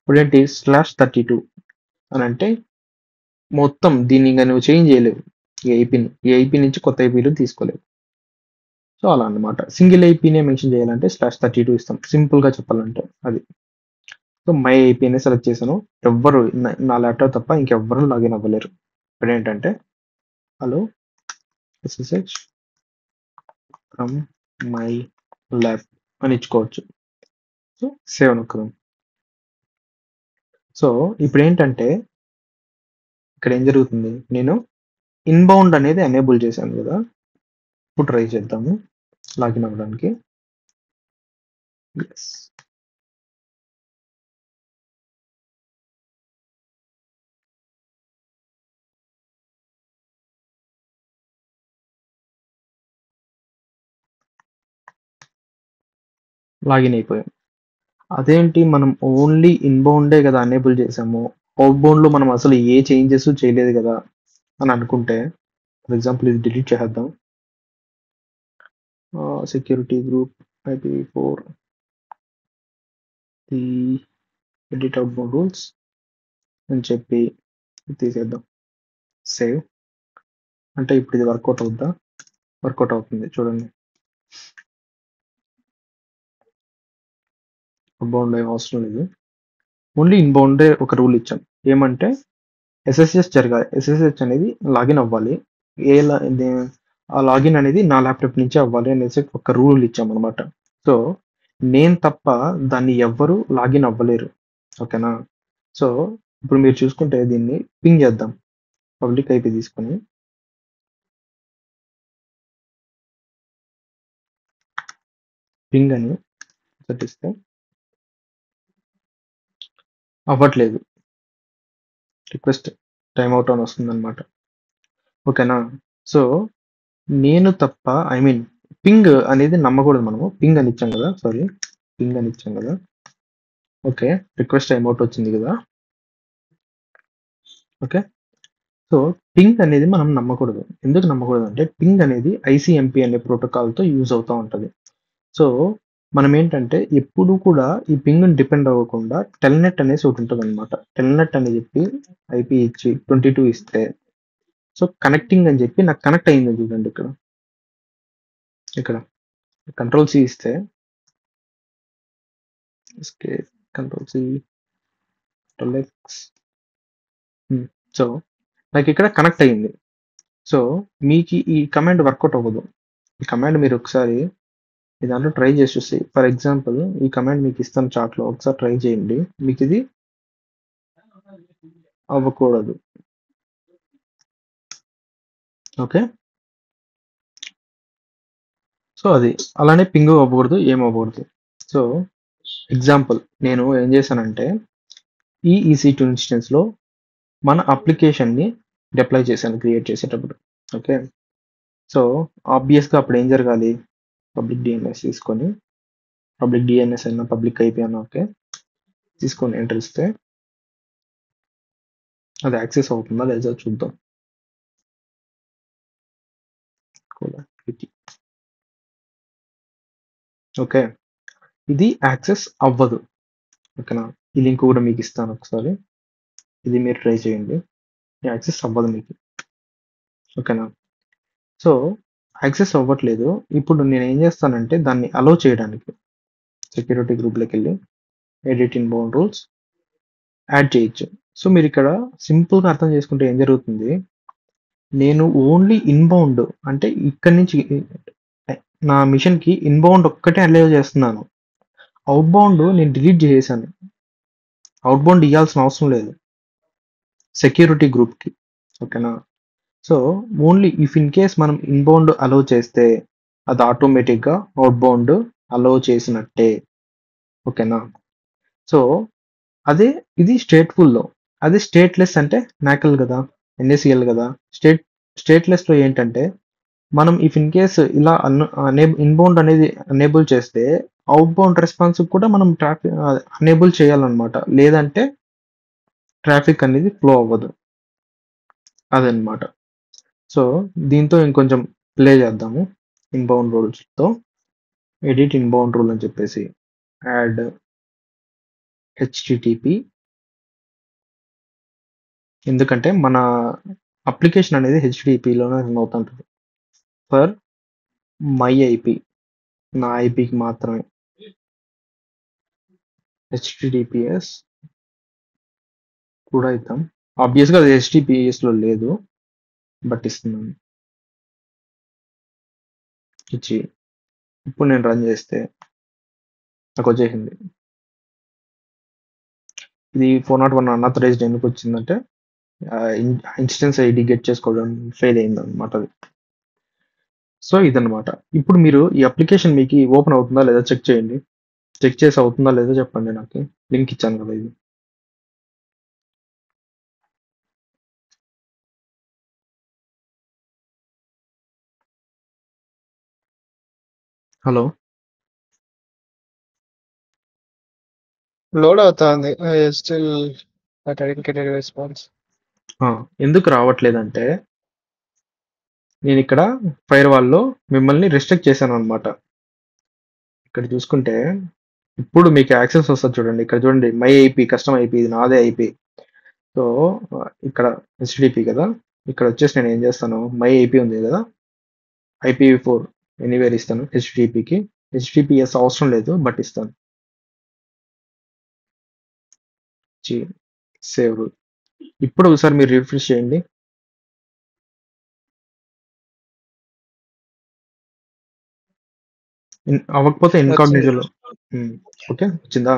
ఇప్పుడేంటి /32 అని అంటే మొత్తం దీన్ని ఇంకా నువ్వు చేంజ్ చేయలేవు. ఈ ఐపీ నుంచి కొత్త ఐపీలు తీసుకోలేవు. సో అలా అన్నమాట. సింగిల్ ఐపీనే మెన్షన్ చేయాలంటే /32 ఇస్తాం, సింపుల్గా చెప్పాలంటే అది. సో మై ఐపీనే సెలెక్ట్ చేశాను. ఎవ్వరు నా ల్యాప్టాప్ తప్ప ఇంకెవ్వరు లాగిన్ అవ్వలేరు. ఇప్పుడు ఏంటంటే hello SSH from my lab అని ఇచ్చుకోవచ్చు. So save నొక్కదాం. సో ఇప్పుడు ఏంటంటే ఇక్కడ ఏం జరుగుతుంది, నేను ఇన్బౌండ్ అనేది ఎనేబుల్ చేశాను కదా. ఇప్పుడు ట్రై చేద్దాము. లాగిన్ అవ్వడానికి. Yes. లాగిన్ అయిపోయాం. అదేంటి మనం ఓన్లీ ఇన్‌బౌండే గదా ఎనేబుల్ చేసాము. ఔట్‌బౌండ్‌లో మనం అసలు ఏ చేంజెస్ చేయలేదు గదా అని అనుకుంటే, ఫర్ ఎగ్జాంపుల్ ఇది డిలీట్ చేసేద్దాం. సెక్యూరిటీ గ్రూప్ IPv4 ఈ ఎడిట్ అవుట్‌బౌండ్ రూల్స్ అని చెప్పి తీసేద్దాం. సేవ్. అంటే ఇప్పుడు ఇది వర్కౌట్ అవుద్దా? వర్కౌట్ అవుతుంది చూడండి. అవుట్‌బౌండ్ ఏం అవసరం లేదు. ఓన్లీ ఇన్‌బౌండే ఒక రూల్ ఇచ్చాం. ఏమంటే SSH జరగాలి. SSH అనేది లాగిన్ అవ్వాలి. ఏ లా దే ఆ లాగిన్ అనేది నా ల్యాప్‌టాప్ నుంచే అవ్వాలి అనేసి ఒక రూల్ ఇచ్చామనమాట. సో, నేను తప్ప దాన్ని ఎవ్వరు లాగిన్ అవ్వలేరు. ఓకేనా? సో, ఇప్పుడు మీరు చూసుకుంటే దీన్ని పింగ్ చేద్దాం. పబ్లిక్ ఐపీ తీసుకొని పింగ్ అని సెట్టిస్తే అవ్వట్లేదు. రిక్వెస్ట్ టైమ్ ఔట్ అని వస్తుందనమాట. ఓకేనా? సో, నేను తప్ప పింగ్ అనేది నమ్మకూడదు మనము. పింగ్ అని ఇచ్చాం కదా! సారీ. పింగ్ అని ఇచ్చాం కదా! ఓకే. రిక్వెస్ట్ టైమ్ ఔట్ వచ్చింది కదా! ఓకే. సో, పింగ్ అనేది మనం నమ్మకూడదు. ఎందుకు నమ్మకూడదంటే పింగ్ అనేది ఐసీఎంపీ అనే ప్రోటోకాల్‌తో యూజ్ అవుతా ఉంటది. సో, మనమేంటంటే ఎప్పుడు కూడా ఈ పింగ్‌ని డిపెండ్ అవ్వకుండా టెల్‌నెట్ అనేసి ఒకటుంటదనమాట. టెల్‌నెట్ అని చెప్పి ఐపీ ఇచ్చి 22 ఇస్తే సో, కనెక్టింగ్ అని చెప్పి నాకు కనెక్ట్ అయింది చూడండి ఇక్కడ. ఇక్కడ కంట్రోల్ సి ఇస్తే escape control C control X so, నాకిక్కడ కనెక్ట్ అయింది. సో, మీకు ఈ కమాండ్ వర్కౌట్ అవ్వదు. ఈ కమాండ్ మీరు ఒకసారి ఈ దాంట్లో ట్రై చేసి చూసి ఫర్ ఎగ్జాంపుల్ ఈ కమాండ్ మీకు ఇస్తాను చార్ట్‌లో ఒకసారి ట్రై చేయండి. మీకు ఇది అవ్వకూడదు. ఓకే. సో, అది అలానే పింగ్ అవ్వకూడదు. ఏమి అవ్వకూడదు. సో, ఎగ్జాంపుల్ నేను ఏం చేశానంటే ఈ EC2 ఇన్స్టెన్స్‌లో మన అప్లికేషన్‌ని డిప్లాయ్ చేశాను క్రియేట్ చేసేటప్పుడు. ఓకే. సో, ఆబ్వియస్‌గా అప్పుడు ఏం జరగాలి? పబ్లిక్ DNS తీసుకొని పబ్లిక్ DNS అయినా పబ్లిక్ ఐపీ అన్నా ఓకే. తీసుకొని ఎంటర్ ఇస్తే అది యాక్సెస్ అవుతుందా లేదా చూద్దాం. ఓకే. ఇది యాక్సెస్ అవ్వదు. ఓకేనా? ఈ లింక్ కూడా మీకు ఇస్తాను ఒకసారి. ఇది మీరు ట్రై చేయండి. యాక్సెస్ అవ్వదు మీకు. ఓకేనా? సో, యాక్సెస్ అవ్వట్లేదు. ఇప్పుడు నేనేం చేస్తానంటే దాన్ని అలో చేయడానికి సెక్యూరిటీ గ్రూప్‌లోకెళ్ళి ఎడిట్ ఇన్‌బౌండ్ రూల్స్ యాడ్ చేయొచ్చు. సో, మీరిక్కడ సింపుల్‌గా అర్థం చేసుకుంటే ఏం జరుగుతుంది? నేను ఓన్లీ ఇన్‌బౌండ్ అంటే ఇక్కడి నుంచి నా మిషన్‌కి ఇన్‌బౌండ్ ఒక్కటే అలౌ చేస్తున్నాను. ఔట్‌బౌండ్ నేను డిలీట్ చేసేసాను. ఔట్‌బౌండ్ ఇయ్యాల్సిన అవసరం లేదు. సెక్యూరిటీ గ్రూప్‌కి. ఓకేనా? So, only if in case మనం ఇన్‌బౌండ్ అలౌ చేస్తే అది ఆటోమేటిక్‌గా ఔట్‌బౌండ్ అలౌ చేసినట్టే. ఓకేనా? సో, అదే ఇది స్టేట్‌ఫుల్‌లో. అదే స్టేట్‌లెస్ అంటే నాకల్ గదా! NACL గదా! స్టేట్‌లెస్‌లో ఏంటంటే మనం ఇఫ్ ఇన్ కేస్ ఇలా ఇన్‌బౌండ్ అనేది ఎనేబుల్ చేస్తే ఔట్‌బౌండ్ రెస్పాన్స్‌కి కూడా మనం ఎనేబుల్ చేయాలన్నమాట. లేదంటే ట్రాఫిక్ అనేది ఫ్లో అవ్వదు. అదన్నమాట. సో, దీంతో ఇంకొంచెం ప్లే చేద్దాము. ఇన్‌బౌండ్ రూల్స్‌తో ఎడిట్ ఇన్‌బౌండ్ రూల్ అని చెప్పేసి యాడ్ హెచ్‌టిటిపి ఎందుకంటే మన అప్లికేషన్ అనేది హెచ్‌టిటిపిలోనే రన్ అవుతుంటది. ఫర్ మై ఐపీ నా ఐపీకి మాత్రమే. హెచ్‌టిటిపిఎస్ కూడా ఇద్దాం. ఆబ్వియస్‌గా అది హెచ్‌టిటిపిఎస్‌లో లేదు. బట్ ఇస్తున్నాను. ఇచ్చి ఇప్పుడు నేను రన్ చేస్తే నాకొచ్చేసింది. ఇది 401 అన్‌ఆథరైజ్డ్ ఎందుకు వచ్చిందంటే ఇన్‌స్టెన్స్ ఐడీ గెట్ చేసుకోవడం ఫెయిల్ అయిందన్నమాట అది. సో ఇదన్నమాట. ఇప్పుడు మీరు ఈ అప్లికేషన్ మీకు ఓపెన్ అవుతుందా లేదా చెక్ చేయండి. చెక్ చేసి అవుతుందా లేదా చెప్పండి నాకు. లింక్ ఇచ్చాను కదా ఇది. హలో. లోడ్ అవుతుంది. Still but I didn't get any response. ఎందుకు రావట్లేదంటే నేను ఇక్కడ ఫైర్ వాల్లో మిమ్మల్ని రిస్ట్రిక్ట్ చేశాను అనమాట. ఇక్కడ చూసుకుంటే ఇప్పుడు మీకు యాక్సెస్ వస్తుంది చూడండి. ఇక్కడ చూడండి మై ఐపీ కస్టమ్ ఐపీ ఇది నాదే ఐపీ. సో ఇక్కడ హెచ్డిపి కదా. ఇక్కడ వచ్చేసి నేను ఏం చేస్తాను, మై ఐపీ ఉంది కదా, IPv4 ఎనీవేర్ ఇస్తాను హెచ్డిపికి. HTTPS అవసరం లేదు బట్ ఇస్తాను. సేవ్. ఇప్పుడు ఒకసారి మీరు రిఫ్రెష్ చేయండి. అవ్వకపోతే ఇన్కాగ్నిటోలో ఓకే వచ్చిందా.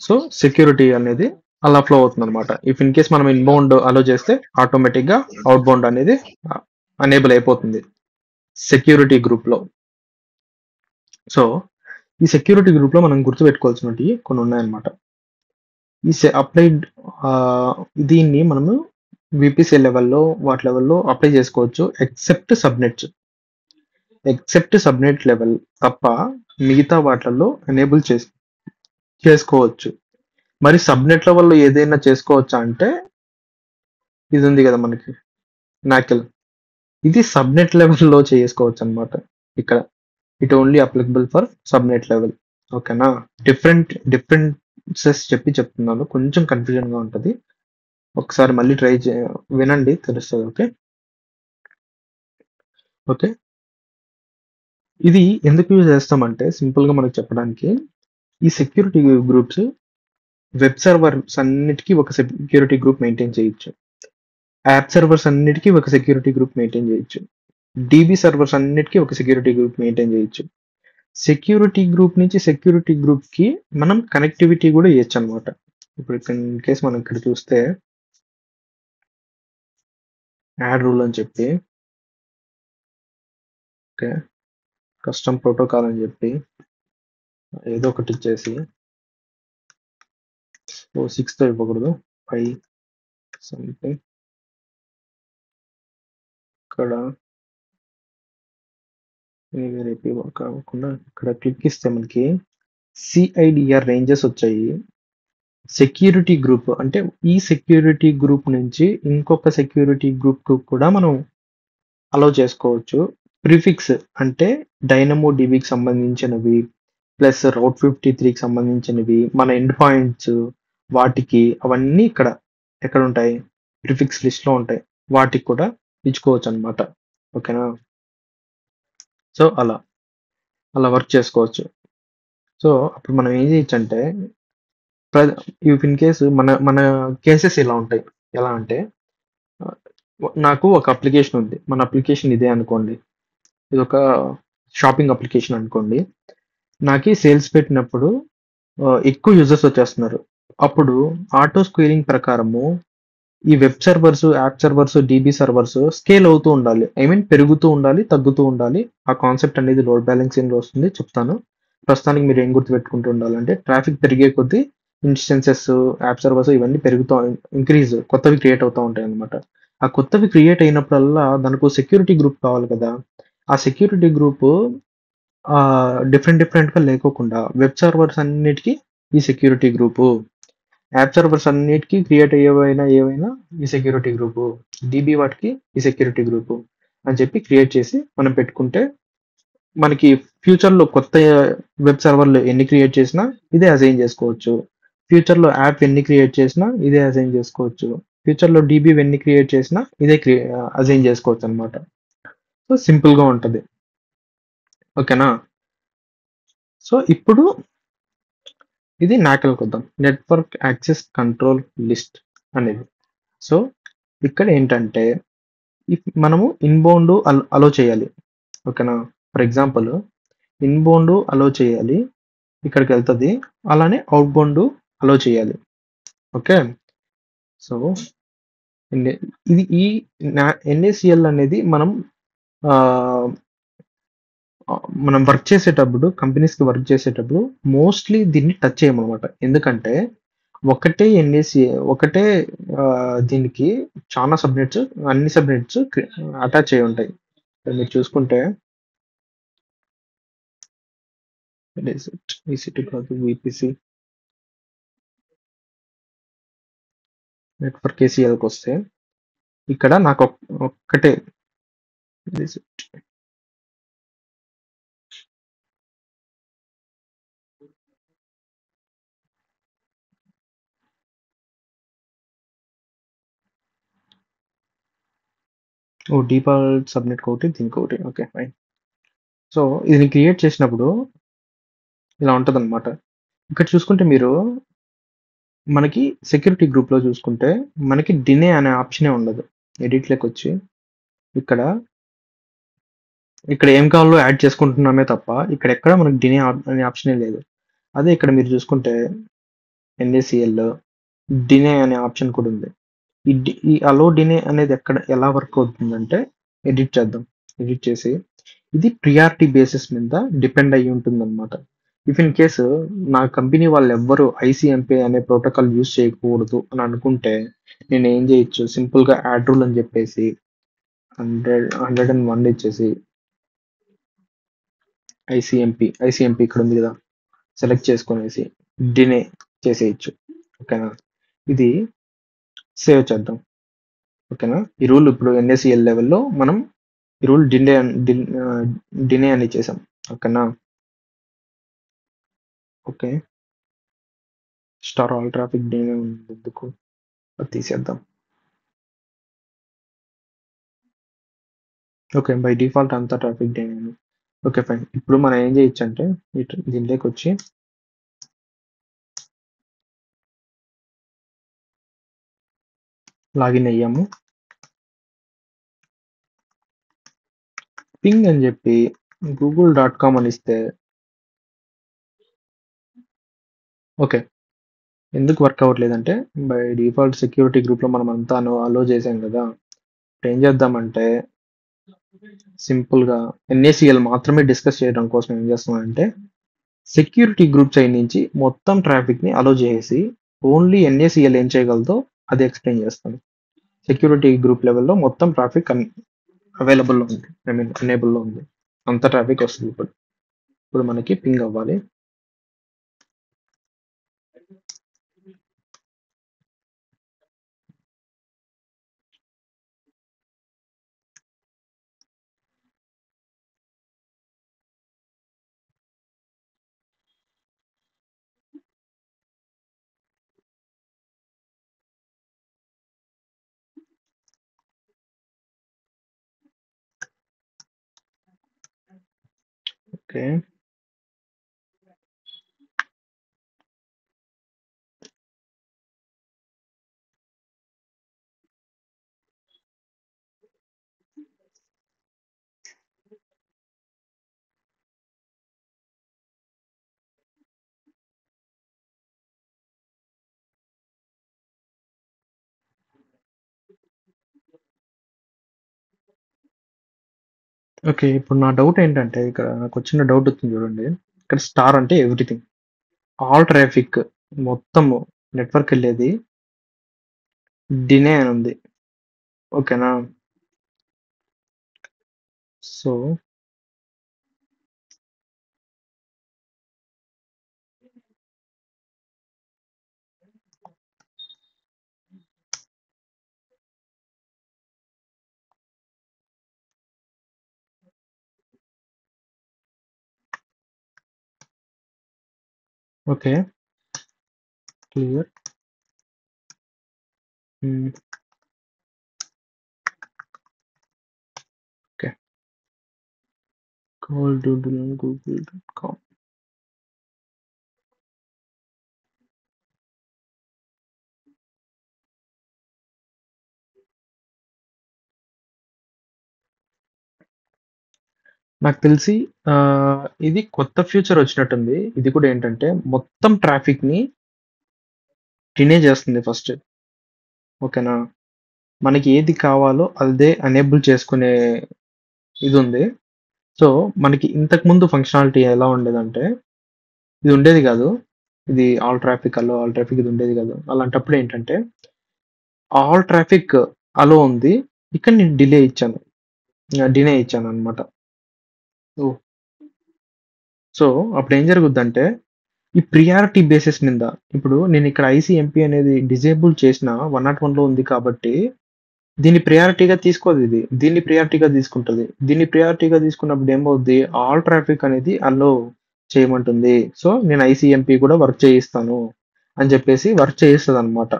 సో సెక్యూరిటీ అనేది అలా ఫ్లో అవుతుంది అనమాట. ఇఫ్ ఇన్ కేస్ మనం ఇన్బౌండ్ అలో చేస్తే ఆటోమేటిక్ గా అవుట్ బౌండ్ అనేది అనేబుల్ అయిపోతుంది సెక్యూరిటీ గ్రూప్ లో. సో ఈ సెక్యూరిటీ గ్రూప్ లో మనం గుర్తుపెట్టుకోవాల్సినవి కొన్ని ఉన్నాయన్నమాట. ఈ అప్లైడ్ దీన్ని మనము విపిసి లెవెల్లో వాటి లెవెల్లో అప్లై చేసుకోవచ్చు except subnets. Except subnet level తప్ప మిగతా వాటిల్లో ఎనేబుల్ చేసుకోవచ్చు. మరి సబ్నెట్ లెవెల్లో ఏదైనా చేసుకోవచ్చా అంటే ఇది ఉంది కదా మనకి నాకెల్, ఇది సబ్నెట్ లెవెల్లో చేసుకోవచ్చు అనమాట. ఇక్కడ it only applicable for subnet level. ఓకేనా. డిఫరెన్సెస్ చెప్తున్నాను, కొంచెం కన్ఫ్యూజన్ గా ఉంటుంది. ఒకసారి మళ్ళీ వినండి తెలుస్తుంది. Okay okay. ఇది ఎందుకు యూజ్ చేస్తామంటే సింపుల్ గా మనకు చెప్పడానికి, ఈ సెక్యూరిటీ గ్రూప్స్ వెబ్ సర్వర్స్ అన్నిటికీ ఒక సెక్యూరిటీ గ్రూప్ మెయింటైన్ చేయొచ్చు. యాప్ సర్వర్స్ అన్నిటికీ ఒక సెక్యూరిటీ గ్రూప్ మెయింటైన్ చేయొచ్చు. DB సర్వర్స్ అన్నిటికీ ఒక సెక్యూరిటీ గ్రూప్ మెయింటైన్ చేయొచ్చు. సెక్యూరిటీ గ్రూప్ నుంచి సెక్యూరిటీ గ్రూప్ కి మనం కనెక్టివిటీ కూడా ఇవ్వచ్చు అనమాట. ఇప్పుడు ఇన్ కేస్ మనం ఇక్కడ చూస్తే యాడ్ రూల్ అని చెప్పి, ఓకే, కస్టమ్ ప్రోటోకాల్ అని చెప్పి ఏదో ఒకటి ఇచ్చేసి 6తో ఇవ్వకూడదు 5 సంథింగ్. ఇక్కడ వర్క్ అవ్వకుండా ఇక్కడ క్లిక్ ఇస్తే మనకి CIDR రేంజెస్ వచ్చాయి. సెక్యూరిటీ గ్రూప్ అంటే ఈ సెక్యూరిటీ గ్రూప్ నుంచి ఇంకొక సెక్యూరిటీ గ్రూప్ కు కూడా మనం అలో చేసుకోవచ్చు. ప్రిఫిక్స్ అంటే డైనమో డిబికి సంబంధించినవి ప్లస్ రౌట్ 53కి సంబంధించినవి మన ఎండ్ పాయింట్స్ వాటికి అవన్నీ ఇక్కడ ఎక్కడ ఉంటాయి, ప్రిఫిక్స్ లిస్ట్ లో ఉంటాయి. వాటికి కూడా ఇచ్చుకోవచ్చు అనమాట. ఓకేనా. సో అలా వర్క్ చేసుకోవచ్చు. సో అప్పుడు మనం ఏం చేయొచ్చు అంటే ఇఫ్ ఇన్ కేసు మన కేసెస్ ఇలా ఉంటాయి. ఎలా అంటే నాకు ఒక అప్లికేషన్ ఉంది, మన అప్లికేషన్ ఇదే అనుకోండి, ఇది ఒక షాపింగ్ అప్లికేషన్ అనుకోండి. నాకు సేల్స్ పెట్టినప్పుడు ఎక్కువ యూజర్స్ వచ్చేస్తున్నారు. అప్పుడు ఆటో స్క్వేరింగ్ ప్రకారము ఈ web servers, app servers, DB servers scale అవుతూ ఉండాలి. ఐ మీన్ పెరుగుతూ ఉండాలి, తగ్గుతూ ఉండాలి. ఆ కాన్సెప్ట్ అనేది లోడ్ బ్యాలెన్సింగ్ లో వస్తుంది, చెప్తాను. ప్రస్తుతానికి మీరు ఏం గుర్తుపెట్టుకుంటూ ఉండాలంటే ట్రాఫిక్ పెరిగే కొద్దీ ఇన్స్టెన్సెస్, యాప్ సర్వర్స్ ఇవన్నీ పెరుగుతూ ఇంక్రీజ్ కొత్తవి క్రియేట్ అవుతూ ఉంటాయి అనమాట. ఆ కొత్తవి క్రియేట్ అయినప్పుడల్లా దానికి సెక్యూరిటీ గ్రూప్ కావాలి కదా. ఆ సెక్యూరిటీ గ్రూప్ డిఫరెంట్ గా లేకోకుండా వెబ్ సర్వర్స్ అన్నిటికీ ఈ సెక్యూరిటీ గ్రూపు, యాప్ సర్వర్స్ అన్నిటికీ క్రియేట్ ఏవైనా ఈ సెక్యూరిటీ గ్రూపు, DB వాటికి ఈ సెక్యూరిటీ గ్రూపు అని చెప్పి క్రియేట్ చేసి మనం పెట్టుకుంటే మనకి ఫ్యూచర్లో కొత్త వెబ్ సర్వర్లు ఎన్ని క్రియేట్ చేసినా ఇదే అసైన్ చేసుకోవచ్చు. ఫ్యూచర్లో యాప్ ఎన్ని క్రియేట్ చేసినా ఇదే అసైన్ చేసుకోవచ్చు. ఫ్యూచర్లో DB ఎన్ని క్రియేట్ చేసినా ఇదే అసైన్ చేసుకోవచ్చు అనమాట. సో సింపుల్గా ఉంటుంది. ఓకేనా. సో ఇప్పుడు ఇది నాకెల్ కొద్దాం, నెట్వర్క్ యాక్సెస్ కంట్రోల్ లిస్ట్ అనేది. సో ఇక్కడ ఏంటంటే మనము ఇన్బౌండ్ అలో చేయాలి. ఓకేనా. ఫర్ ఎగ్జాంపుల్ ఇన్బౌండ్ అలో చేయాలి, ఇక్కడికి వెళ్తుంది. అలానే అవుట్ బౌండ్ అలో చేయాలి. ఓకే. సో ఇది ఈ NACL అనేది మనం మనం వర్క్ చేసేటప్పుడు కంపెనీస్‌కి వర్క్ చేసేటప్పుడు మోస్ట్‌లీ దీన్ని టచ్ చేయమనమాట. ఎందుకంటే ఒకటే దీనికి చాలా సబ్‌నెట్స్ అన్ని సబ్‌నెట్స్ అటాచ్ అయ్యి ఉంటాయి. ఇక్కడ మీరు చూసుకుంటే ఈసీ2 కాదు వీపీసీ నెట్వర్క్ ఏసీఎల్‌కొస్తే ఇక్కడ నాకు ఒక్కటే డిఫాల్ట్ సబ్‌నెట్‌కి ఒకటి, దీనికొకటి. ఓకే. ఫైన్. సో, ఇది క్రియేట్ చేసినప్పుడు ఇలా ఉంటదనమాట. ఇక్కడ చూసుకుంటే మీరు మనకి సెక్యూరిటీ గ్రూప్‌లో చూసుకుంటే మనకి డినే అనే ఆప్షనే ఉండదు. ఎడిట్‌లోకొచ్చి ఇక్కడ, ఇక్కడ ఏం కావాలో యాడ్ చేసుకుంటున్నామే తప్ప ఇక్కడెక్కడ మనకి డినే అనే ఆప్షనే లేదు. అదే ఇక్కడ మీరు చూసుకుంటే ఎన్ఏసీఎల్ డినే అనే ఆప్షన్ కూడా ఉంది. ఈ అలో డినే అనేది ఎలా వర్క్ అవుతుందంటే ఎడిట్ చేద్దాం. ఎడిట్ చేసి ఇది ప్రియారిటీ బేసిస్ మీద డిపెండ్ అయ్యి ఉంటుందన్నమాట. ఇఫ్ ఇన్ కేసు నా కంపెనీ వాళ్ళు ఎవ్వరు ఐసీఎంపీ అనే ప్రోటోకాల్ యూజ్ చేయకూడదు అని అనుకుంటే నేను ఏం చేయొచ్చు, సింపుల్గా యాడ్ రూల్ అని చెప్పేసి 101 ఇచ్చేసి ఐసీఎంపీ ఇక్కడ ఉంది కదా, సెలెక్ట్ చేసుకునేసి డినే చేసేయచ్చు. ఓకేనా, ఇది సేవ్ చేద్దాం. ఓకేనా, ఈ రూల్ ఇప్పుడు ఎన్ఏసిఎల్ లెవెల్లో మనం ఈ రూల్ డినే అని చేసాం. ఓకేనా, ఓకే. స్టార్ ఆల్ ట్రాఫిక్ డినే ఉంది, ఎందుకు అది తీసేద్దాం. ఓకే, బై డిఫాల్ట్ అంతా ట్రాఫిక్ డినే అని. Okay fine. ఇప్పుడు మనం ఏం చేయొచ్చు అంటే దీంట్లోకి వచ్చి లాగిన్ అయ్యాము. పింగ్ అని చెప్పి google.com అని ఇస్తే ఓకే, ఎందుకు వర్క్ అవ్వట్లేదంటే బై డిఫాల్ట్ సెక్యూరిటీ గ్రూప్లో మనం అంతా అలో చేసాం కదా. ఏం చేద్దామంటే సింపుల్గా ఎన్ఏసిఎల్ మాత్రమే డిస్కస్ చేయడం కోసం ఏం చేస్తున్నామంటే సెక్యూరిటీ గ్రూప్ సైడ్ నుంచి మొత్తం ట్రాఫిక్ని అలో చేసి ఓన్లీ ఎన్ఏసిఎల్ ఏం చేయగలదో అది ఎక్స్ప్లెయిన్ చేస్తాను. సెక్యూరిటీ గ్రూప్ లెవెల్లో మొత్తం ట్రాఫిక్ అవైలబుల్లో ఉంది, ఐ మీన్ ఎనేబుల్లో ఉంది, అంత ట్రాఫిక్ వస్తుంది. ఇప్పుడు మనకి పింగ్ అవ్వాలి. Okay, okay. ఇప్పుడు నా డౌట్ ఏంటంటే ఇక్కడ నాకు వచ్చిన డౌట్ వచ్చింది చూడండి. ఇక్కడ స్టార్ అంటే ఎవ్రీథింగ్, ఆల్ ట్రాఫిక్ మొత్తము నెట్వర్క్ వెళ్ళేది డినే అని ఉంది. ఓకేనా, so okay clear. Okay, call google.com. నాకు తెలిసి ఇది కొత్త ఫ్యూచర్ వచ్చినట్టుంది. ఇది కూడా ఏంటంటే మొత్తం ట్రాఫిక్ ని డినే చేస్తుంది ఫస్ట్. ఓకేనా, మనకి ఏది కావాలో అదే ఎనేబుల్ చేసుకునే ఇది ఉంది. సో మనకి ఇంతకు ముందు ఫంక్షనాలిటీ ఎలా ఉండేదంటే ఇది ఉండేది కాదు. ఇది ఆల్ ట్రాఫిక్ అలో, ఆల్ ట్రాఫిక్ ఇది ఉండేది కాదు. అలాంటప్పుడు ఏంటంటే ఆల్ ట్రాఫిక్ అలో ఉంది. ఇక్కడ నేను డిలే ఇచ్చాను అనమాట. సో అప్పుడు ఏం జరుగుద్దంటే ఈ ప్రియారిటీ బేసిస్ మీద ఇప్పుడు నేను ఇక్కడ ఐసీఎంపీ అనేది డిజేబుల్ చేసిన 101లో ఉంది కాబట్టి దీన్ని ప్రియారిటీగా తీసుకోదు ఇది. దీన్ని ప్రియారిటీగా తీసుకుంటది. దీన్ని ప్రియారిటీగా తీసుకున్నప్పుడు ఏమవుద్ది ఆల్ ట్రాఫిక్ అనేది అలో చేయమంటుంది. సో నేను ఐసీఎంపీ కూడా వర్క్ చేయిస్తాను అని చెప్పేసి వర్క్ చేయిస్తదనమాట.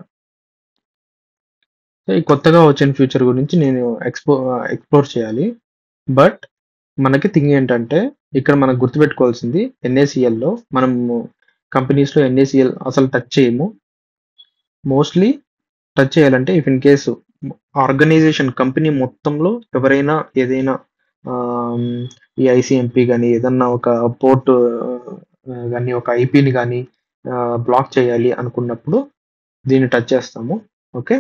సో ఈ కొత్తగా వచ్చిన ఫ్యూచర్ గురించి నేను ఎక్స్‌ప్లోర్ చేయాలి. బట్ మనకి థింగ్ ఏంటంటే ఇక్కడ మనం గుర్తుపెట్టుకోవాల్సింది ఎన్ఏసీఎల్‌లో మనము కంపెనీస్‌లో ఎన్ఏసీఎల్ అసలు టచ్ చేయము. మోస్ట్‌లీ టచ్ చేయాలంటే if in case organisation company మొత్తంలో ఎవరైనా ఏదైనా ఆహ్, ఈ ఐసీఎంపీ గాని ఏదన్నా ఒక పోర్ట్ గాని ఒక ఐపీని గాని బ్లాక్ చేయాలి అనుకున్నప్పుడు దీన్ని టచ్ చేస్తాము. ఓకే.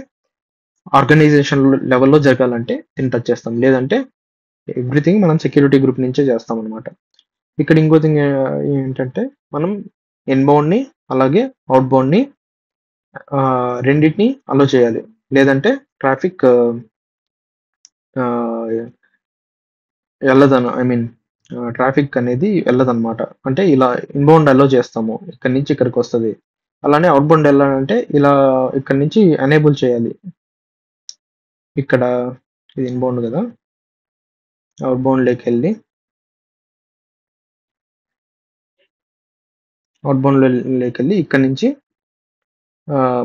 ఆర్గనైజేషన్ లెవెల్‌లో జరగాలంటే దీన్ని టచ్ చేస్తాం. లేదంటే ఎవ్రీథింగ్ మనం సెక్యూరిటీ గ్రూప్ నుంచే చేస్తామనమాట. ఇక్కడ ఇంకో థింగ్ ఏంటంటే మనం ఇన్‌బౌండ్‌ని అలాగే ఔట్‌బౌండ్‌ని రెండిటిని అలో చేయాలి. లేదంటే ట్రాఫిక్ ఆహ్, ఐ మీన్ ట్రాఫిక్ అనేది వెళ్ళదనమాట. అంటే ఇలా ఇన్‌బౌండ్ అలో చేస్తాము. ఇక్కడి నుంచి ఇక్కడికొస్తది. అలానే ఔట్‌బౌండ్ ఎళ్ళాలంటే ఇలా ఇక్కడి నుంచి ఎనేబుల్ చేయాలి. ఇక్కడ ఇది ఇన్‌బౌండ్ గదా! ఔట్‌బౌండ్‌లోకెళ్ళి ఔట్‌బౌండ్‌లోకెళ్ళి ఇక్కడి నుంచి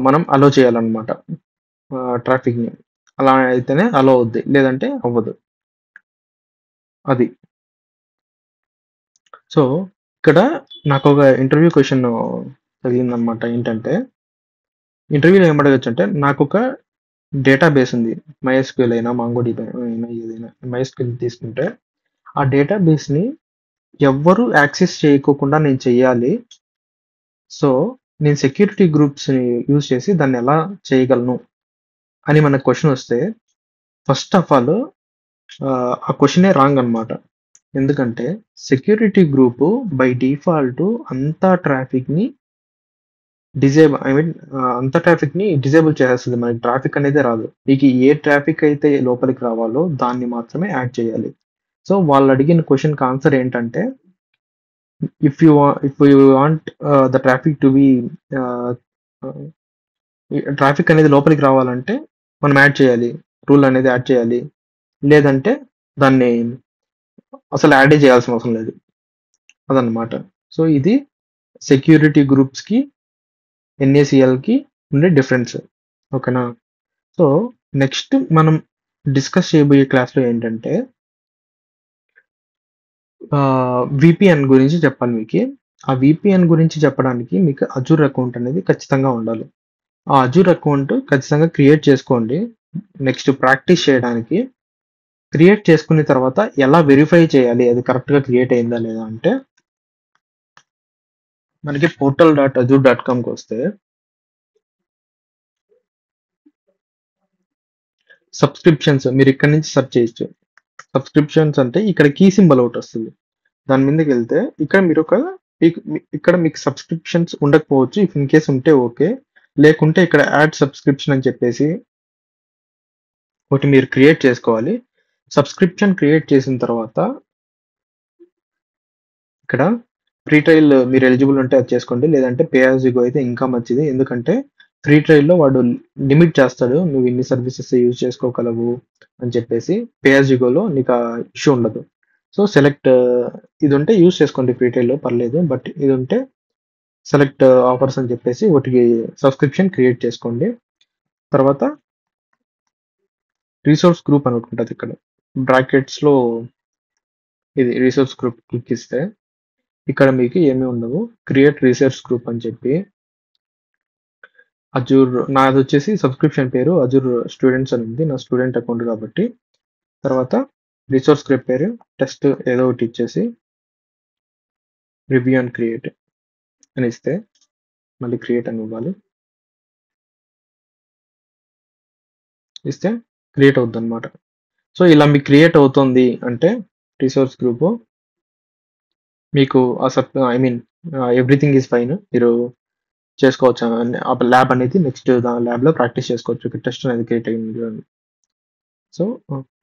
మనం అలో చేయాలనమాట. ట్రాఫిక్‌ని. అలా అయితేనే అలో అవుద్ది. లేదంటే అవ్వదు. అది. సో, ఇక్కడ నాకొక ఇంటర్వ్యూ క్వెషన్ తగిలిందనమాట. ఏంటంటే, ఇంటర్వ్యూలో ఏం అడగొచ్చంటే, నాకొక డేటాబేస్ ఉంది. మైఎస్‌క్యూఎల్ అయినా, మాంగోడిబి అయినా ఏదైనా మైఎస్‌క్యూఎల్ తీసుకుంటే, ఆ డేటాబేస్‌ని ఎవ్వరు యాక్సెస్ చేయకోకుండా నేను చెయ్యాలి. సో, నేను సెక్యూరిటీ గ్రూప్స్‌ని యూజ్ చేసి దాన్నెలా చేయగలను అని మనకు క్వెషనొస్తే, ఫస్ట్ ఆఫ్ ఆల్ ఆ క్వెషనే రాంగ్ అనమాట. ఎందుకంటే, సెక్యూరిటీ గ్రూపు బై డిఫాల్ట్ అంతా ట్రాఫిక్‌ని అంత ట్రాఫిక్‌ని డిజేబుల్ చేసేస్తది. మనకి ట్రాఫిక్ అనేదే రాదు. మీకు ఏ ట్రాఫిక్ అయితే లోపలికి రావాలో దాన్ని మాత్రమే యాడ్ చేయాలి. సో, వాళ్ళడిగిన క్వెషన్‌కి ఆన్సర్ ఏంటంటే, if you want the traffic to be ఆహ్, ఆహ్, ట్రాఫిక్ అనేది లోపలికి రావాలంటే మనం యాడ్ చేయాలి. రూల్ అనేది యాడ్ చేయాలి. లేదంటే దాన్ని అసలు యాడే చేయాల్సిన అవసరం లేదు. అదన్నమాట. సో, ఇది సెక్యూరిటీ గ్రూప్స్‌కి, ఎన్ఏసీఎల్‌కి ఉండే డిఫరెన్స్. ఓకేనా? సో, నెక్స్ట్ మనం డిస్కస్ చేయబోయే క్లాస్‌లో ఏంటంటే వీపీఎన్ గురించి చెప్పాలి మీకి. ఆ వీపీఎన్ గురించి చెప్పడానికి మీకు అజూర్ అకౌంట్ అనేది ఖచ్చితంగా ఉండాలి. ఆ అజూర్ అకౌంట్ ఖచ్చితంగా క్రియేట్ చేసుకోండి. నెక్స్ట్ ప్రాక్టీస్ చేయడానికి. క్రియేట్ చేసుకున్న తర్వాత ఎలా వెరిఫై చేయాలి అది కరెక్ట్‌గా క్రియేట్ అయిందా లేదా అంటే మనకి portal.azure.com'కొస్తే సబ్స్క్రిప్షన్స్ మీరు ఇక్కడి నుంచి సెర్చ్ చేయొచ్చు. సబ్స్క్రిప్షన్స్ అంటే ఇక్కడ కీ సింబల్ ఒకటొస్తది. దాని మీదకెళ్తే ఇక్కడ మీరొక ఇక్కడ మీకు సబ్స్క్రిప్షన్స్ ఉండకపోవచ్చు. ఇఫ్ ఇన్ కేస్ ఉంటే ఓకే. లేకుంటే ఇక్కడ యాడ్ సబ్స్క్రిప్షన్ అని చెప్పేసి ఒకటి మీరు క్రియేట్ చేసుకోవాలి. సబ్స్క్రిప్షన్ క్రియేట్ చేసిన తర్వాత ఇక్కడ ఫ్రీ ట్రయల్ మీరు ఎలిజిబుల్ ఉంటే అది చేసుకోండి. లేదంటే పే యాస్ యూ గో అయితే ఇంకా మంచిది. ఎందుకంటే ఫ్రీ ట్రయల్‌లో వాడు లిమిట్ చేస్తాడు. నువ్వు ఇన్ని సర్వీసెస్ యూజ్ చేసుకోగలవు అని చెప్పేసి. పే యాస్ యూ గోలో నీకు ఆ ఇష్యూ ఉండదు. సో, సెలెక్ట్ ఇది ఉంటే యూజ్ చేసుకోండి ఫ్రీ ట్రయల్‌లో పర్లేదు. బట్ ఇది ఉంటే సెలెక్ట్ ఆఫర్స్ అని చెప్పేసి ఒకటికి సబ్స్క్రిప్షన్ క్రియేట్ చేసుకోండి. తర్వాత రిసోర్స్ గ్రూప్ అని ఒకటి ఉంటది ఇక్కడ. బ్రాకెట్స్‌లో ఇది రిసోర్స్ గ్రూప్ క్లిక్ ఇస్తే ఇక్కడ మీకు ఏమీ ఉండవు. క్రియేట్ రిసోర్స్ గ్రూప్ అని చెప్పి అజూర్ నాదొచ్చేసి సబ్స్క్రిప్షన్ పేరు అజూర్ స్టూడెంట్స్ అని ఉంది. నా స్టూడెంట్ అకౌంట్ కాబట్టి. తర్వాత రిసోర్స్ గ్రూప్ పేరు టెస్ట్ ఏదో ఒకటి ఇచ్చేసి రివ్యూ అండ్ క్రియేట్ అని ఇస్తే మళ్ళీ క్రియేట్ అని ఇవ్వాలి. ఇస్తే క్రియేట్ అవుద్దన్నమాట. సో ఇలా మీకు క్రియేట్ అవుతుంది అంటే రిసోర్స్ గ్రూప్ మీకు I mean everything is fine. మీరు చేసుకోవచ్చు. ఆ ల్యాబ్ అనేది నెక్స్ట్ ల్యాబ్లో ప్రాక్టీస్ చేసుకోవచ్చు టెస్ట్ అనేది క్రియేట్ అయింది అని. సో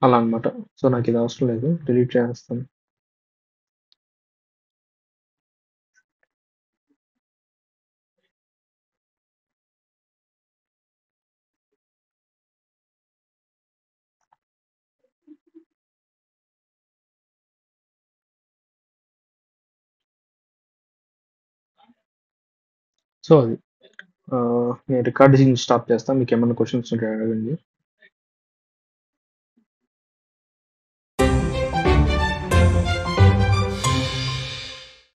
అలా అన్నమాట. సో నాకు ఇది అవసరం లేదు, డిలీట్ చేస్తాను. సో అది నేను రికార్డింగ్ స్టాప్ చేస్తాను. మీకు ఏమైనా క్వశ్చన్స్ ఉంటే అడగండి.